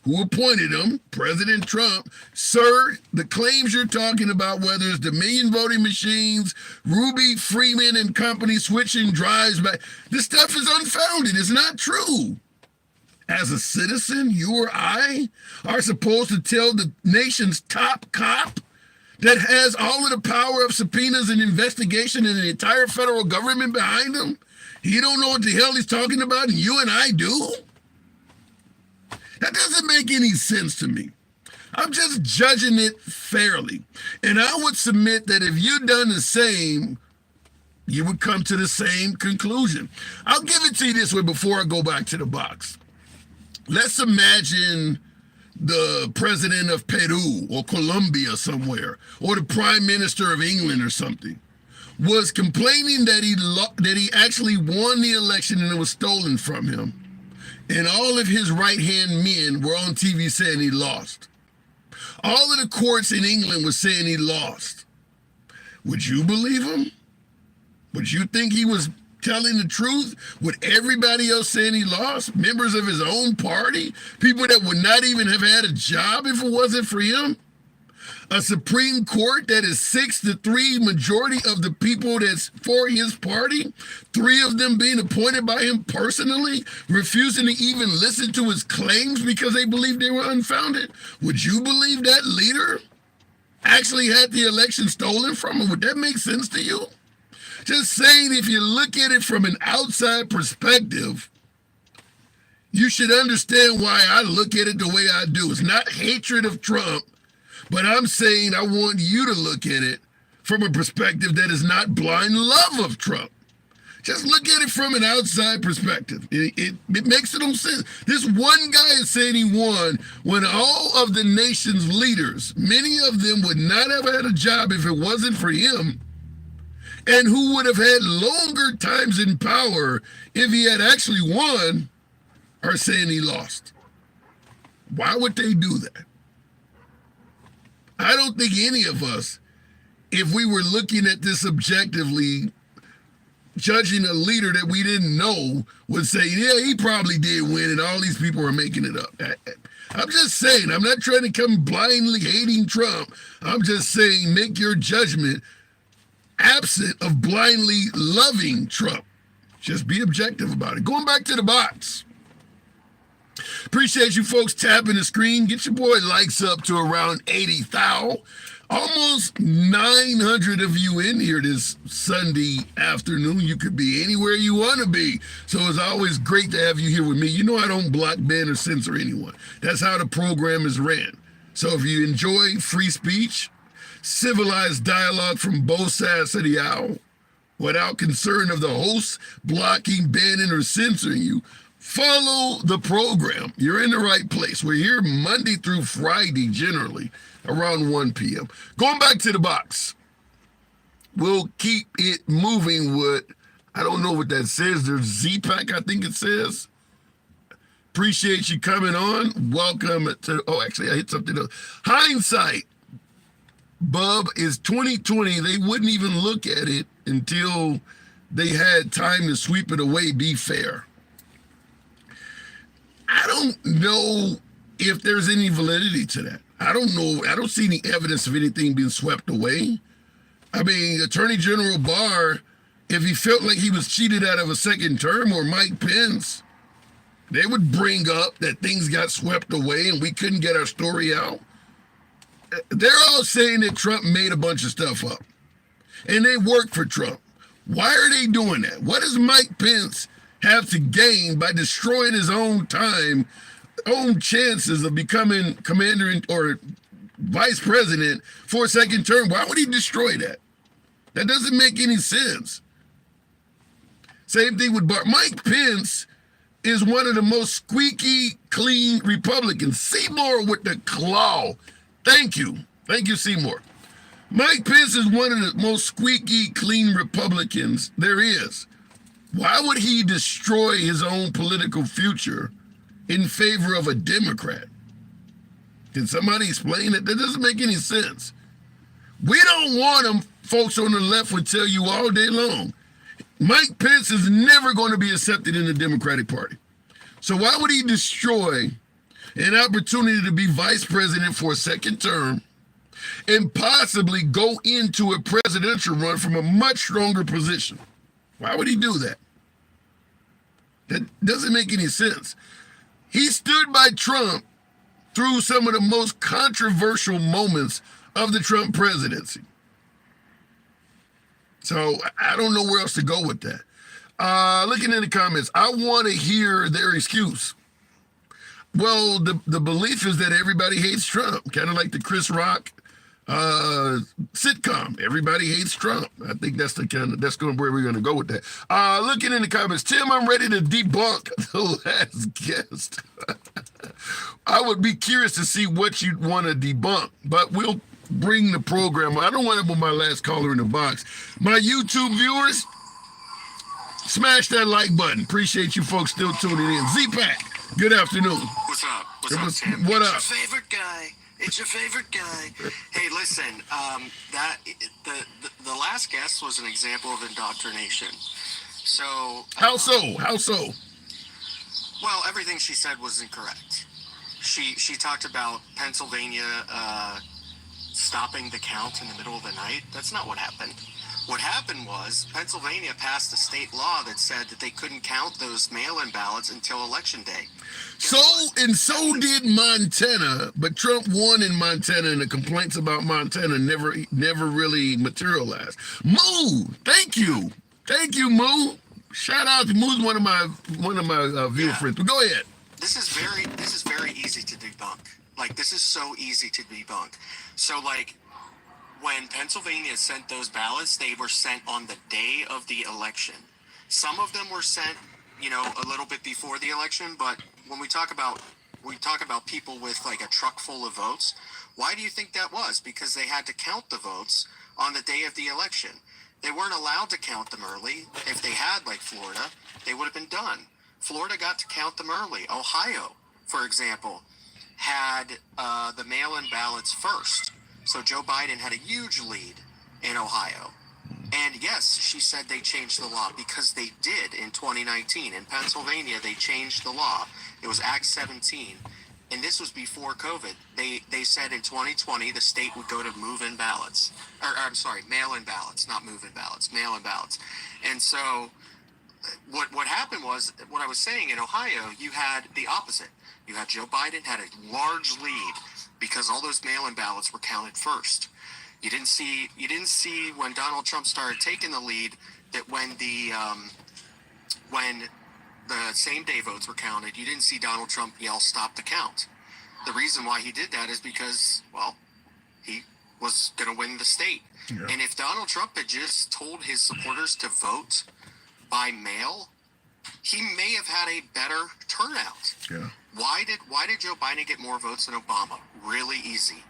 who appointed him, President Trump, sir, the claims you're talking about, whether it's Dominion voting machines, Ruby, Freeman, and company switching drives back, this stuff is unfounded. It's not true. As a citizen, you or I are supposed to tell the nation's top cop that has all of the power of subpoenas and investigation and the entire federal government behind him, he don't know what the hell he's talking about, and you and I do? That doesn't make any sense to me. I'm just judging it fairly. And I would submit that if you'd done the same, you would come to the same conclusion. I'll give it to you this way before I go back to the box. Let's imagine the president of Peru or Colombia somewhere, or the prime minister of England or something, was complaining that he actually won the election and it was stolen from him. And all of his right-hand men were on TV saying he lost. All of the courts in England were saying he lost. Would you believe him? Would you think he was telling the truth? With everybody else saying he lost? Members of his own party? People that would not even have had a job if it wasn't for him? A Supreme Court that is 6-3 majority of the people that's for his party, 3 of them being appointed by him personally, refusing to even listen to his claims because they believed they were unfounded. Would you believe that leader actually had the election stolen from him? Would that make sense to you? Just saying, if you look at it from an outside perspective, you should understand why I look at it the way I do. It's not hatred of Trump, but I'm saying I want you to look at it from a perspective that is not blind love of Trump. Just look at it from an outside perspective. It makes no sense. This one guy is saying he won when all of the nation's leaders, many of them would not have had a job if it wasn't for him, and who would have had longer times in power if he had actually won, are saying he lost. Why would they do that? I don't think any of us, if we were looking at this objectively, judging a leader that we didn't know, would say, yeah, he probably did win and all these people are making it up. I'm just saying, I'm not trying to come blindly hating Trump. I'm just saying, make your judgment absent of blindly loving Trump. Just be objective about it. Going back to the box. Appreciate you folks tapping the screen. Get your boy likes up to around 80,000. Almost 900 of you in here this Sunday afternoon. You could be anywhere you want to be. So it's always great to have you here with me. You know I don't block, ban, or censor anyone. That's how the program is ran. So if you enjoy free speech, civilized dialogue from both sides of the aisle, without concern of the host blocking, banning, or censoring you, follow the program. You're in the right place. We're here Monday through Friday, generally, around 1 p.m. Going back to the box. We'll keep it moving with, I don't know what that says. There's Z-Pack, I think it says. Appreciate you coming on. Welcome to, oh, actually, I hit something else. Hindsight. Bub, is 2020. They wouldn't even look at it until they had time to sweep it away. Be fair. I don't know if there's any validity to that. I don't know. I don't see any evidence of anything being swept away. I mean, Attorney General Barr, if he felt like he was cheated out of a second term, or Mike Pence, they would bring up that things got swept away and we couldn't get our story out. They're all saying that Trump made a bunch of stuff up and they worked for Trump. Why are they doing that? What does Mike Pence have to gain by destroying his own time, own chances of becoming commander or vice president for a second term? Why would he destroy that? That doesn't make any sense. Same thing with Mike Pence is one of the most squeaky clean Republicans. Seymour with the claw. Thank you. Thank you, Seymour. Mike Pence is one of the most squeaky clean Republicans there is. Why would he destroy his own political future in favor of a Democrat? Can somebody explain it? That doesn't make any sense. We don't want them. Folks on the left would tell you all day long, Mike Pence is never going to be accepted in the Democratic Party. So why would he destroy an opportunity to be vice president for a second term and possibly go into a presidential run from a much stronger position? Why would he do that? That doesn't make any sense. He stood by Trump through some of the most controversial moments of the Trump presidency. So I don't know where else to go with that. Looking in the comments, I want to hear their excuse. Well, the belief is that everybody hates Trump, kind of like the Chris Rock sitcom. Everybody hates Trump. I think that's where we're going to go with that. Looking in the comments, Tim, I'm ready to debunk the last guest. I would be curious to see what you'd want to debunk, but we'll bring the program. I don't want to put my last caller in the box. My YouTube viewers, smash that like button. Appreciate you folks still tuning in. Z-Pack, good afternoon. What's up? What's up, Tim? What It's up? your favorite guy. It's your favorite guy. Hey, listen. The last guest was an example of indoctrination. So How so? How so? well, everything she said was incorrect. She talked about Pennsylvania stopping the count in the middle of the night. That's not what happened. What happened was Pennsylvania passed a state law that said that they couldn't count those mail-in ballots until Election Day. So did Montana, but Trump won in Montana, and the complaints about Montana never really materialized. Moo, thank you, Moo. Shout out to Moo's one of my viewer friends. But go ahead. This is very easy to debunk. Like, this is so easy to debunk. So, like, when Pennsylvania sent those ballots, they were sent on the day of the election. Some of them were sent, a little bit before the election. But when we talk about people with like a truck full of votes, why do you think that was? Because they had to count the votes on the day of the election. They weren't allowed to count them early. If they had, like Florida, they would have been done. Florida got to count them early. Ohio, for example, had the mail-in ballots first. So Joe Biden had a huge lead in Ohio. And yes, she said they changed the law, because they did in 2019. In Pennsylvania, they changed the law. It was Act 17. And this was before COVID. They said in 2020 the state would go to move-in ballots. Mail-in ballots, not move-in ballots, mail-in ballots. And so what happened was, what I was saying, in Ohio, you had the opposite. You had Joe Biden had a large lead because all those mail-in ballots were counted first. You didn't see when Donald Trump started taking the lead that when the same day votes were counted, you didn't see Donald Trump yell, "Stop the count." The reason why he did that is because, well, he was going to win the state. Yeah. And if Donald Trump had just told his supporters to vote by mail, he may have had a better turnout. Yeah. Why did Joe Biden get more votes than Obama? Really easy.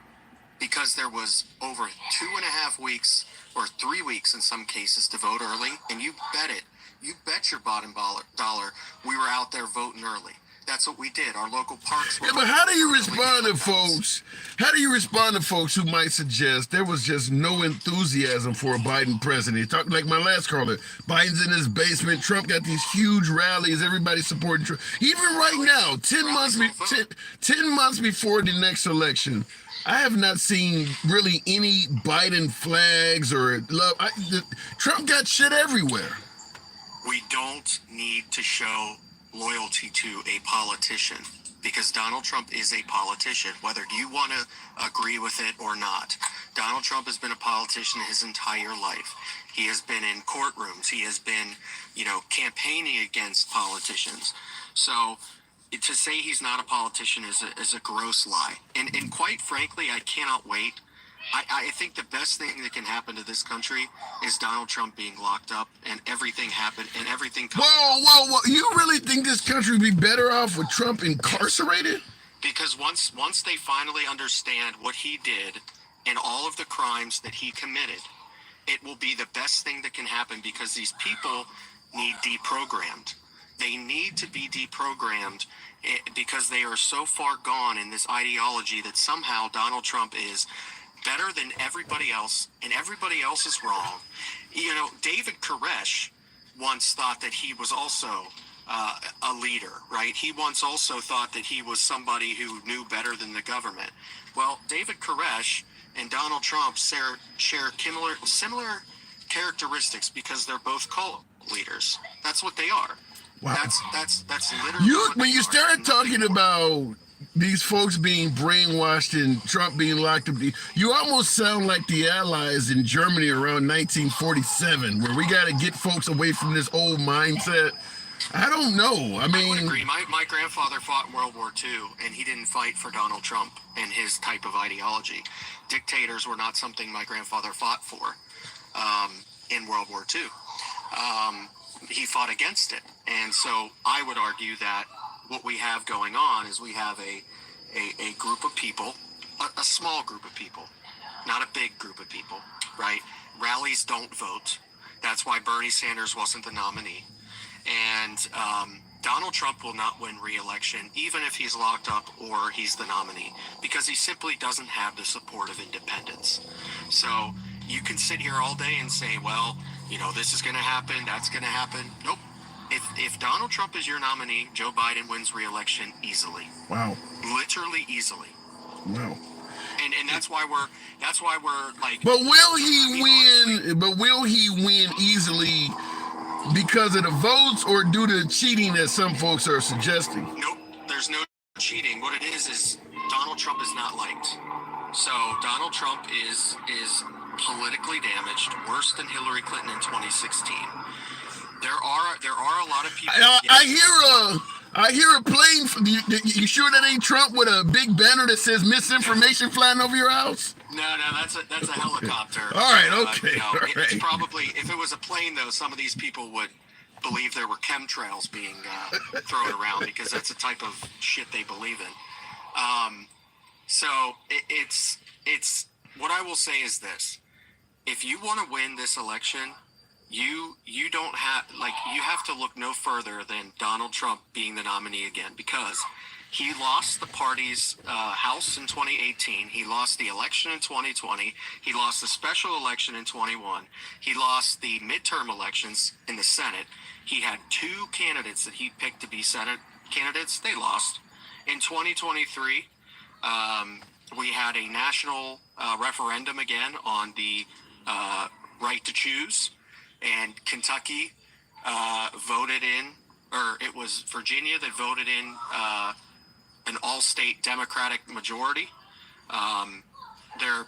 Because there was over 2.5 weeks or 3 weeks in some cases to vote early, and you bet your bottom dollar we were out there voting early. That's what we did. Our local parks were... Yeah, but how do you respond to folks? How do you respond to folks who might suggest there was just no enthusiasm for a Biden president? Talk like my last caller. Biden's in his basement. Trump got these huge rallies. Everybody supporting Trump. Even right now, 10 months before the next election, I have not seen really any Biden flags or love. Trump got shit everywhere. We don't need to show loyalty to a politician because Donald Trump is a politician, whether you want to agree with it or not. Donald Trump has been a politician his entire life. He has been in courtrooms. He has been, campaigning against politicians. So to say he's not a politician is a gross lie. And quite frankly, I cannot wait. I think the best thing that can happen to this country is Donald Trump being locked up and everything happened and everything. Whoa! You really think this country would be better off with Trump incarcerated? Because once they finally understand what he did and all of the crimes that he committed, it will be the best thing that can happen because these people need deprogrammed. They need to be deprogrammed because they are so far gone in this ideology that somehow Donald Trump is better than everybody else, and everybody else is wrong. David Koresh once thought that he was also a leader, right? He once also thought that he was somebody who knew better than the government. Well, David Koresh and Donald Trump share similar characteristics because they're both cult leaders. That's what they are. Wow. That's literally when you started talking about these folks being brainwashed and Trump being locked up, you almost sound like the Allies in Germany around 1947, where we got to get folks away from this old mindset. I don't know. I would agree. My grandfather fought in World War II, and he didn't fight for Donald Trump and his type of ideology. Dictators were not something my grandfather fought for in World War II. He fought against it. And so I would argue that what we have going on is we have a group of people, a small group of people, not a big group of people, right? Rallies don't vote. That's why Bernie Sanders wasn't the nominee. And Donald Trump will not win re-election, even if he's locked up or he's the nominee, because he simply doesn't have the support of independents. So you can sit here all day and say, well, this is going to happen, that's going to happen. Nope. If Donald Trump is your nominee, Joe Biden wins re-election easily. Wow. Literally easily. Wow. And that's why we're like. But will he win? But will he win easily because of the votes or due to cheating that some folks are suggesting? Nope. There's no cheating. What it is Donald Trump is not liked. So Donald Trump is politically damaged, worse than Hillary Clinton in 2016. There are a lot of people. I hear a plane. You sure that ain't Trump with a big banner that says misinformation flying over your house? No, that's a helicopter. All right, okay. It's probably, if it was a plane though, some of these people would believe there were chemtrails being thrown around because that's the type of shit they believe in. So it's what I will say is this: if you want to win this election, you don't have, you have to look no further than Donald Trump being the nominee again, because he lost the party's House in 2018. He lost the election in 2020. He lost the special election in 21. He lost the midterm elections in the Senate. He had two candidates that he picked to be Senate candidates. They lost. In 2023, we had a national referendum again on the right to choose. And Kentucky voted in, or it was Virginia that voted in an all-state Democratic majority.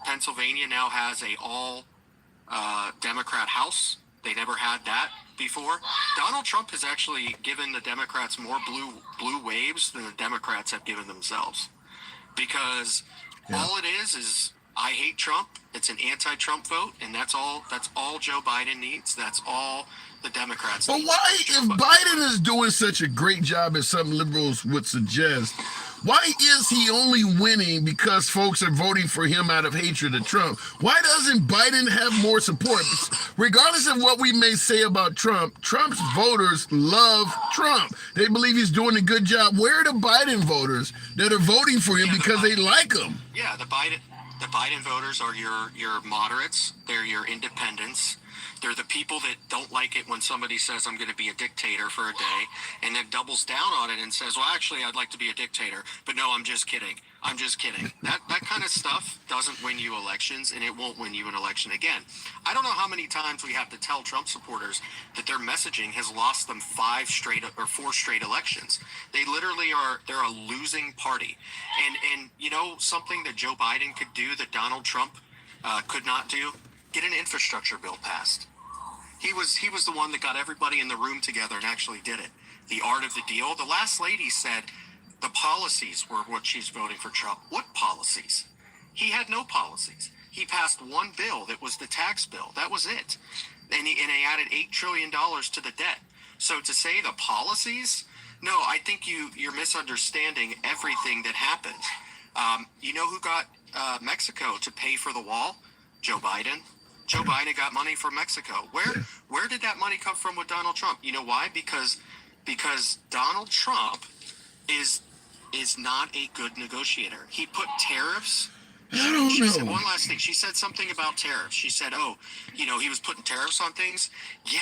Pennsylvania now has a all-Democrat House. They never had that before. Donald Trump has actually given the Democrats more blue waves than the Democrats have given themselves, because all it is I hate Trump. It's an anti-Trump vote, and that's all Joe Biden needs. That's all the Democrats need. But why, if Biden is doing such a great job as some liberals would suggest, Why is he only winning because folks are voting for him out of hatred of Trump? Why doesn't Biden have more support? Regardless of what we may say about Trump, Trump's voters love Trump. They believe he's doing a good job. Where are the Biden voters that are voting for him because they like him? Yeah, the Biden voters are your moderates. They're your independents. They're the people that don't like it when somebody says, I'm going to be a dictator for a day, and then doubles down on it and says, well, actually, I'd like to be a dictator. But no, I'm just kidding. I'm just kidding. That kind of stuff doesn't win you elections, and it won't win you an election again. I don't know how many times we have to tell Trump supporters that their messaging has lost them 4 straight elections. They literally they're a losing party. And you know something that Joe Biden could do that Donald Trump could not do? Get an infrastructure bill passed. He was the one that got everybody in the room together and actually did it. The art of the deal. The last lady said the policies were what she's voting for Trump. What policies? He had no policies. He passed one bill that was the tax bill. That was it. And he added $8 trillion to the debt. So to say the policies? No, I think you're misunderstanding everything that happened. You know who got Mexico to pay for the wall? Joe Biden. Joe Biden got money from Mexico. Where did that money come from with Donald Trump? You know why? Because Donald Trump is not a good negotiator. He put tariffs. I don't know. Said one last thing. She said something about tariffs. She said, he was putting tariffs on things. Yeah,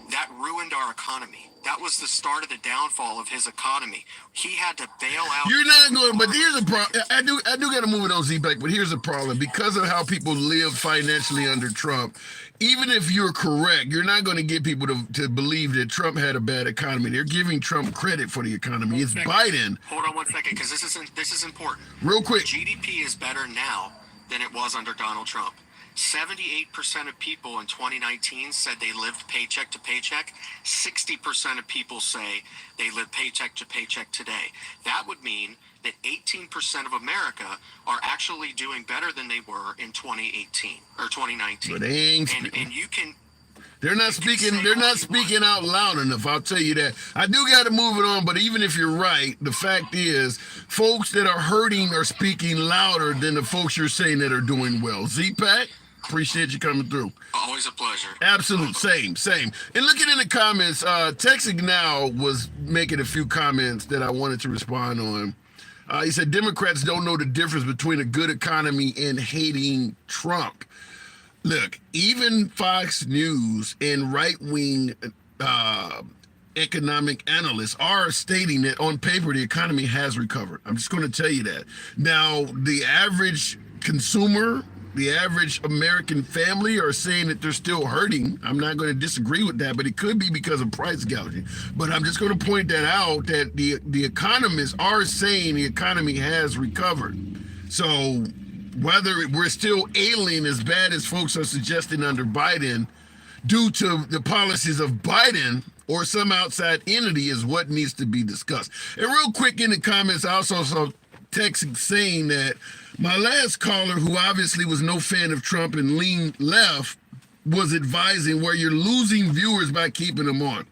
that ruined our economy. That was the start of the downfall of his economy. He had to bail out. You're not going, but here's a problem. I do got to move it on Z-Back, but here's the problem. Because of how people live financially under Trump, even if you're correct, you're not going to get people to believe that Trump had a bad economy. They're giving Trump credit for the economy. It's Biden. Hold on 1 second, because this is important. Real quick. GDP is better now than it was under Donald Trump. 78% of people in 2019 said they lived paycheck to paycheck. 60% of people say they live paycheck to paycheck today. That would mean that 18% of America are actually doing better than they were in 2018 or 2019. But they ain't. And you can. They're not speaking. They're not speaking out loud enough. I'll tell you that. I do got to move it on. But even if you're right, the fact is, folks that are hurting are speaking louder than the folks you're saying that are doing well. Z-Pack, appreciate you coming through. Always a pleasure. Absolute. Same. And looking in the comments, Texas Now was making a few comments that I wanted to respond on. He said Democrats don't know the difference between a good economy and hating Trump. Look, even Fox News and right-wing economic analysts are stating that on paper the economy has recovered. I'm just going to tell you that. Now, the average consumer, the average American family are saying that they're still hurting. I'm not going to disagree with that, but it could be because of price gouging. But I'm just going to point that out, that the economists are saying the economy has recovered. So whether we're still ailing as bad as folks are suggesting under Biden due to the policies of Biden or some outside entity is what needs to be discussed. And real quick in the comments, I also saw text saying that my last caller, who obviously was no fan of Trump and leaned left, was advising where you're losing viewers by keeping them on.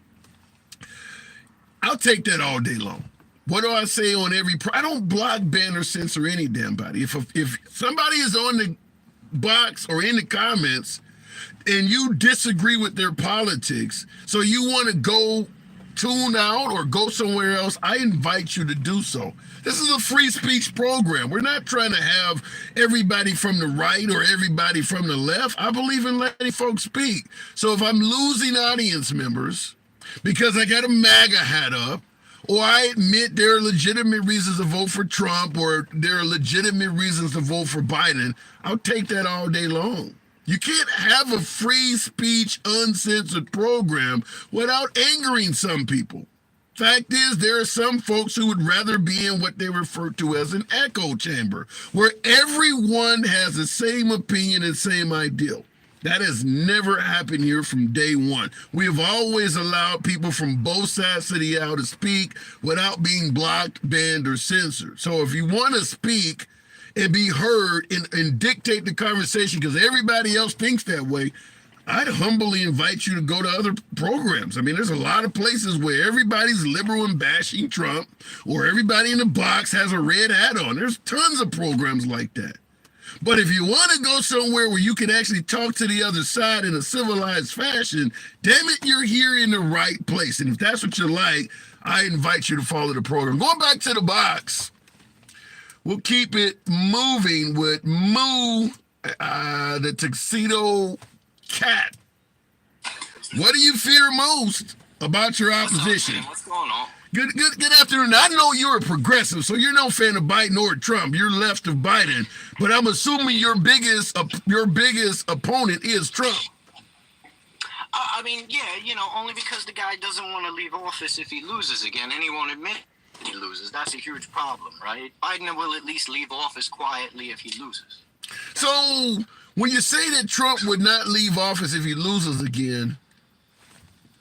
I'll take that all day long. What do I say on every? I don't block, ban, or censor any damn body. If somebody is on the box or in the comments and you disagree with their politics, so you want to go tune out or go somewhere else, I invite you to do so. This is a free speech program. We're not trying to have everybody from the right or everybody from the left. I believe in letting folks speak. So if I'm losing audience members because I got a MAGA hat up, or I admit there are legitimate reasons to vote for Trump, or there are legitimate reasons to vote for Biden, I'll take that all day long. You can't have a free speech, uncensored program without angering some people. Fact is, there are some folks who would rather be in what they refer to as an echo chamber, where everyone has the same opinion and same ideal. That has never happened here from day one. We have always allowed people from both sides of the aisle to speak without being blocked, banned, or censored. So if you want to speak and be heard and dictate the conversation because everybody else thinks that way, I'd humbly invite you to go to other programs. I mean, there's a lot of places where everybody's liberal and bashing Trump, or everybody in the box has a red hat on. There's tons of programs like that. But if you want to go somewhere where you can actually talk to the other side in a civilized fashion, damn it, you're here in the right place. And if that's what you like, I invite you to follow the program. Going back to the box, we'll keep it moving with Moo, the tuxedo cat. What do you fear most about your opposition? What's going on? Good afternoon. I know you're a progressive, so you're no fan of Biden or Trump. You're left of Biden, but I'm assuming your biggest opponent is Trump. I mean, yeah, only because the guy doesn't want to leave office if he loses again, and he won't admit he loses. That's a huge problem, right? Biden will at least leave office quietly if he loses. So when you say that Trump would not leave office if he loses again,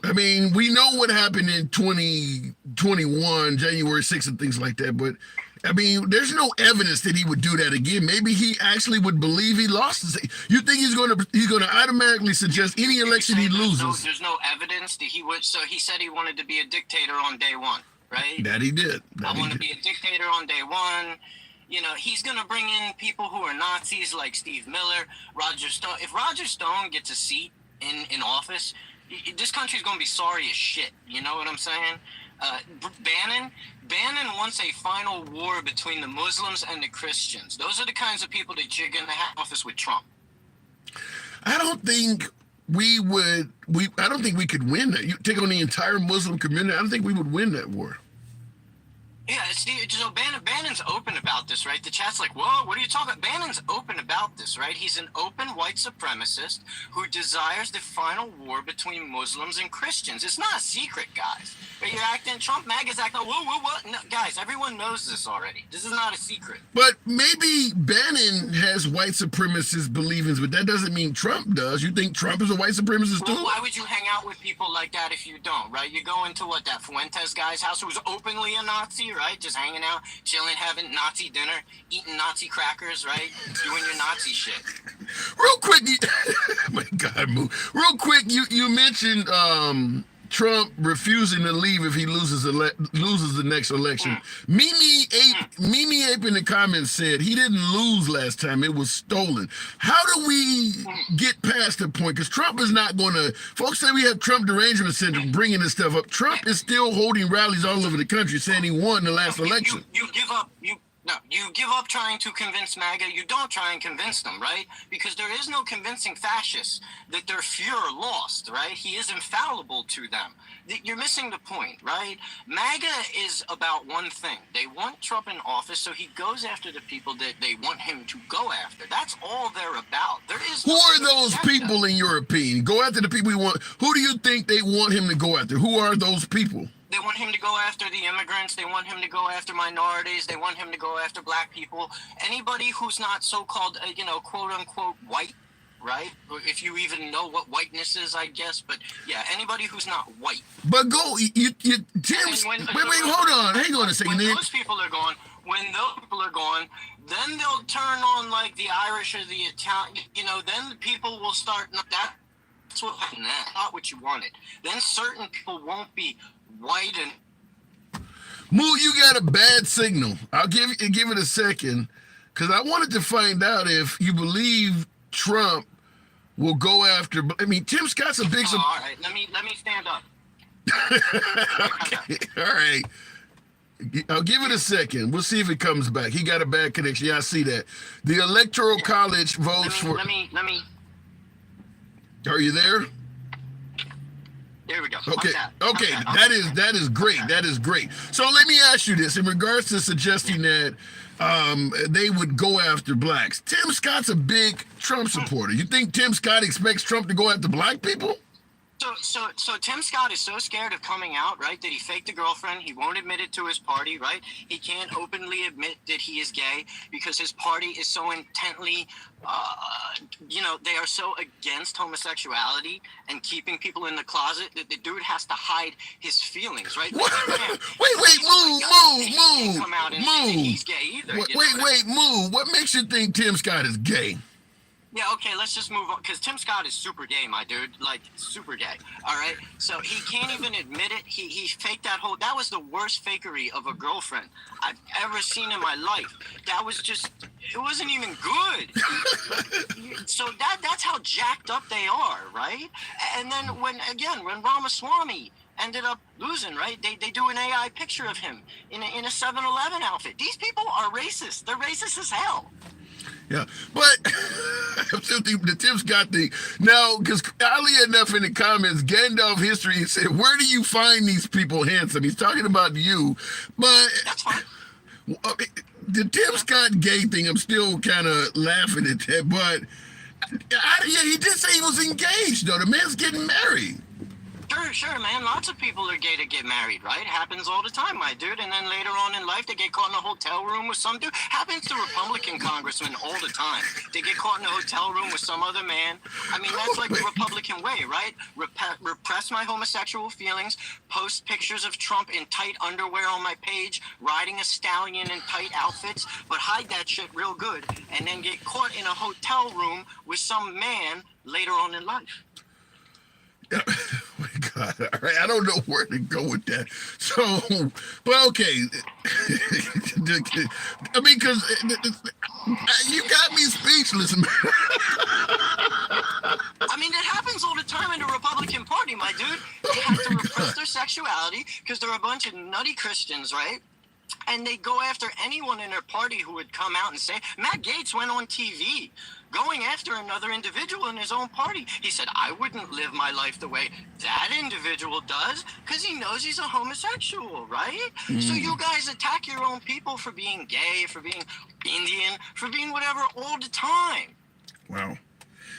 I mean, we know what happened in 2021, January 6th and things like that, but I mean, there's no evidence that he would do that again. Maybe he actually would believe he lost. You think he's going to automatically suggest any election he loses? There's no evidence that he would. So he said he wanted to be a dictator on day one, right? That he did. I want to be a dictator on day one. He's going to bring in people who are Nazis like Steve Miller, Roger Stone. If Roger Stone gets a seat in office, this country's going to be sorry as shit. You know what I'm saying? Bannon wants a final war between the Muslims and the Christians. Those are the kinds of people that you're going to have in office with Trump. I don't think we would. I don't think we could win that. You take on the entire Muslim community. I don't think we would win that war. Yeah, so Bannon's open about this, right? The chat's like, whoa, what are you talking about? Bannon's open about this, right? He's an open white supremacist who desires the final war between Muslims and Christians. It's not a secret, guys. But you're acting, Trump MAGA's acting, whoa. No, guys, everyone knows this already. This is not a secret. But maybe Bannon has white supremacist beliefs, but that doesn't mean Trump does. You think Trump is a white supremacist too? Well, why would you hang out with people like that if you don't, right? You go into that Fuentes guy's house who's openly a Nazi, right? Just hanging out, chilling, having Nazi dinner, eating Nazi crackers, right? Doing your Nazi shit. Real quick, oh my God, real quick, you mentioned Trump refusing to leave if he loses the next election. Mimi Ape in the comments said he didn't lose last time; it was stolen. How do we get past the point? Because Trump is not going to. Folks say we have Trump derangement syndrome, bringing this stuff up. Trump is still holding rallies all over the country, saying he won the last election. You give up. You give up trying to convince MAGA. You don't try and convince them, right? Because there is no convincing fascists that their Fuhrer lost, right? He is infallible to them. You're missing the point, right? MAGA is about one thing. They want Trump in office, so he goes after the people that they want him to go after. That's all they're about. There is. Who are those people, in your opinion? Go after the people you want. Who do you think they want him to go after? Who are those people? They want him to go after the immigrants. They want him to go after minorities. They want him to go after black people. Anybody who's not so-called, quote unquote white, right? If you even know what whiteness is, I guess. But yeah, anybody who's not white. But go, Tim. Wait, hold on. Hang on a second. When those people are gone, then they'll turn on like the Irish or the Italian. Then the people will start. That's what happened. That's not what you wanted. Then certain people won't be white and Moo, you got a bad signal. I'll give it a second, because I wanted to find out if you believe Trump will go after. I mean, Tim Scott's a big. All right, let me stand up. Okay, all right. I'll give it a second. We'll see if it comes back. He got a bad connection. Yeah, I see that. The Electoral College votes for. Let me. Are you there? There we go. Okay. That is great. That is great. So let me ask you this: in regards to suggesting that they would go after blacks, Tim Scott's a big Trump supporter. You think Tim Scott expects Trump to go after black people? So Tim Scott is so scared of coming out, right, that he faked a girlfriend. He won't admit it to his party, right? He can't openly admit that he is gay because his party is so intently, they are so against homosexuality and keeping people in the closet that the dude has to hide his feelings, right? Wait, Moo. Come out and say that he's gay either. Wait, Moo. What makes you think Tim Scott is gay? Yeah, okay, let's just move on, because Tim Scott is super gay, my dude, like, super gay, all right? So he can't even admit it. He faked that was the worst fakery of a girlfriend I've ever seen in my life. That was just, it wasn't even good. So that's how jacked up they are, right? And then when Ramaswamy ended up losing, right? They do an AI picture of him in a 7-Eleven outfit. These people are racist. They're racist as hell. Yeah, but the Tim's got the now because oddly enough in the comments, Gandalf history said, "Where do you find these people handsome?" He's talking about you, but That's fine. The Tim Scott gay thing, I'm still kind of laughing at that. But yeah, he did say he was engaged though. The man's getting married. Sure, man. Lots of people are gay to get married, right? Happens all the time, my dude. And then later on in life, they get caught in a hotel room with some dude. Happens to Republican congressmen all the time. They get caught in a hotel room with some other man. I mean, that's like the Republican way, right? Repress my homosexual feelings, post pictures of Trump in tight underwear on my page, riding a stallion in tight outfits, but hide that shit real good, and then get caught in a hotel room with some man later on in life. Oh my God. All right. I don't know where to go with that. So, but okay. I mean, because you got me speechless, man. I mean, it happens all the time in the Republican Party, my dude. They have to repress their sexuality because they're a bunch of nutty Christians, right? And they go after anyone in their party who would come out and say, Matt Gaetz went on TV going after another individual in his own party. He said, I wouldn't live my life the way that individual does because he knows he's a homosexual, right? So you guys attack your own people for being gay, for being Indian, for being whatever all the time. Wow.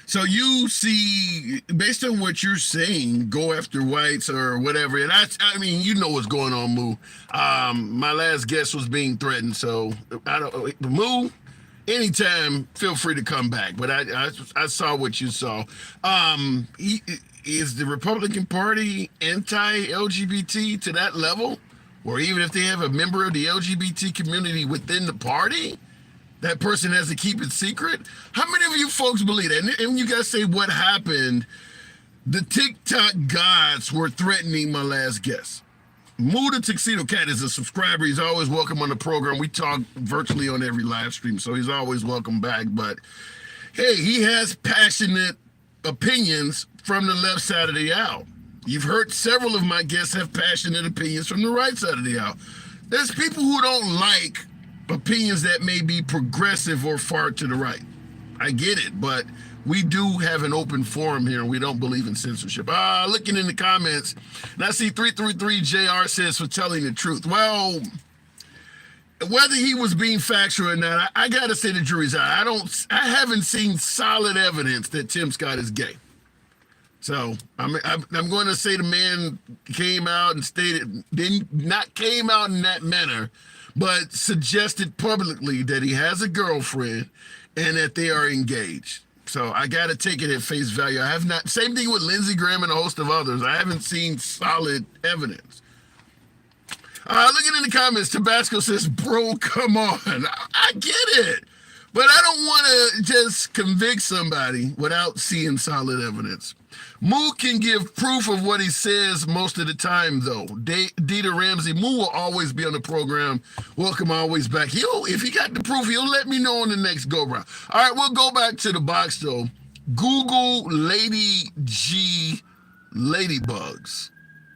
So you see, based on what you're saying, go after whites or whatever. And I mean, you know what's going on, Moo. My last guest was being threatened, so Moo, anytime, feel free to come back. But I saw what you saw. Is the Republican Party anti-LGBT to that level? Or even if they have a member of the LGBT community within the party, that person has to keep it secret? How many of you folks believe that? And you guys say what happened, the TikTok gods were threatening my last guest. Moo the Tuxedo Cat is a subscriber. He's always welcome on the program. We talk virtually on every live stream, so he's always welcome back. But hey, he has passionate opinions from the left side of the aisle. You've heard several of my guests have passionate opinions from the right side of the aisle. There's people who don't like opinions that may be progressive or far to the right. I get it, but we do have an open forum here, and we don't believe in censorship. Looking in the comments, and I see 333JR says for telling the truth. Well, whether he was being factual or not, I gotta say the jury's out. I haven't seen solid evidence that Tim Scott is gay. So I'm going to say the man came out and stated, not came out in that manner, but suggested publicly that he has a girlfriend and that they are engaged. So I got to take it at face value. I have not, same thing with Lindsey Graham and a host of others. I haven't seen solid evidence. Looking in the comments, Tabasco says, bro, come on. I get it, but I don't want to just convict somebody without seeing solid evidence. Moo can give proof of what he says most of the time, though. Dita Ramsey, Moo will always be on the program. Welcome always back. If he got the proof, he'll let me know on the next go-round. All right, we'll go back to the box, though. Google Lady G ladybugs.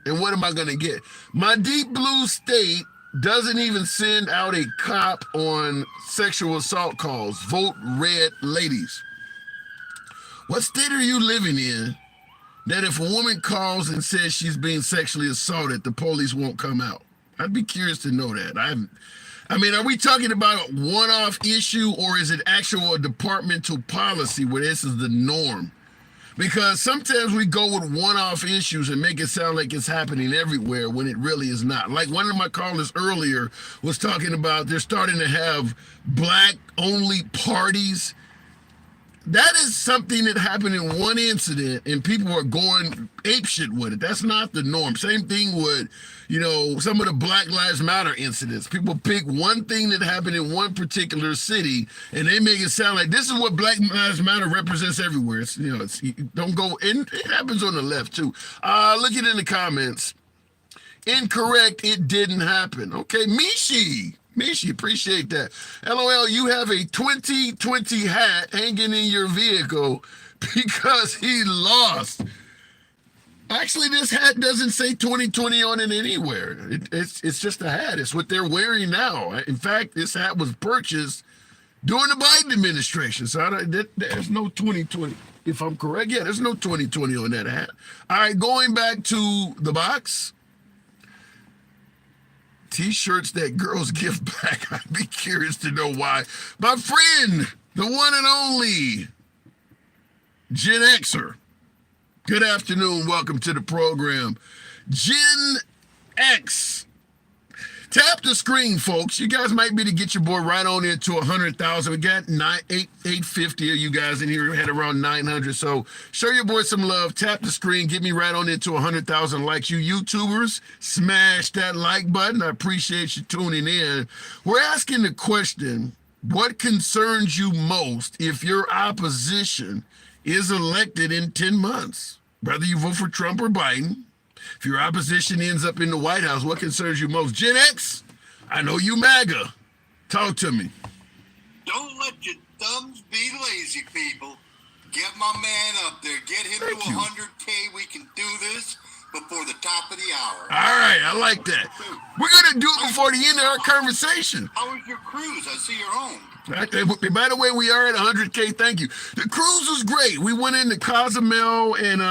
And what am I going to get? My deep blue state doesn't even send out a cop on sexual assault calls. Vote red, ladies. What state are you living in that if a woman calls and says she's being sexually assaulted, the police won't come out? I'd be curious to know that. I mean, are we talking about a one-off issue, or is it actual departmental policy where this is the norm? Because sometimes we go with one-off issues and make it sound like it's happening everywhere when it really is not. Like one of my callers earlier was talking about they're starting to have black-only parties that is something that happened in one incident and people are going apeshit with it. That's not the norm. Same thing with, some of the Black Lives Matter incidents. People pick one thing that happened in one particular city and they make it sound like this is what Black Lives Matter represents everywhere. Don't go, and it happens on the left too. Look at it in the comments. Incorrect, it didn't happen. Okay, Mishi, appreciate that. LOL, you have a 2020 hat hanging in your vehicle because he lost. Actually, this hat doesn't say 2020 on it anywhere. It's just a hat. It's what they're wearing now. In fact, this hat was purchased during the Biden administration. So there's no 2020. If I'm correct, yeah, there's no 2020 on that hat. All right, going back to the box. T-shirts that girls give back. I'd be curious to know why. My friend, the one and only Gen Xer. Good afternoon. Welcome to the program. Gen X. Tap the screen, folks. You guys might be able to get your boy right on into 100,000. We got 850 of you guys in here. We had around 900. So show your boy some love. Tap the screen. Get me right on into 100,000 likes. You YouTubers, smash that like button. I appreciate you tuning in. We're asking the question, what concerns you most if your opposition is elected in 10 months? Whether you vote for Trump or Biden, if your opposition ends up in the White House, what concerns you most? Gen X, I know you MAGA. Talk to me. Don't let your thumbs be lazy, people. Get my man up there. Get him to 100K. We can do this before the top of the hour. All right, I like that. We're going to do it before the end of our conversation. How was your cruise? I see you're home. By the way, we are at 100K. Thank you. The cruise was great. We went into Cozumel and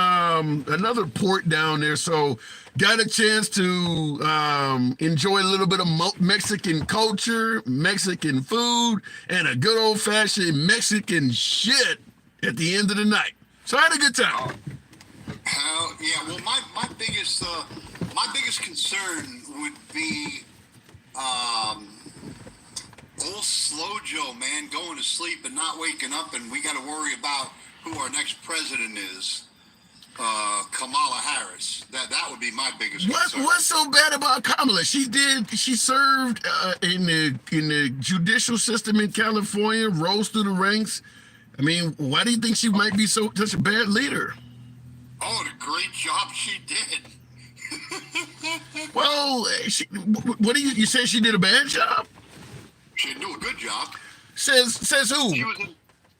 another port down there, so got a chance to enjoy a little bit of Mexican culture, Mexican food, and a good old-fashioned Mexican shit at the end of the night. So I had a good time. Yeah. Well, my biggest concern would be old Slow Joe, man, going to sleep and not waking up, and we got to worry about who our next president is. Kamala Harris. That would be my biggest concern. What's so bad about Kamala? She served in the judicial system in California, rose through the ranks. I mean, why do you think she might be such a bad leader? Oh, the great job she did. Well, what do you say? She did a bad job? She didn't do a good job. Says who?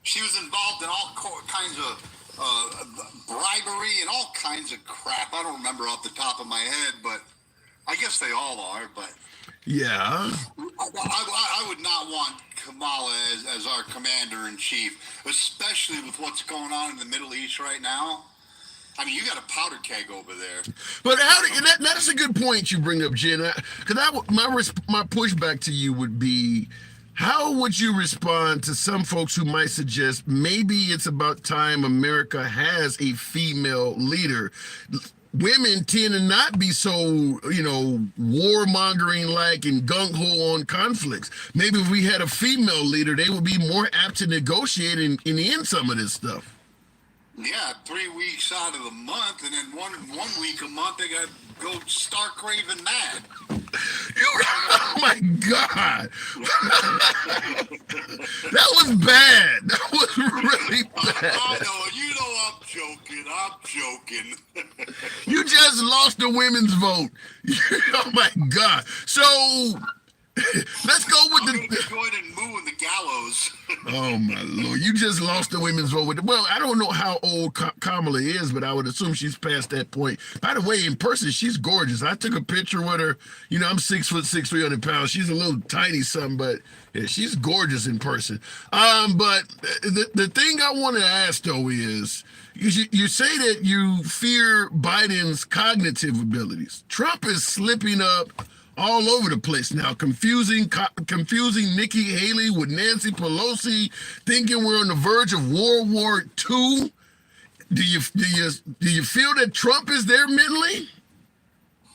She was involved in all kinds of bribery and all kinds of crap. I don't remember off the top of my head, but I guess they all are. But yeah, I would not want Kamala as our commander-in-chief, especially with what's going on in the Middle East right now. I mean, you got a powder keg over there. But that's a good point you bring up, Jen. Because my pushback to you would be, how would you respond to some folks who might suggest maybe it's about time America has a female leader? Women tend to not be so, warmongering like and gung-ho on conflicts. Maybe if we had a female leader, they would be more apt to negotiate and end some of this stuff. Yeah, 3 weeks out of the month, and then one week a month they got to go stark raving mad. Oh my God, that was bad. That was really bad. I know. I'm joking. You just lost the women's vote. Oh my God. So let's go with I'm going and mooing the gallows. Oh my Lord! You just lost the women's vote. Well, I don't know how old Kamala is, but I would assume she's past that point. By the way, in person, she's gorgeous. I took a picture with her. I'm 6'6", 300 pounds. She's a little tiny something, but yeah, she's gorgeous in person. But the thing I want to ask though is, you say that you fear Biden's cognitive abilities. Trump is slipping up all over the place now, confusing Nikki Haley with Nancy Pelosi, thinking we're on the verge of World War II. Do you feel that Trump is there mentally?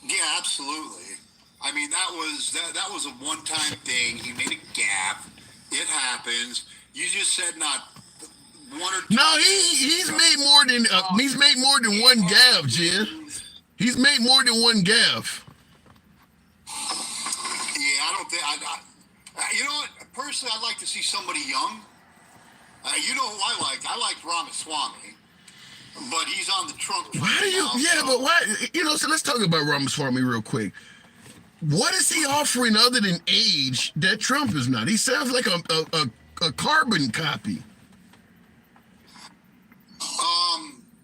Yeah, absolutely. I mean, that was a one-time thing. He made a gaffe. It happens. You just said not one or two. No, he's made more than one gaffe, Jen. He's made more than one gaffe, Jen. He's made more than one gaffe. Yeah, I don't think. You know what? Personally, I'd like to see somebody young. You know who I like? I like Ramaswamy, but he's on the Trump. Why do you? Now, Yeah, so. but why? You know, so let's talk about Ramaswamy real quick. What is he offering other than age that Trump is not? He sounds like a carbon copy.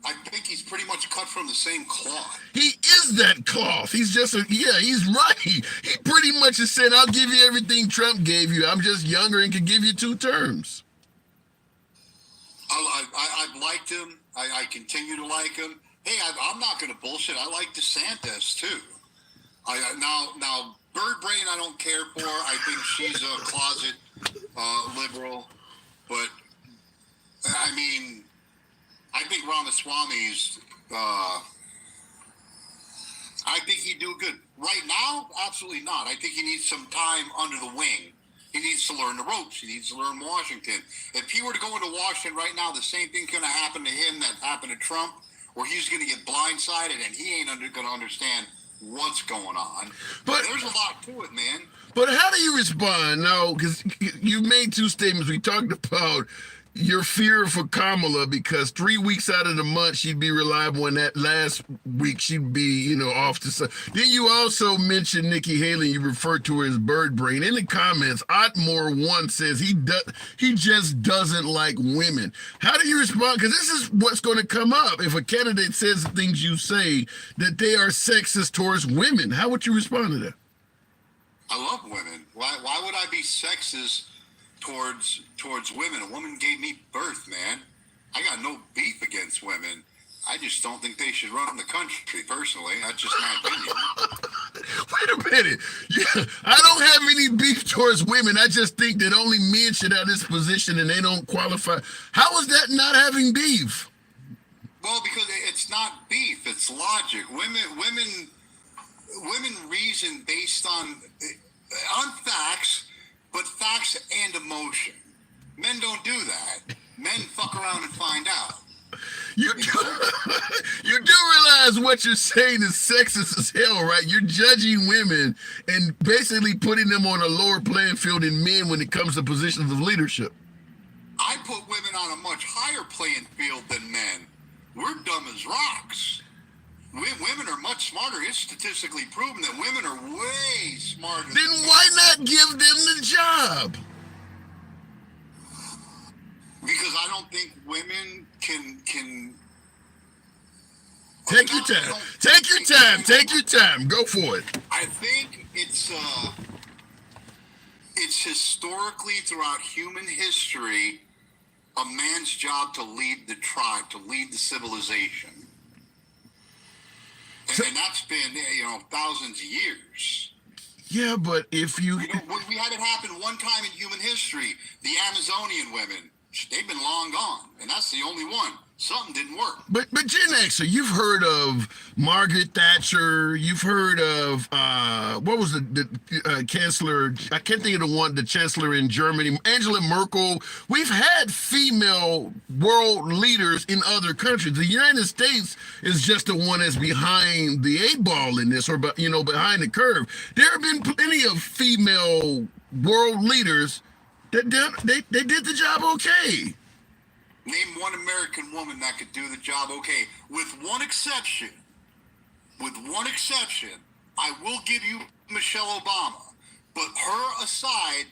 I think he's pretty much cut from the same cloth. He is that cloth. He's just he's right. He pretty much has said, I'll give you everything Trump gave you. I'm just younger and can give you 2 terms. I've liked him. I continue to like him. Hey, I'm not going to bullshit. I like DeSantis too. Now, Bird Brain I don't care for. I think she's a closet liberal. But, I mean, I think Ramaswamy's, I think he'd do good. Right now, absolutely not. I think he needs some time under the wing. He needs to learn the ropes. He needs to learn Washington. If he were to go into Washington right now, the same thing's going to happen to him that happened to Trump, where he's going to get blindsided and he ain't going to understand what's going on. But there's a lot to it, man. But how do you respond now? Because you made 2 statements. We talked about your fear for Kamala because 3 weeks out of the month she'd be reliable, and that last week she'd be, off to some. Then you also mentioned Nikki Haley. You referred to her as bird brain. In the comments, Otmore1 says he just doesn't like women. How do you respond? Because this is what's going to come up if a candidate says the things you say that they are sexist towards women. How would you respond to that? I love women. Why would I be sexist towards women? A woman gave me birth, man. I got no beef against women. I just don't think they should run the country, personally. That's just my opinion. Wait a minute. Yeah, I don't have any beef towards women. I just think that only men should have this position and they don't qualify. How is that not having beef? Well, because it's not beef. It's logic. Women reason based on facts, but facts and emotion. Men don't do that. Men fuck around and find out. You do realize what you're saying is sexist as hell, right? You're judging women and basically putting them on a lower playing field than men when it comes to positions of leadership. I put women on a much higher playing field than men. We're dumb as rocks. Women are much smarter. It's statistically proven that women are way smarter. Then why not give them the job? Because I don't think women can. Take your time. Take your time. Take your time. Go for it. I think it's historically throughout human history a man's job to lead the tribe, to lead the civilization. And that's been, thousands of years. Yeah, but if we had it happen one time in human history. The Amazonian women, they've been long gone, and that's the only one. Something didn't work. But Gen Xer, you've heard of Margaret Thatcher. You've heard of what was the chancellor? I can't think of the chancellor in Germany, Angela Merkel. We've had female world leaders in other countries. The United States is just the one that's behind the 8 ball in this, or behind the curve. There have been plenty of female world leaders that they did the job okay. Name one American woman that could do the job okay. With one exception, I will give you Michelle Obama. But her aside,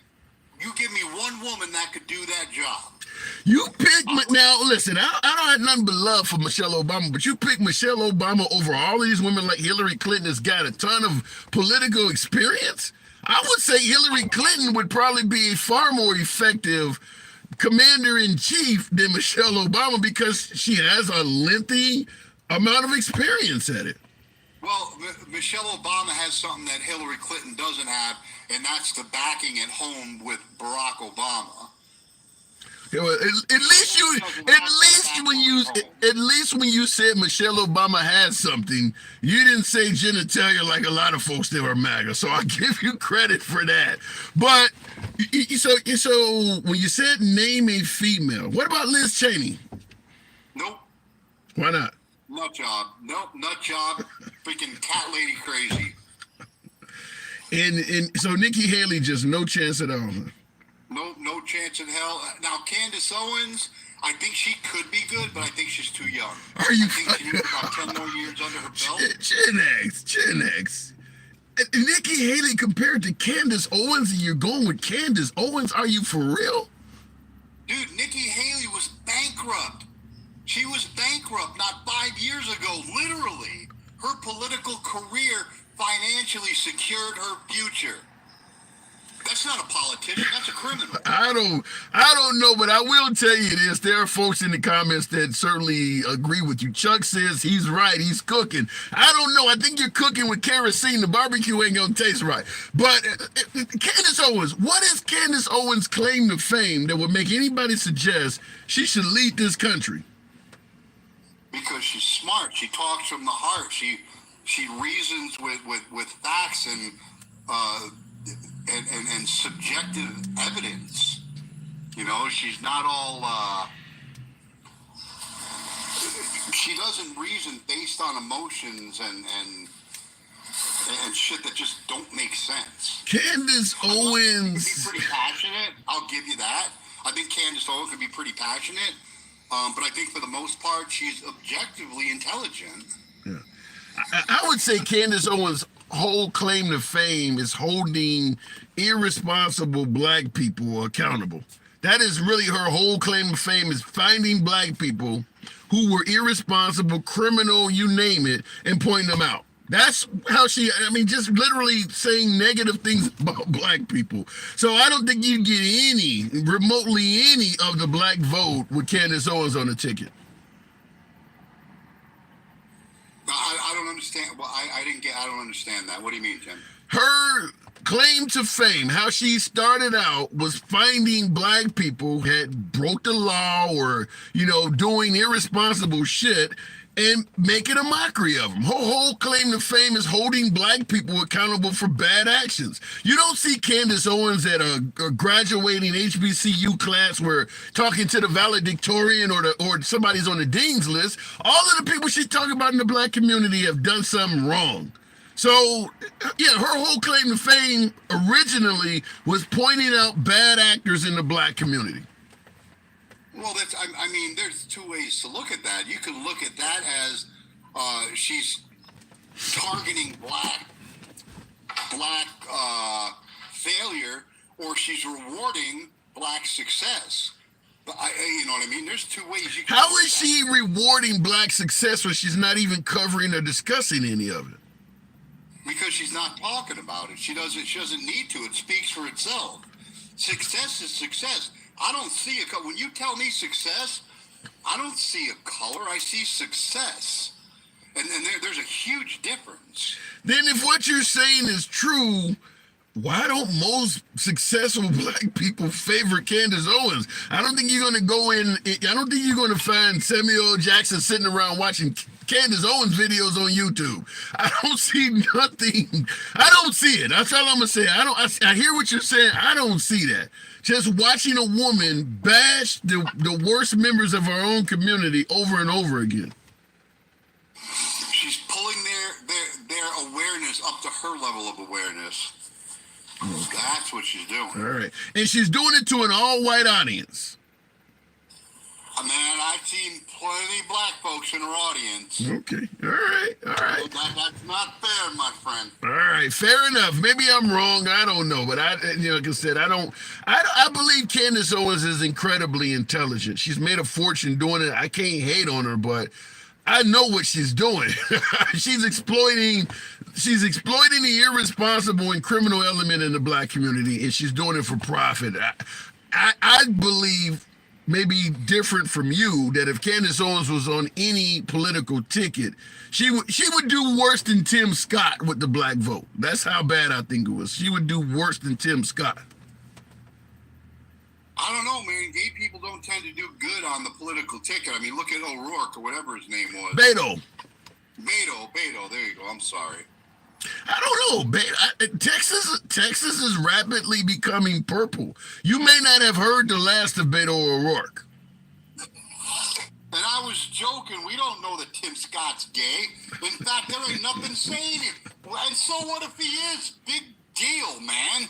you give me one woman that could do that job. You pick now. Listen, I don't have nothing but love for Michelle Obama, but you pick Michelle Obama over all of these women like Hillary Clinton has got a ton of political experience. I would say Hillary Clinton would probably be a far more effective commander-in-chief than Michelle Obama because she has a lengthy amount of experience at it. Well, Michelle Obama has something that Hillary Clinton doesn't have, and that's the backing at home with Barack Obama. At least when you said Michelle Obama had something, you didn't say genitalia like a lot of folks that were MAGA. So I give you credit for that. But so when you said name a female, what about Liz Cheney? Nope. Why not? Nut job. Nope. Nut job. Freaking cat lady crazy. And so Nikki Haley just no chance at all. Huh? No chance in hell. Now Candace Owens, I think she could be good, but I think she's too young. Are you? I think she needs about 10 more years under her belt. Gen X. Nikki Haley compared to Candace Owens, and you're going with Candace Owens? Are you for real? Dude, Nikki Haley was bankrupt. She was bankrupt not 5 years ago, literally. Her political career financially secured her future. That's not a politician. That's a criminal. I don't know, but I will tell you this. There are folks in the comments that certainly agree with you. Chuck says he's right. He's cooking. I don't know. I think you're cooking with kerosene. The barbecue ain't going to taste right. But Candace Owens, what is Candace Owens' claim to fame that would make anybody suggest she should lead this country? Because she's smart. She talks from the heart. She reasons with facts and subjective evidence. You know, she's not all she doesn't reason based on emotions and shit that just don't make sense. Candace Owens can be pretty passionate. I'll give you that. I think Candace Owens can be pretty passionate, but I think for the most part she's objectively intelligent. Yeah. I would say Candace Owens' whole claim to fame is holding irresponsible black people accountable. That is really her whole claim to fame, is finding black people who were irresponsible, criminal, you name it, and pointing them out. That's how just literally saying negative things about black people. So I don't think you get remotely any of the black vote with Candace Owens on the ticket. I don't understand. Well, I don't understand that. What do you mean, Tim? Her claim to fame, how she started out, was finding black people had broke the law or, doing irresponsible shit and making a mockery of them. Her whole claim to fame is holding black people accountable for bad actions. You don't see Candace Owens at a graduating HBCU class where talking to the valedictorian or somebody's on the dean's list. All of the people she's talking about in the black community have done something wrong. So, yeah, her whole claim to fame originally was pointing out bad actors in the black community. Well, there's two ways to look at that. You can look at that as she's targeting black failure, or she's rewarding black success. But you know what I mean? There's two ways you can. How is she rewarding black success when she's not even covering or discussing any of it? Because she's not talking about it. She doesn't need to. It speaks for itself. Success is success. I don't see when you tell me success, I don't see a color. I see success. And there's a huge difference. Then if what you're saying is true, why don't most successful black people favor Candace Owens? I don't think you're going to find Samuel L. Jackson sitting around watching Candace Owens videos on YouTube. I don't see nothing. I don't see it. That's all I'm going to say. I hear what you're saying. I don't see that. Just watching a woman bash the worst members of our own community over and over again. She's pulling their awareness up to her level of awareness. Okay. That's what she's doing. All right. And she's doing it to an all-white audience. Man, I've seen plenty of black folks in her audience. Okay. All right. That's not fair, my friend. All right. Fair enough. Maybe I'm wrong. I don't know. But like I said, I believe Candace Owens is incredibly intelligent. She's made a fortune doing it. I can't hate on her, but I know what she's doing. She's exploiting the irresponsible and criminal element in the black community, and she's doing it for profit. I believe, maybe different from you, that if Candace Owens was on any political ticket, she would do worse than Tim Scott with the black vote. That's how bad I think it was. She would do worse than Tim Scott. I don't know, man. Gay people don't tend to do good on the political ticket. I mean, look at O'Rourke or whatever his name was. Beto. Beto. There you go. I'm sorry. I don't know. Texas is rapidly becoming purple. You may not have heard the last of Beto O'Rourke. And I was joking. We don't know that Tim Scott's gay. In fact, there ain't nothing saying it. And so what if he is? Big deal, man.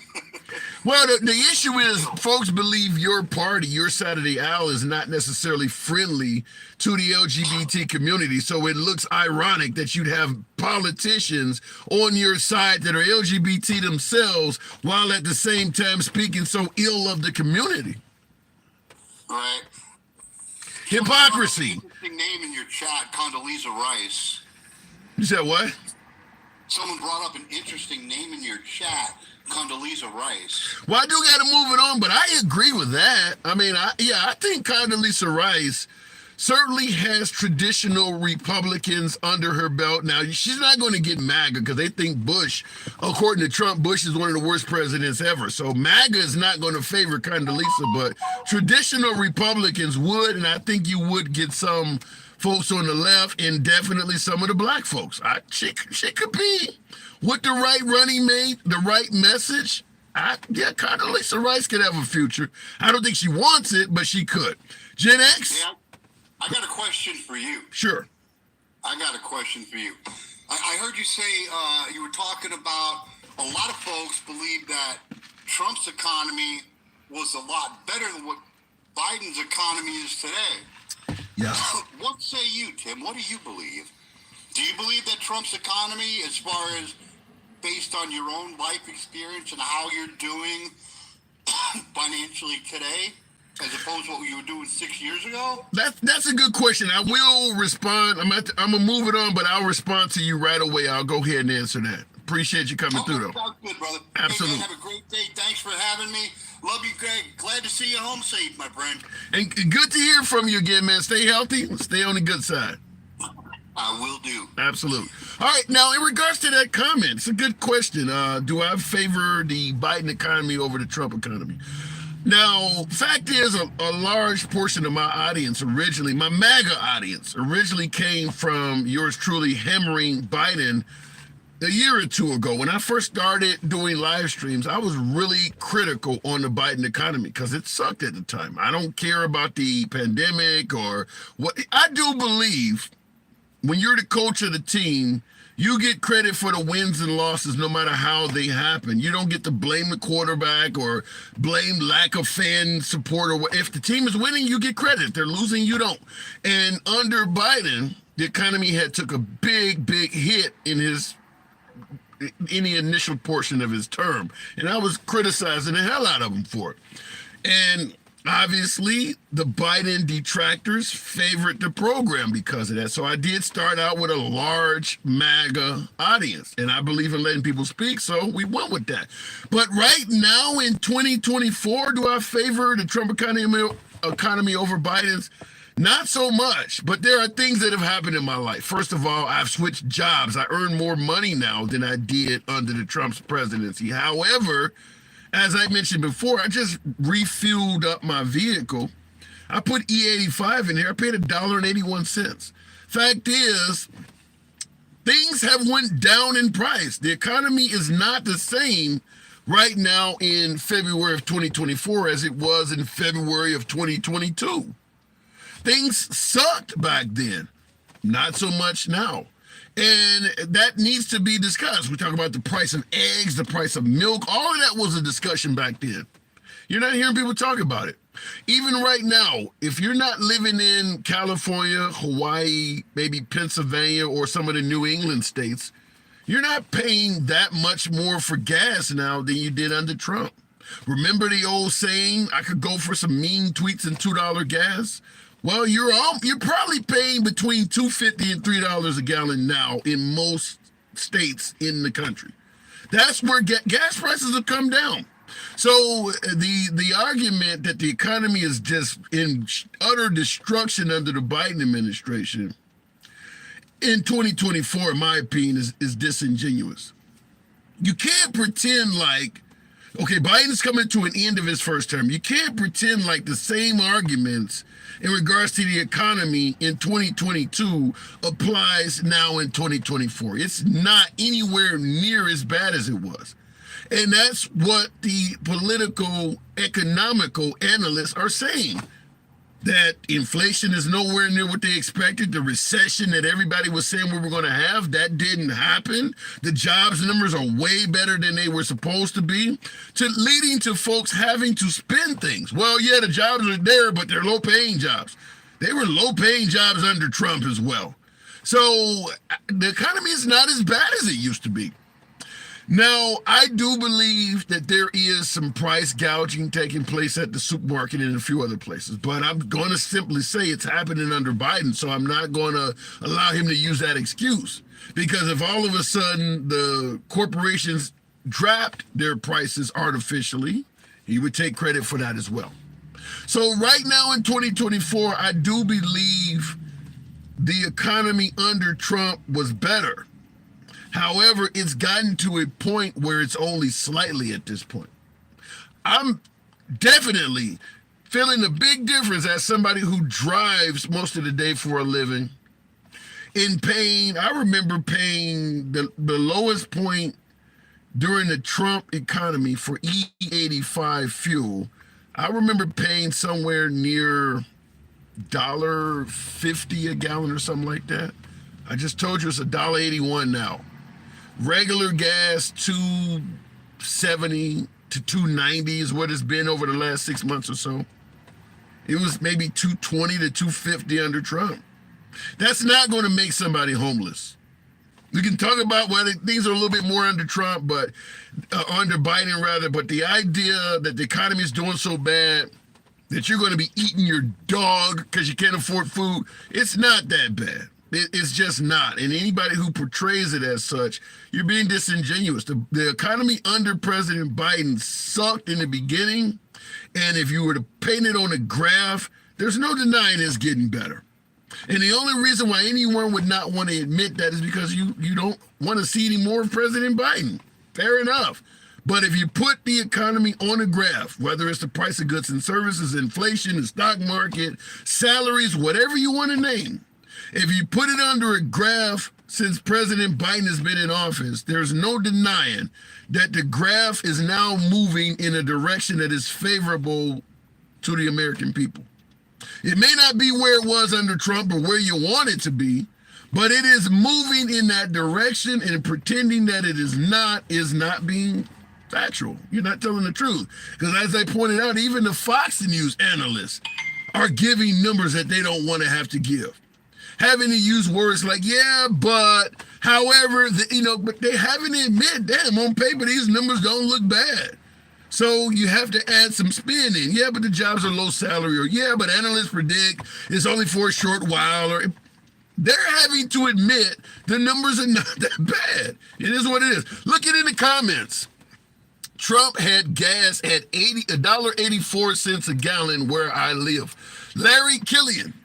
Well, the issue is folks believe your party, your side of the aisle, is not necessarily friendly to the LGBT community. So it looks ironic that you'd have politicians on your side that are LGBT themselves while at the same time speaking so ill of the community. Right. Hypocrisy. Interesting name in your chat, Condoleezza Rice. You said what? Someone brought up an interesting name in your chat, Condoleezza Rice. Well, I do got to move it on, but I agree with that. I mean, I think Condoleezza Rice certainly has traditional Republicans under her belt. Now, she's not going to get MAGA because they think Bush, according to Trump, Bush is one of the worst presidents ever. So MAGA is not going to favor Condoleezza, but traditional Republicans would, and I think you would get some folks on the left and definitely some of the black folks. She could be with the right running mate, the right message. Condoleezza Rice could have a future. I don't think she wants it, but she could. Gen X? Yeah, I got a question for you. Sure. I got a question for you. I heard you say you were talking about a lot of folks believe that Trump's economy was a lot better than what Biden's economy is today. Yeah. What say you, Tim? What do you believe? Do you believe that Trump's economy, as far as based on your own life experience and how you're doing financially today, as opposed to what you were doing 6 years ago? That's a good question. I will respond. I'm gonna move it on, but I'll respond to you right away. I'll go ahead and answer that. Appreciate you coming through, though. Sounds good, brother. Absolutely. Hey, man, have a great day. Thanks for having me. Love you, Greg. Glad to see you home safe, my friend. And good to hear from you again, man. Stay healthy. Stay on the good side. I will do. Absolutely. All right. Now, in regards to that comment, it's a good question. Do I favor the Biden economy over the Trump economy? Now, fact is, a large portion of my audience originally, my MAGA audience, originally came from yours truly hammering Biden a year or two ago. When I first started doing live streams, I was really critical on the Biden economy because it sucked at the time. I don't care about the pandemic or what. I do believe when you're the coach of the team, you get credit for the wins and losses no matter how they happen. You don't get to blame the quarterback or blame lack of fan support. Or if the team is winning, you get credit. If they're losing, you don't. And under Biden, the economy had took a big hit in the initial portion of his term. And I was criticizing the hell out of him for it. And obviously, the Biden detractors favored the program because of that. So I did start out with a large MAGA audience, and I believe in letting people speak, so we went with that. But right now in 2024, do I favor the Trump economy over Biden's? Not so much, but there are things that have happened in my life. First of all, I've switched jobs. I earn more money now than I did under the Trump's presidency. However, as I mentioned before, I just refueled up my vehicle. I put E85 in here. I paid $1.81. Fact is, things have went down in price. The economy is not the same right now in February of 2024 as it was in February of 2022. Things sucked back then, not so much now. And that needs to be discussed. We talk about the price of eggs, the price of milk. All of that was a discussion back then. You're not hearing people talk about it. Even right now, if you're not living in California, Hawaii, maybe Pennsylvania, or some of the New England states, you're not paying that much more for gas now than you did under Trump. Remember the old saying, I could go for some mean tweets and $2 gas? Well, you're probably paying between $2.50 and $3 a gallon now in most states in the country. That's where gas prices have come down. So the argument that the economy is just in utter destruction under the Biden administration in 2024, in my opinion, is disingenuous. You can't pretend like Okay, Biden's coming to an end of his first term. You can't pretend like the same arguments in regards to the economy in 2022 applies now in 2024. It's not anywhere near as bad as it was. And that's what the political, economical analysts are saying. That inflation is nowhere near what they expected. The recession that everybody was saying we were going to have, that didn't happen. The jobs numbers are way better than they were supposed to be, leading to folks having to spend things. Well, yeah, the jobs are there, but they're low-paying jobs. They were low-paying jobs under Trump as well. So the economy is not as bad as it used to be. Now, I do believe that there is some price gouging taking place at the supermarket and a few other places, but I'm going to simply say it's happening under Biden, so I'm not going to allow him to use that excuse. Because if all of a sudden the corporations dropped their prices artificially, he would take credit for that as well. So right now in 2024, I do believe the economy under Trump was better. However, it's gotten to a point where it's only slightly at this point. I'm definitely feeling a big difference as somebody who drives most of the day for a living in paying. I remember paying the lowest point during the Trump economy for E85 fuel. I remember paying somewhere near $1.50 a gallon or something like that. I just told you it's $1.81 now. Regular gas, $2.70 to $2.90 is what it's been over the last 6 months or so. It was maybe $2.20 to $2.50 under Trump. That's not going to make somebody homeless. We can talk about whether things are a little bit more under Trump, but under Biden rather. But the idea that the economy is doing so bad that you're going to be eating your dog because you can't afford food, it's not that bad. It's just not. And anybody who portrays it as such, you're being disingenuous. The economy under President Biden sucked in the beginning. And if you were to paint it on a graph, there's no denying it's getting better. And the only reason why anyone would not want to admit that is because you don't want to see any more of President Biden. Fair enough. But if you put the economy on a graph, whether it's the price of goods and services, inflation, the stock market, salaries, whatever you want to name, if you put it under a graph since President Biden has been in office, there's no denying that the graph is now moving in a direction that is favorable to the American people. It may not be where it was under Trump or where you want it to be, but it is moving in that direction, and pretending that it is not being factual. You're not telling the truth. Because as I pointed out, even the Fox News analysts are giving numbers that they don't want to have to give. Having to use words like, yeah, but, however, but they haven't admitted, damn, on paper, these numbers don't look bad. So you have to add some spin in. Yeah, but the jobs are low salary, or yeah, but analysts predict it's only for a short while, or they're having to admit the numbers are not that bad. It is what it is. Look at it in the comments. Trump had gas at $1.84 a gallon where I live. Larry Killian.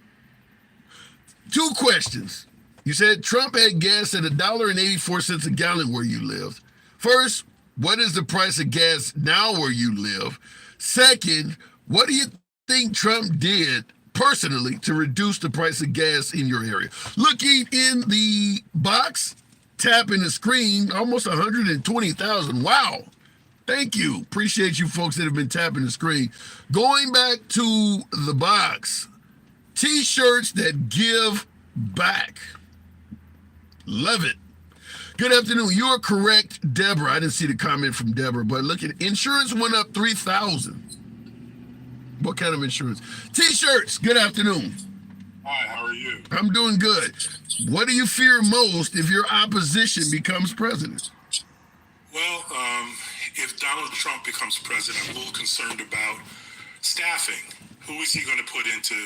2 questions. You said Trump had gas at $1.84 a gallon where you live. First, what is the price of gas now where you live? Second, what do you think Trump did personally to reduce the price of gas in your area? Looking in the box, tapping the screen, almost 120,000. Wow. Thank you. Appreciate you folks that have been tapping the screen. Going back to the box. T-shirts that give back. Love it. Good afternoon. You are correct, Deborah. I didn't see the comment from Deborah, but look at it. Insurance went up $3,000. What kind of insurance? T-shirts. Good afternoon. Hi, how are you? I'm doing good. What do you fear most if your opposition becomes president? Well, if Donald Trump becomes president, I'm a little concerned about staffing. Who is he going to put into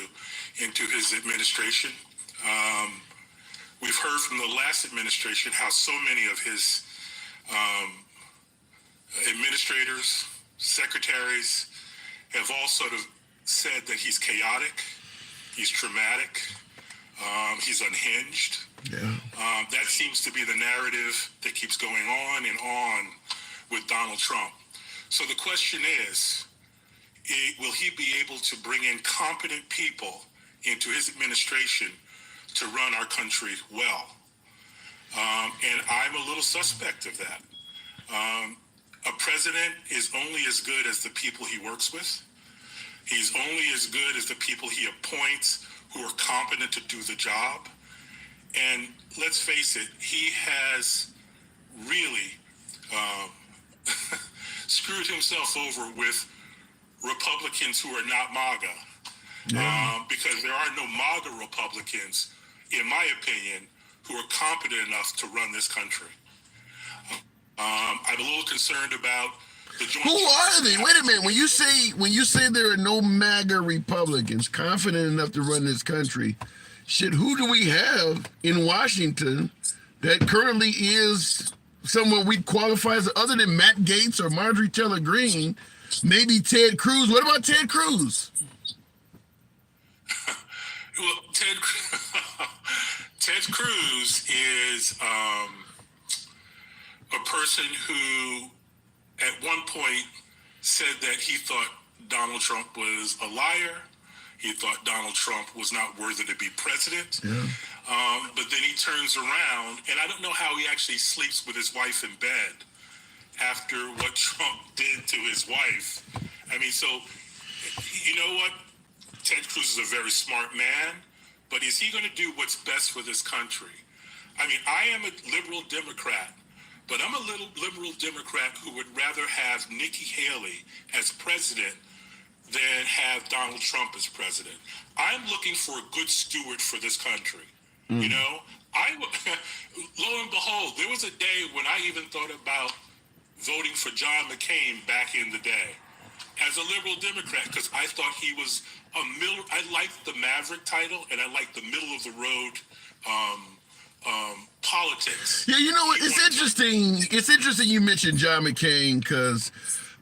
his administration? We've heard from the last administration how so many of his administrators, secretaries, have all sort of said that he's chaotic, he's traumatic, he's unhinged. Yeah. That seems to be the narrative that keeps going on and on with Donald Trump. So the question is, will he be able to bring in competent people into his administration to run our country well? And I'm a little suspect of that. A president is only as good as the people he works with. He's only as good as the people he appoints who are competent to do the job. And let's face it, he has really screwed himself over with Republicans who are not MAGA. Because there are no MAGA Republicans, in my opinion, who are competent enough to run this country. I'm a little concerned about the joint. Who are they? Wait a minute. When you say there are no MAGA Republicans confident enough to run this country, shit, who do we have in Washington that currently is someone we'd qualify as, other than Matt Gaetz or Marjorie Taylor Greene? Maybe Ted Cruz. What about Ted Cruz? Well, Ted Cruz is a person who at one point said that he thought Donald Trump was a liar. He thought Donald Trump was not worthy to be president. But then he turns around, and I don't know how he actually sleeps with his wife in bed after what Trump did to his wife. I mean, so, you know what? Ted Cruz is a very smart man, but is he going to do what's best for this country? I mean, I am a liberal Democrat, but I'm a little liberal Democrat who would rather have Nikki Haley as president than have Donald Trump as president. I'm looking for a good steward for this country. You know, lo and behold, there was a day when I even thought about voting for John McCain back in the day as a liberal Democrat, because I thought he was I liked the Maverick title, and I liked the middle of the road politics. Yeah, you know what? It's interesting. It's interesting you mentioned John McCain, because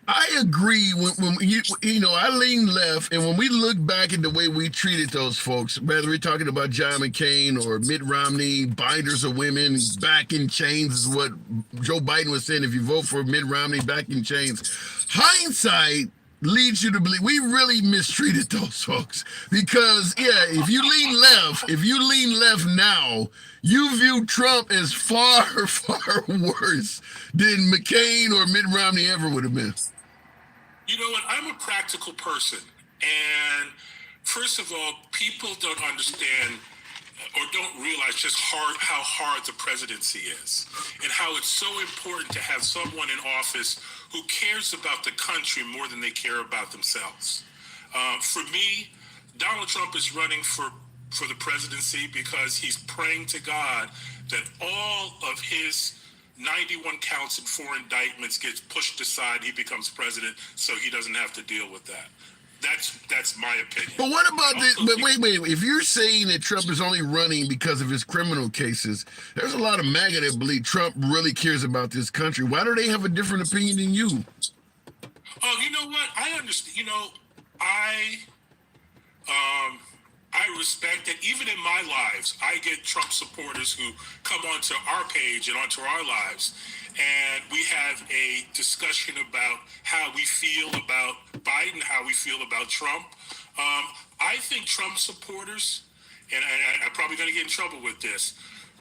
I agree. When you know, I lean left, and when we look back at the way we treated those folks, whether we're talking about John McCain or Mitt Romney, binders of women, back in chains is what Joe Biden was saying. If you vote for Mitt Romney, back in chains. Hindsight leads you to believe we really mistreated those folks, because if you lean left now, you view Trump as far worse than McCain or Mitt Romney ever would have been. You know what? I'm a practical person, and first of all, people don't understand or don't realize just how hard the presidency is, and how it's so important to have someone in office who cares about the country more than they care about themselves. For me, Donald Trump is running for the presidency because he's praying to God that all of his 91 counts and 4 indictments gets pushed aside. He becomes president, so he doesn't have to deal with that. That's my opinion. But what about this? But wait. If you're saying that Trump is only running because of his criminal cases, there's a lot of MAGA that believe Trump really cares about this country. Why do they have a different opinion than you? Oh, you know what? I understand. You know, I respect that. Even in my lives, I get Trump supporters who come onto our page and onto our lives, and we have a discussion about how we feel about Biden, how we feel about Trump. I think Trump supporters, and I'm probably going to get in trouble with this,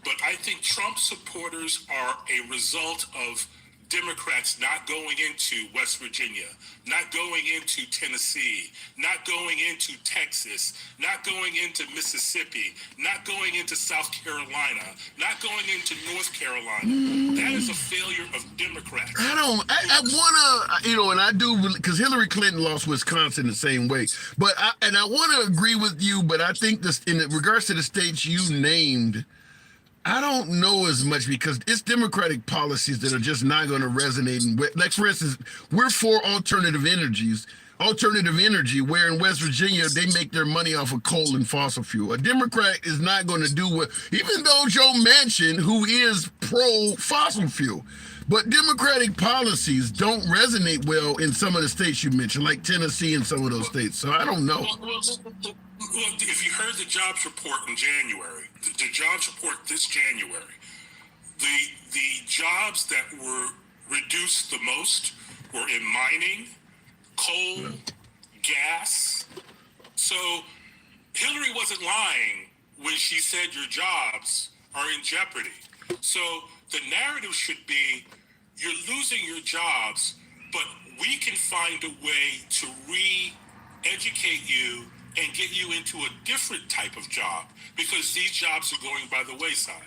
but I think Trump supporters are a result of Democrats not going into West Virginia, not going into Tennessee, not going into Texas, not going into Mississippi, not going into South Carolina, not going into North Carolina. That is a failure of Democrats. I want to, you know, and I do, because Hillary Clinton lost Wisconsin the same way. But I want to agree with you, but I think this, in regards to the states you named, I don't know as much, because it's Democratic policies that are just not going to resonate. Like, for instance, we're for alternative energy, where in West Virginia, they make their money off of coal and fossil fuel. A Democrat is not going to do what, even though Joe Manchin, who is pro-fossil fuel, but Democratic policies don't resonate well in some of the states you mentioned, like Tennessee and some of those states. So I don't know. Well, if you heard the jobs report in January, the jobs report this January, the jobs that were reduced the most were in mining, coal, gas. So Hillary wasn't lying when she said your jobs are in jeopardy. So the narrative should be you're losing your jobs, but we can find a way to re-educate you and get you into a different type of job because these jobs are going by the wayside.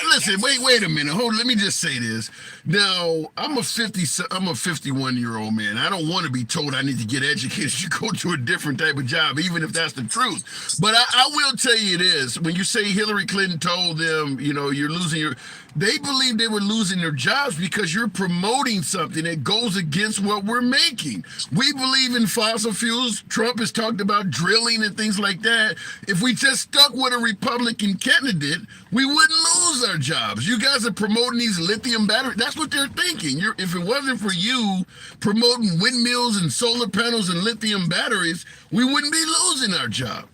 Listen, wait a minute. Hold. Let me just say this. Now, I'm a 51-year-old man. I don't want to be told I need to get educated. You go to a different type of job, even if that's the truth. But I will tell you this: when you say Hillary Clinton told them, you're losing your, they believe they were losing their jobs because you're promoting something that goes against what we're making. We believe in fossil fuels. Trump has talked about drilling and things like that. If we just stuck with a Republican candidate, we wouldn't lose our jobs. You guys are promoting these lithium batteries. That's what they're thinking. If it wasn't for you promoting windmills and solar panels and lithium batteries, we wouldn't be losing our job.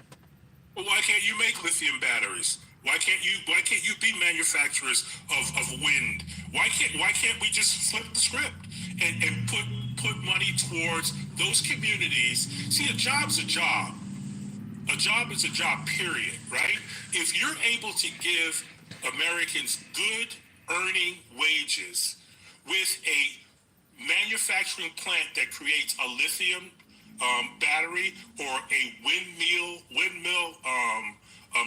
Well, why can't you make lithium batteries? Why can't you be manufacturers of wind? Why can't we just flip the script and put money towards those communities? See, a job's a job. A job is a job, period, right? If you're able to give Americans good earning wages with a manufacturing plant that creates a lithium battery or a windmill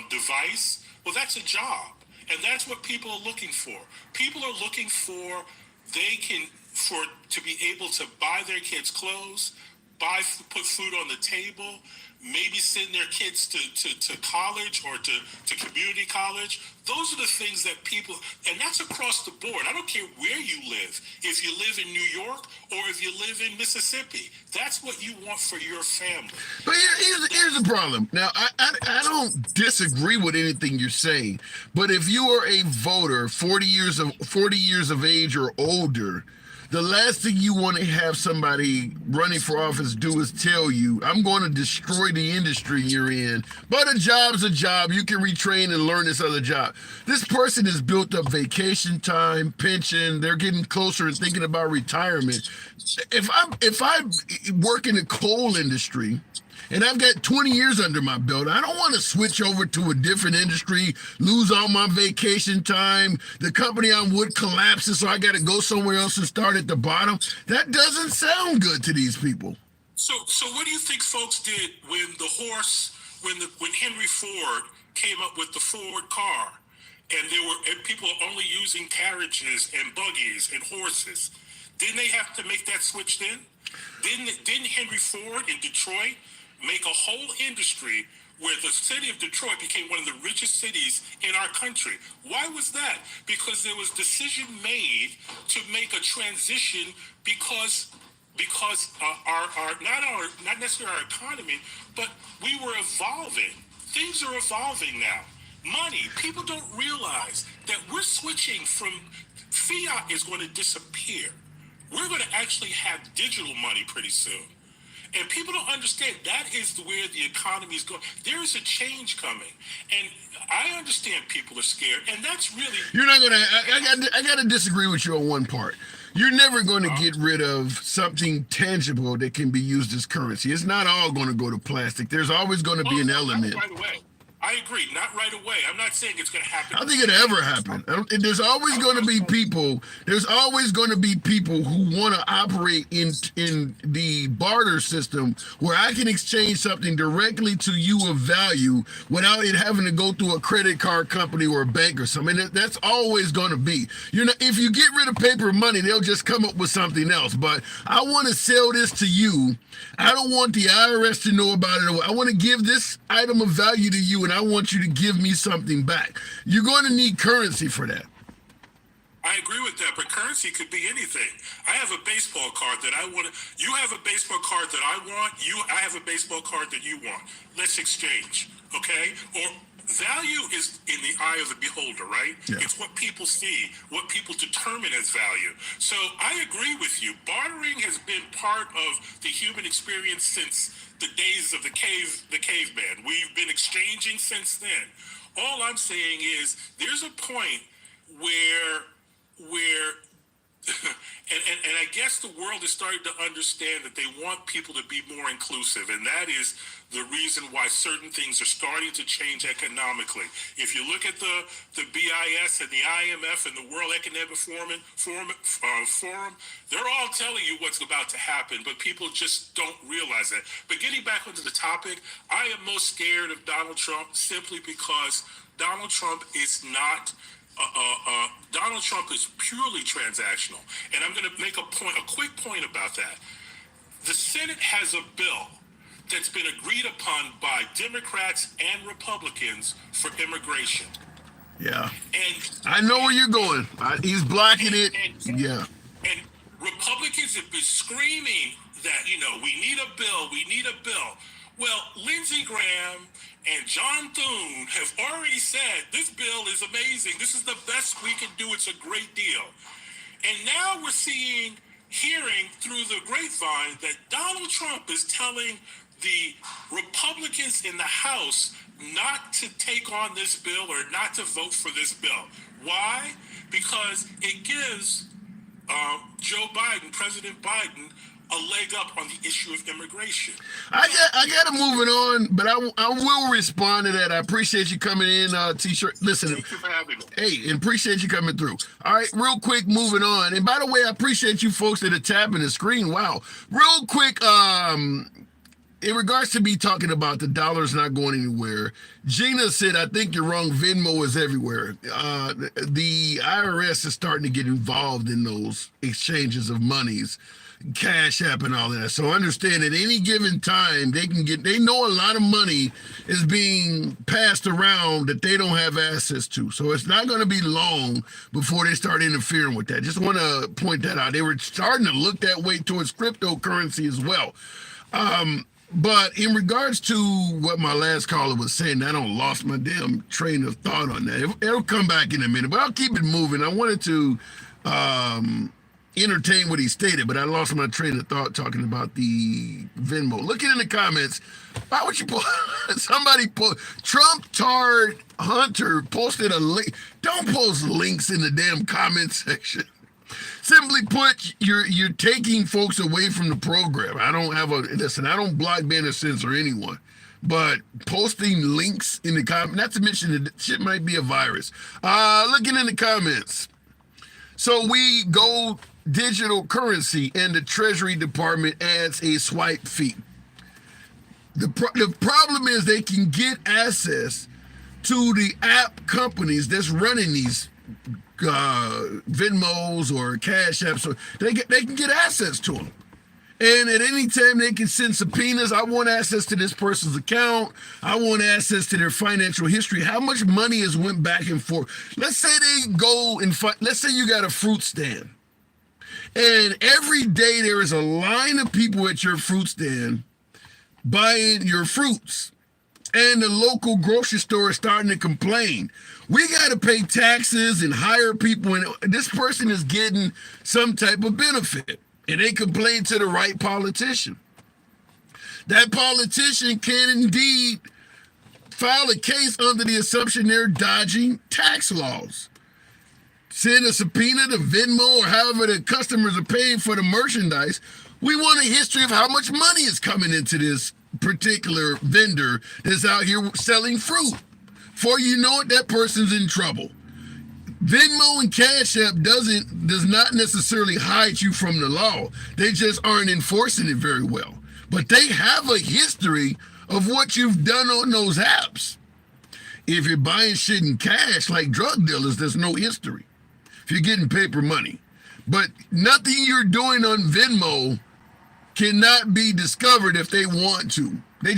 device, well, that's a job. And that's what people are looking for. People are looking for to be able to buy their kids clothes, put food on the table, maybe send their kids to college or to community college. Those are the things that people, and that's across the board. I don't care where you live. If you live in New York or if you live in Mississippi, that's what you want for your family. But here's the problem. Now, I don't disagree with anything you're saying, but if you are a voter 40 years of age or older, the last thing you want to have somebody running for office do is tell you, I'm going to destroy the industry you're in, but a job's a job. You can retrain and learn this other job. This person has built up vacation time, pension. They're getting closer and thinking about retirement. If I work in the coal industry, and I've got 20 years under my belt, I don't want to switch over to a different industry, lose all my vacation time. The company I'm with collapses, so I got to go somewhere else and start at the bottom. That doesn't sound good to these people. So what do you think folks did when when Henry Ford came up with the Ford car, and people are only using carriages and buggies and horses? Didn't they have to make that switch then? Didn't Henry Ford in Detroit make a whole industry where the city of Detroit became one of the richest cities in our country? Why was that? Because there was decision made to make a transition because not necessarily our economy, but we were evolving. Things are evolving now. Money, people don't realize that we're switching from fiat is going to disappear. We're going to actually have digital money pretty soon. And people don't understand that is where the economy is going. There is a change coming. And I understand people are scared. And that's really... You're not going to... I got to disagree with you on one part. You're never going to get rid of something tangible that can be used as currency. It's not all going to go to plastic. There's always going to be an element. Right away. I agree. Not right away. I'm not saying it's going to happen. I think it'll ever happen. There's always going to be people. There's always going to be people who want to operate in the barter system where I can exchange something directly to you of value without it having to go through a credit card company or a bank or something. That's always going to be. If you get rid of paper money, they'll just come up with something else. But I want to sell this to you. I don't want the IRS to know about it. I want to give this item of value to you, and I want you to give me something back. You're going to need currency for that. I agree with that, but currency could be anything. I have a baseball card that I want. You have a baseball card that I want. I have a baseball card that you want. Let's exchange, okay? Or value is in the eye of the beholder, right? Yeah. It's what people see, what people determine as value. So I agree with you. Bartering has been part of the human experience since the days of the caveman. We've been exchanging since then. All I'm saying is there's a point where and I guess the world is starting to understand that they want people to be more inclusive, and that is the reason why certain things are starting to change economically. If you look at the BIS and the IMF and the World Economic Forum, they're all telling you what's about to happen, but people just don't realize that. But getting back onto the topic, I am most scared of Donald Trump simply because Donald Trump is not Donald Trump is purely transactional. And I'm going to make a quick point about that. The Senate has a bill that's been agreed upon by Democrats and Republicans for immigration. Yeah. And I know where you're going. He's blocking it. Yeah. And Republicans have been screaming that, we need a bill. Well, Lindsey Graham and John Thune have already said this bill is amazing. This is the best we can do. It's a great deal. And now we're hearing through the grapevine that Donald Trump is telling the Republicans in the House not to take on this bill or not to vote for this bill. Why? Because it gives Joe Biden, President Biden, a leg up on the issue of immigration. I got to move it on, but I will respond to that. I appreciate you coming in, T-shirt. Listen, thank you for having me. Hey, and appreciate you coming through. All right, real quick, moving on. And by the way, I appreciate you folks that are tapping the screen. Wow. Real quick, in regards to me talking about the dollar's not going anywhere, Gina said, I think you're wrong. Venmo is everywhere. The IRS is starting to get involved in those exchanges of monies. Cash App and all that. So understand at any given time they know a lot of money is being passed around that they don't have access to. So it's not going to be long before they start interfering with that. Just want to point that out. They were starting to look that way towards cryptocurrency as well. But in regards to what my last caller was saying, I don't lost my damn train of thought on that. It'll come back in a minute, but I'll keep it moving. I wanted to entertain what he stated, but I lost my train of thought talking about the Venmo. Looking in the comments, why would you pull Trump Tard Hunter posted a link. Don't post links in the damn comment section. Simply put, you're taking folks away from the program. I don't block, ban, or censor anyone. But posting links in the comments, not to mention that shit might be a virus. Looking in the comments. So we go digital currency and the Treasury Department adds a swipe fee. The problem is they can get access to the app companies that's running these Venmos or Cash Apps. So they can get access to them. And at any time they can send subpoenas. I want access to this person's account. I want access to their financial history. How much money has went back and forth? Let's say they go and let's say you got a fruit stand. And every day there is a line of people at your fruit stand buying your fruits. And the local grocery store is starting to complain. We got to pay taxes and hire people. And this person is getting some type of benefit. And they complain to the right politician. That politician can indeed file a case under the assumption they're dodging tax laws. Send a subpoena to Venmo or however the customers are paying for the merchandise. We want a history of how much money is coming into this particular vendor that's out here selling fruit. For you know it, that person's in trouble. Venmo and Cash App does not necessarily hide you from the law. They just aren't enforcing it very well. But they have a history of what you've done on those apps. If you're buying shit in cash like drug dealers, there's no history. If you're getting paper money. But nothing you're doing on Venmo cannot be discovered if they want to. They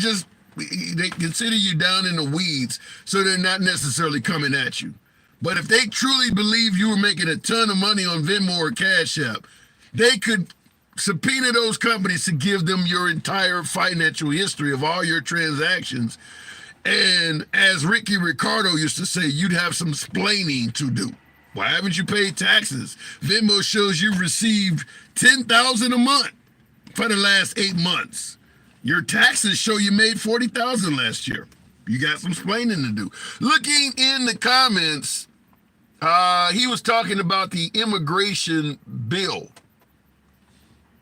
consider you down in the weeds, so they're not necessarily coming at you. But if they truly believe you were making a ton of money on Venmo or Cash App, they could subpoena those companies to give them your entire financial history of all your transactions. And as Ricky Ricardo used to say, you'd have some splaining to do. Why haven't you paid taxes? Venmo shows you've received $10,000 a month for the last 8 months. Your taxes show you made $40,000 last year. You got some splaining to do. Looking in the comments, He was talking about the immigration bill.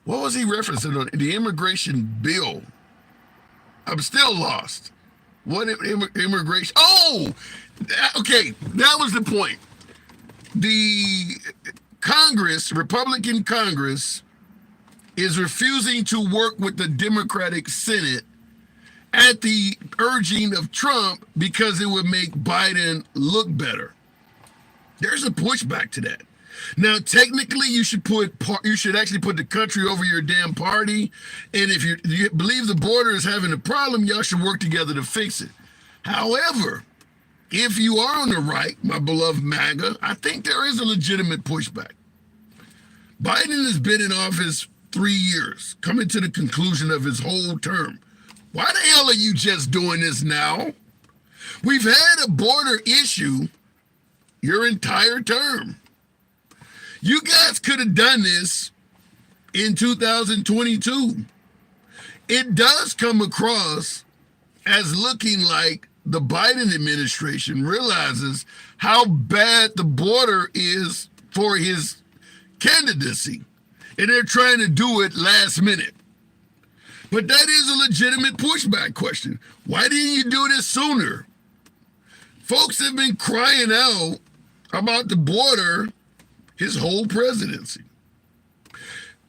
What was he referencing on the immigration bill? I'm still lost. What immigration? Oh, okay. That was the point. The Congress, Republican Congress, is refusing to work with the Democratic Senate at the urging of Trump because it would make Biden look better. There's a pushback to that. Now, technically, you should actually put the country over your damn party. And if you believe the border is having a problem, y'all should work together to fix it. However, if you are on the right, my beloved MAGA, I think there is a legitimate pushback. Biden has been in office 3 years, coming to the conclusion of his whole term. Why the hell are you just doing this now? We've had a border issue your entire term. You guys could have done this in 2022. It does come across as looking like the Biden administration realizes how bad the border is for his candidacy, and they're trying to do it last minute. But that is a legitimate pushback question. Why didn't you do this sooner? Folks have been crying out about the border his whole presidency.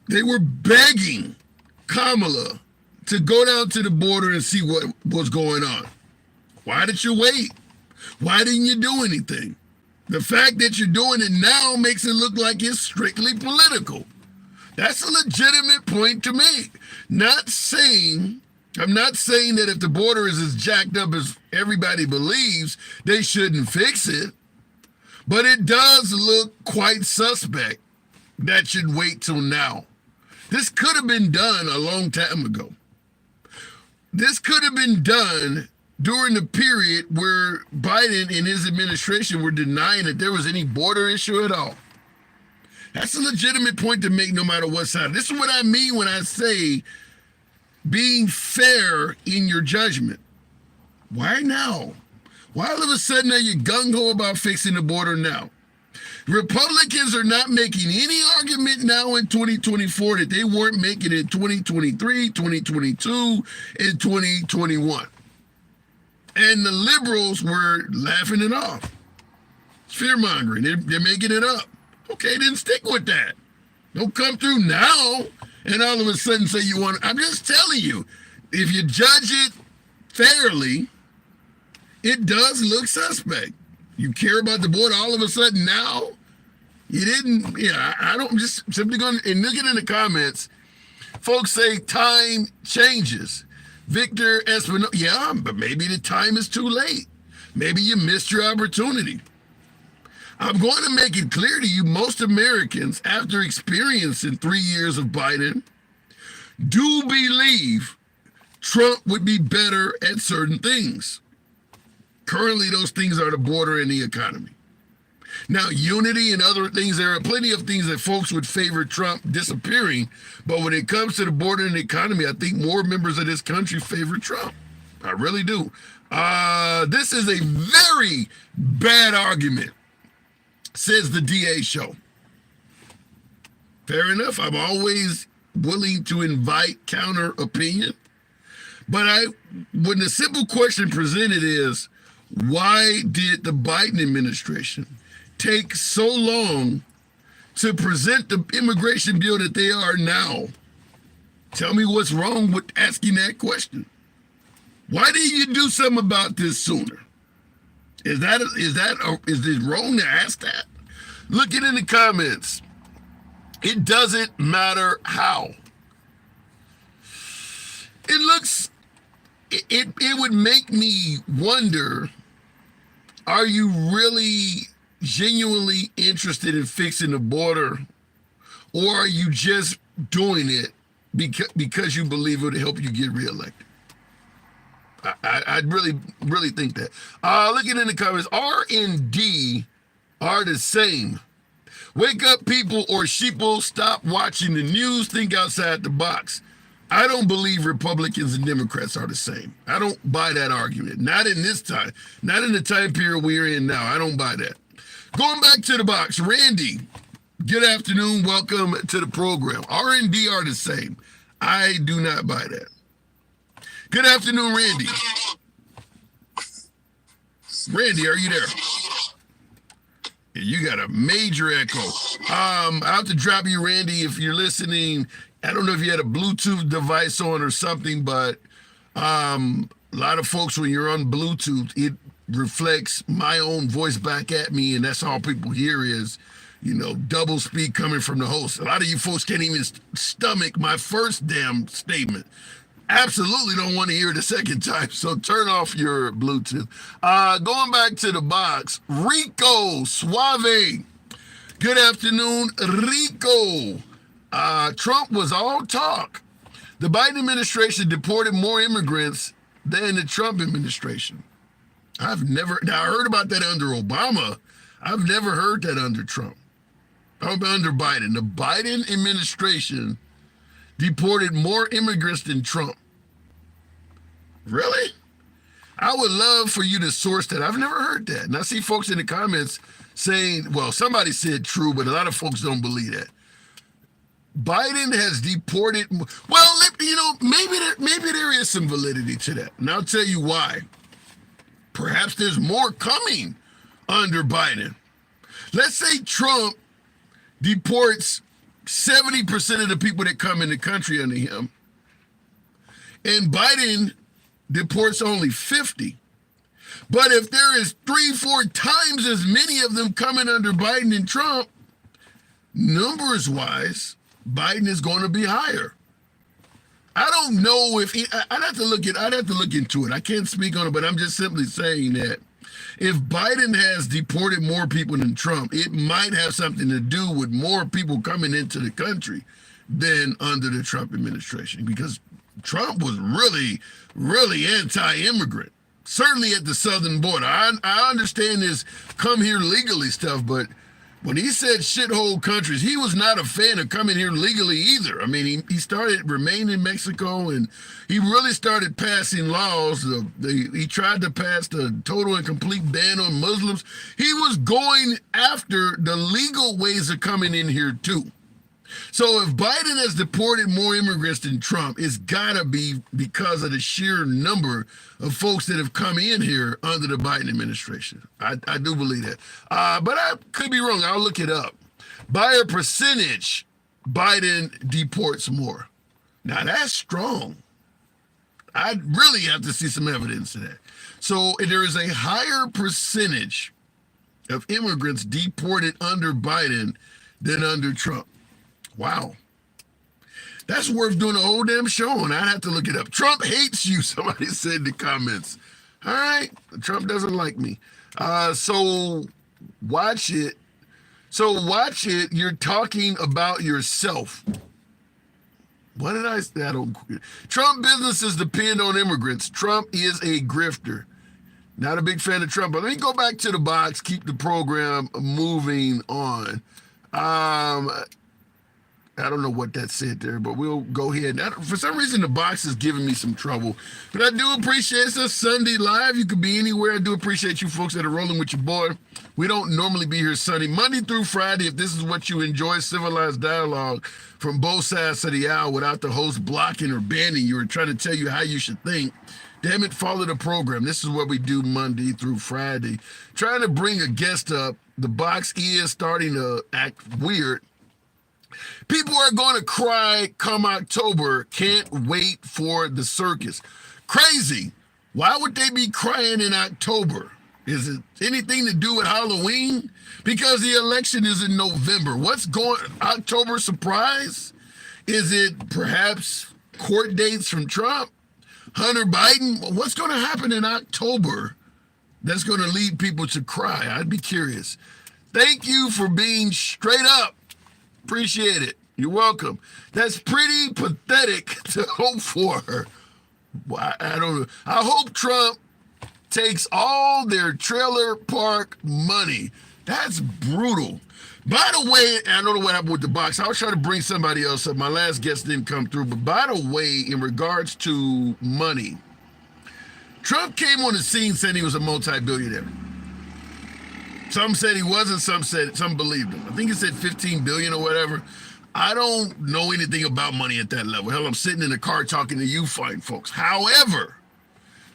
They were begging Kamala to go down to the border and see what was going on. Why did you wait? Why didn't you do anything? The fact that you're doing it now makes it look like it's strictly political. That's a legitimate point to make. I'm not saying that if the border is as jacked up as everybody believes, they shouldn't fix it. But it does look quite suspect that should wait till now. This could have been done a long time ago. This could have been done during the period where Biden and his administration were denying that there was any border issue at all. That's a legitimate point to make no matter what side. This is what I mean when I say being fair in your judgment. Why now? Why all of a sudden are you gung-ho about fixing the border now? Republicans are not making any argument now in 2024 that they weren't making in 2023, 2022, and 2021. And the liberals were laughing it off. It's fear-mongering. They're making it up. Okay, then stick with that. Don't come through now and all of a sudden say you want. I'm just telling you, if you judge it fairly, it does look suspect. You care about the border all of a sudden now? You didn't, I don't, just simply going, and looking in the comments, folks say time changes. Victor Espinosa, yeah, but maybe the time is too late. Maybe you missed your opportunity. I'm going to make it clear to you, most Americans, after experiencing 3 years of Biden, do believe Trump would be better at certain things. Currently, those things are the border and the economy. Now, unity and other things, there are plenty of things that folks would favor Trump disappearing, but when it comes to the border and the economy, I think more members of this country favor Trump. I really do. This is a very bad argument, says the DA show. Fair enough. I'm always willing to invite counter opinion. But when the simple question presented is, why did the Biden administration take so long to present the immigration bill that they are now? Tell me what's wrong with asking that question. Why didn't you do something about this sooner? Is it wrong to ask that? Looking in the comments, it doesn't matter how. It would make me wonder, are you really genuinely interested in fixing the border, or are you just doing it because you believe it would help you get reelected? I really think that. Looking in the comments, R and D are the same. Wake up, people, or sheeple. Stop watching the news. Think outside the box. I don't believe Republicans and Democrats are the same. I don't buy that argument. Not in this time. Not in the time period we're in now. I don't buy that. Going back to the box, Randy, good afternoon. Welcome to the program. R&D are the same. I do not buy that. Good afternoon, Randy. Randy, are you there? You got a major echo. I'll have to drop you, Randy, if you're listening. I don't know if you had a Bluetooth device on or something, but a lot of folks, when you're on Bluetooth, it reflects my own voice back at me, and that's all people hear is, you know, double speak coming from the host. A lot of you folks can't even stomach my first damn statement. Absolutely don't want to hear it a second time, so turn off your Bluetooth. Going back to the box, Rico Suave. Good afternoon, Rico. Trump was all talk. The Biden administration deported more immigrants than the Trump administration. I heard about that under Obama. I've never heard that under Trump. Under Biden. The Biden administration deported more immigrants than Trump. Really? I would love for you to source that. I've never heard that. And I see folks in the comments saying, well, somebody said true, but a lot of folks don't believe that. Biden has deported, well, you know, maybe there is some validity to that. And I'll tell you why. Perhaps there's more coming under Biden. Let's say Trump deports 70% of the people that come in the country under him, and Biden deports only 50. But if there is 3-4 times as many of them coming under Biden and Trump, numbers wise, Biden is going to be higher. I don't know if I'd have to look into it. I can't speak on it, but I'm just simply saying that if Biden has deported more people than Trump, it might have something to do with more people coming into the country than under the Trump administration, because Trump was really, really anti-immigrant, certainly at the southern border. I understand this come here legally stuff, but when he said shithole countries, he was not a fan of coming here legally either. I mean, he started remaining in Mexico, and he really started passing laws. He tried to pass the total and complete ban on Muslims. He was going after the legal ways of coming in here too. So if Biden has deported more immigrants than Trump, it's gotta be because of the sheer number of folks that have come in here under the Biden administration. I do believe that. But I could be wrong. I'll look it up. By a percentage, Biden deports more. Now that's strong. I'd really have to see some evidence of that. So there is a higher percentage of immigrants deported under Biden than under Trump. Wow. That's worth doing a whole damn show on. I'd have to look it up. Trump hates you, somebody said in the comments. All right. Trump doesn't like me. So watch it. You're talking about yourself. What did I say? Trump businesses depend on immigrants. Trump is a grifter. Not a big fan of Trump. But let me go back to the box, keep the program moving on. I don't know what that said there, but we'll go ahead. For some reason, the box is giving me some trouble. But I do appreciate it's a Sunday live. You could be anywhere. I do appreciate you folks that are rolling with your boy. We don't normally be here Sunday. Monday through Friday, if this is what you enjoy, civilized dialogue from both sides of the aisle without the host blocking or banning you or trying to tell you how you should think. Damn it, follow the program. This is what we do Monday through Friday. Trying to bring a guest up. The box is starting to act weird. People are going to cry come October. Can't wait for the circus. Crazy. Why would they be crying in October? Is it anything to do with Halloween? Because the election is in November. October surprise? Is it perhaps court dates from Trump? Hunter Biden? What's going to happen in October that's going to lead people to cry? I'd be curious. Thank you for being straight up. Appreciate it. You're welcome. That's pretty pathetic to hope for. I don't know. I hope Trump takes all their trailer park money. That's brutal. By the way, I don't know what happened with the box. I was trying to bring somebody else up. My last guest didn't come through. But by the way, in regards to money, Trump came on the scene saying he was a multi-billionaire. Some said he wasn't, some believed him. I think he said 15 billion or whatever. I don't know anything about money at that level. Hell, I'm sitting in the car talking to you fine folks. However,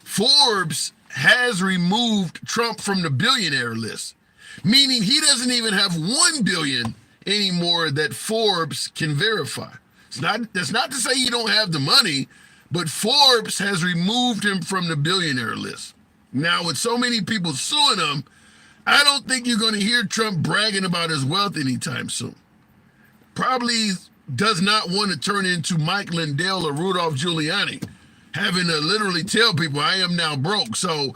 Forbes has removed Trump from the billionaire list, meaning he doesn't even have 1 billion anymore that Forbes can verify. That's not to say you don't have the money, but Forbes has removed him from the billionaire list. Now, with so many people suing him, I don't think you're going to hear Trump bragging about his wealth anytime soon. Probably does not want to turn into Mike Lindell or Rudolph Giuliani, having to literally tell people, I am now broke. So,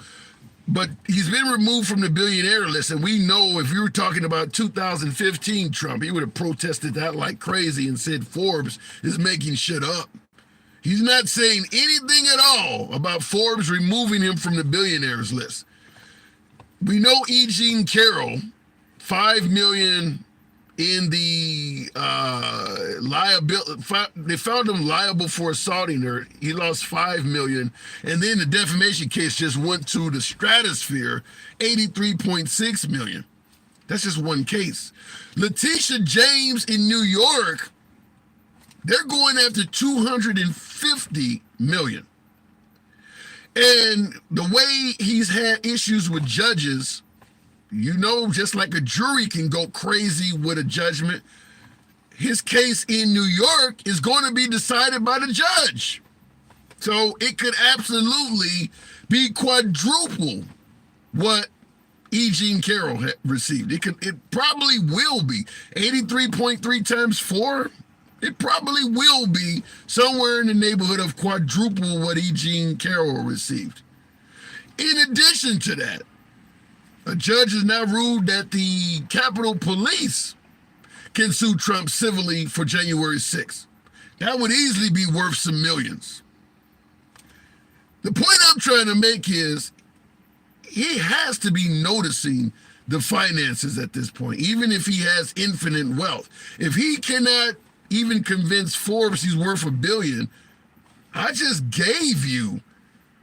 but he's been removed from the billionaire list, and we know if you were talking about 2015 Trump, he would have protested that like crazy and said Forbes is making shit up. He's not saying anything at all about Forbes removing him from the billionaires list. We know E. Jean Carroll, 5 million in the liability. They found him liable for assaulting her. He lost 5 million, and then the defamation case just went to the stratosphere, 83.6 million. That's just one case. Letitia James in New York, they're going after 250 million. And the way he's had issues with judges, you know, just like a jury can go crazy with a judgment, his case in New York is going to be decided by the judge. So it could absolutely be quadruple what E. Jean Carroll had received. It probably will be 83.3 times 4. It probably will be somewhere in the neighborhood of quadruple what E. Jean Carroll received. In addition to that, a judge has now ruled that the Capitol Police can sue Trump civilly for January 6th. That would easily be worth some millions. The point I'm trying to make is he has to be noticing the finances at this point, even if he has infinite wealth. If he cannot even convince Forbes he's worth $1 billion, I just gave you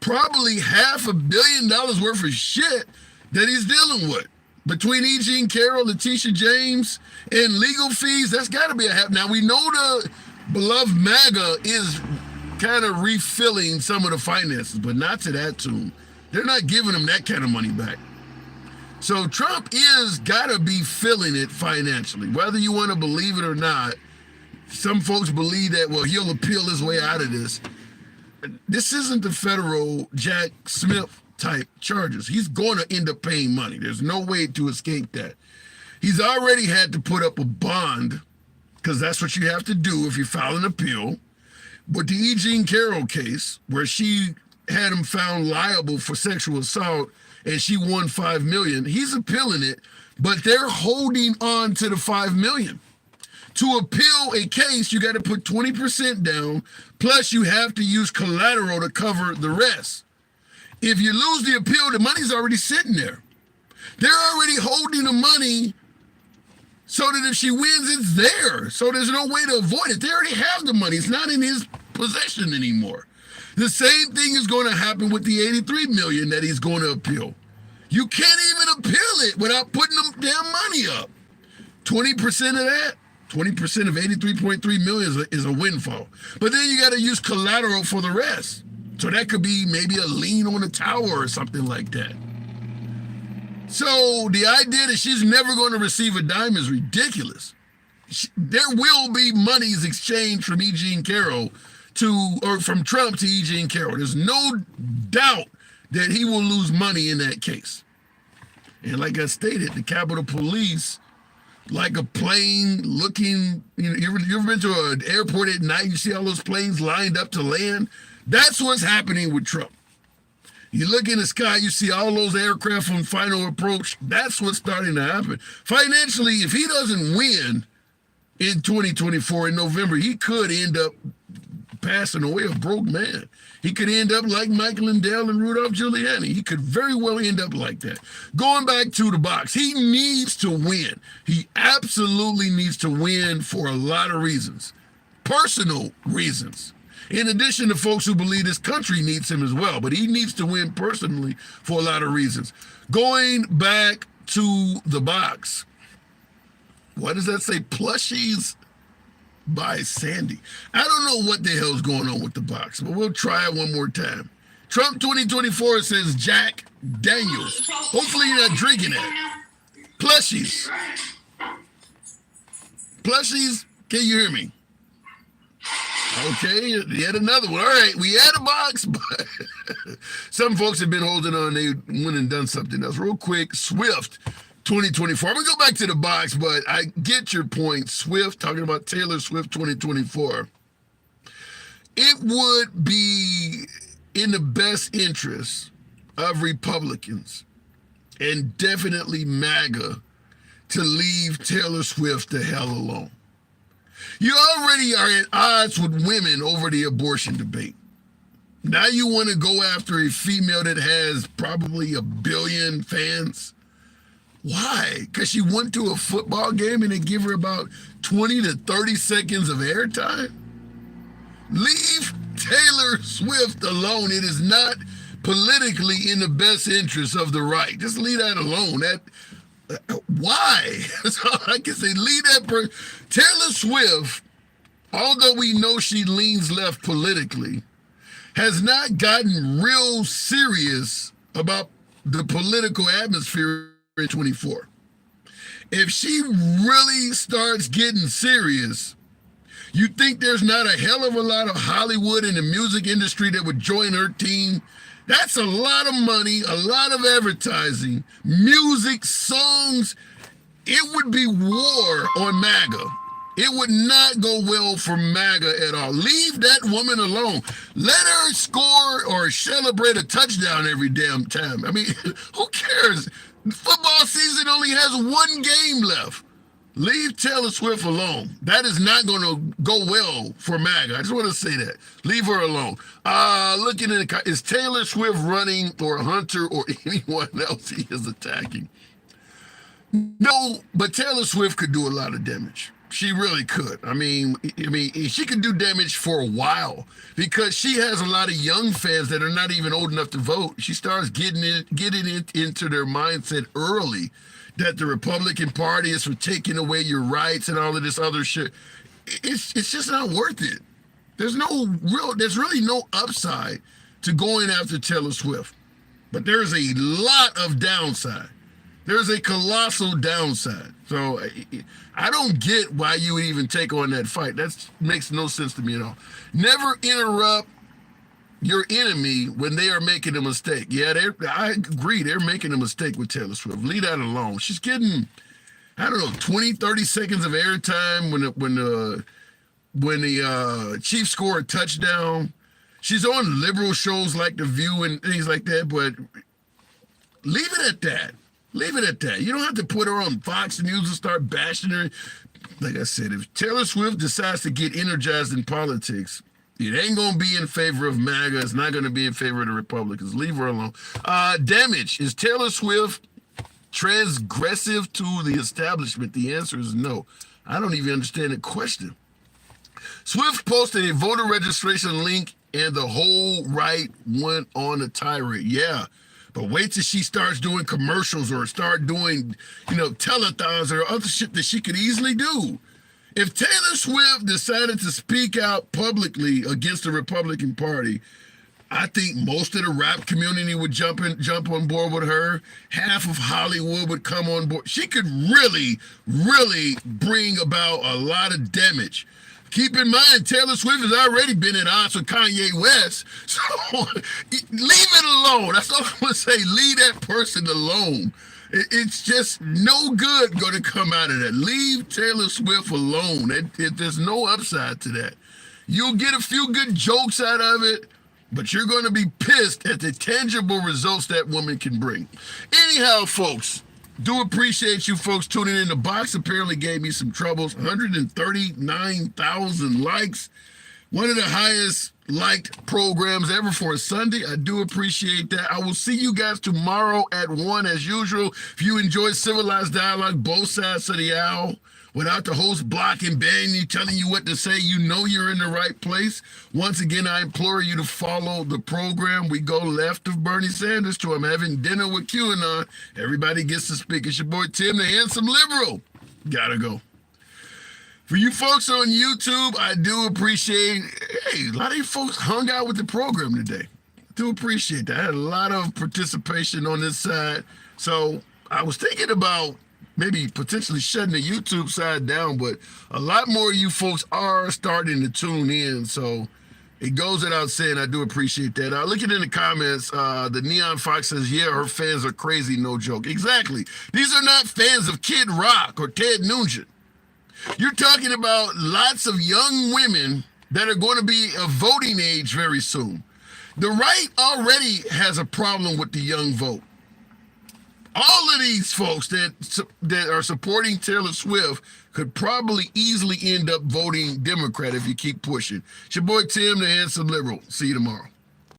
probably $500 million worth of shit that he's dealing with. Between E. Jean Carroll, Letitia James, and legal fees, that's got to be a half. Now, we know the beloved MAGA is kind of refilling some of the finances, but not to that tune. They're not giving him that kind of money back. So Trump is got to be filling it financially, whether you want to believe it or not. Some folks believe that, well, he'll appeal his way out of this. This isn't the federal Jack Smith type charges. He's going to end up paying money. There's no way to escape that. He's already had to put up a bond, because that's what you have to do if you file an appeal. But the E. Jean Carroll case, where she had him found liable for sexual assault and she won $5 million, he's appealing it, but they're holding on to the $5 million. To appeal a case, you got to put 20% down, plus you have to use collateral to cover the rest. If you lose the appeal, the money's already sitting there. They're already holding the money so that if she wins, it's there. So there's no way to avoid it. They already have the money. It's not in his possession anymore. The same thing is going to happen with the 83 million that he's going to appeal. You can't even appeal it without putting them damn money up. 20% of that, 20% of 83.3 million is a windfall. But then you got to use collateral for the rest. So that could be maybe a lien on a tower or something like that. So the idea that she's never going to receive a dime is ridiculous. There will be monies exchanged from E. Jean Carroll or from Trump to E. Jean Carroll. There's no doubt that he will lose money in that case. And like I stated, the Capitol Police, like a plane looking, you ever been to an airport at night, you see all those planes lined up to land? That's what's happening with Trump. You look in the sky, you see all those aircraft on final approach. That's what's starting to happen. Financially, if he doesn't win in 2024 in November, he could end up passing away a broke man. He could end up like Michael Lindell and Rudolph Giuliani. He could very well end up like that. Going back to the box, he needs to win. He absolutely needs to win for a lot of reasons. Personal reasons. In addition to folks who believe this country needs him as well, but he needs to win personally for a lot of reasons. Going back to the box. What does that say? Plushies by Sandy. I don't know what the hell's going on with the box, but we'll try it one more time. Trump 2024 says Jack Daniels. Hopefully you're not drinking that. Plushies. Plushies, can you hear me? Okay, yet another one. All right, we had a box, but some folks have been holding on. They went and done something else. Real quick, Swift 2024. I'm going to go back to the box, but I get your point. Swift, talking about Taylor Swift 2024. It would be in the best interest of Republicans and definitely MAGA to leave Taylor Swift the hell alone. You already are at odds with women over the abortion debate. Now you want to go after a female that has probably 1 billion fans? Why? Because she went to a football game and they give her about 20 to 30 seconds of airtime? Leave Taylor Swift alone. It is not politically in the best interest of the right. Just leave that alone. Why? That's all I can say. Leave that person. Taylor Swift, although we know she leans left politically, has not gotten real serious about the political atmosphere in 24. If she really starts getting serious, you think there's not a hell of a lot of Hollywood and the music industry that would join her team? That's a lot of money, a lot of advertising, music, songs. It would be war on MAGA. It would not go well for MAGA at all. Leave that woman alone. Let her score or celebrate a touchdown every damn time. I mean, who cares? Football season only has 1 game left. Leave Taylor Swift alone. That is not going to go well for MAGA. I just want to say that. Leave her alone. Looking at it, is Taylor Swift running or Hunter or anyone else he is attacking? No, but Taylor Swift could do a lot of damage. She really could. I mean, she could do damage for a while because she has a lot of young fans that are not even old enough to vote. She starts getting it into their mindset early that the Republican Party is for taking away your rights and all of this other shit. It's just not worth it. There's really no upside to going after Taylor Swift. But there's a lot of downside. There's a colossal downside. So I don't get why you would even take on that fight. That makes no sense to me at all. Never interrupt your enemy when they are making a mistake. Yeah, I agree. They're making a mistake with Taylor Swift. Leave that alone. She's getting, 20, 30 seconds of airtime when the Chiefs score a touchdown. She's on liberal shows like The View and things like that, but leave it at that. Leave it at that. You don't have to put her on Fox News and start bashing her. Like I said, if Taylor Swift decides to get energized in politics, it ain't going to be in favor of MAGA. It's not going to be in favor of the Republicans. Leave her alone. Damage. Is Taylor Swift transgressive to the establishment? The answer is no. I don't even understand the question. Swift posted a voter registration link and the whole right went on a tirade. Yeah. But wait till she starts doing commercials or start doing, telethons or other shit that she could easily do. If Taylor Swift decided to speak out publicly against the Republican Party, I think most of the rap community would jump on board with her. Half of Hollywood would come on board. She could really, really bring about a lot of damage. Keep in mind, Taylor Swift has already been at odds with Kanye West. So leave it alone. That's all I'm going to say. Leave that person alone. It's just no good going to come out of that. Leave Taylor Swift alone. There's no upside to that. You'll get a few good jokes out of it, but you're going to be pissed at the tangible results that woman can bring. Anyhow, folks, do appreciate you folks tuning in. The box apparently gave me some troubles. 139,000 likes. One of the highest liked programs ever for a Sunday. I do appreciate that. I will see you guys tomorrow at 1 as usual. If you enjoy civilized dialogue, both sides of the aisle, without the host blocking, banning you, telling you what to say. You know you're in the right place. Once again, I implore you to follow the program. We go left of Bernie Sanders to I'm having dinner with QAnon. Everybody gets to speak. It's your boy Tim, the handsome liberal. Gotta go. For you folks on YouTube, I do appreciate, hey, a lot of you folks hung out with the program today. Do appreciate that. I had a lot of participation on this side. So I was thinking about maybe potentially shutting the YouTube side down, but a lot more of you folks are starting to tune in. So it goes without saying, I do appreciate that. Looking in the comments, the Neon Fox says, yeah, her fans are crazy, no joke. Exactly. These are not fans of Kid Rock or Ted Nugent. You're talking about lots of young women that are going to be of voting age very soon. The right already has a problem with the young vote. All of these folks that are supporting Taylor Swift could probably easily end up voting Democrat if you keep pushing. It's your boy Tim, the handsome liberal. See you tomorrow.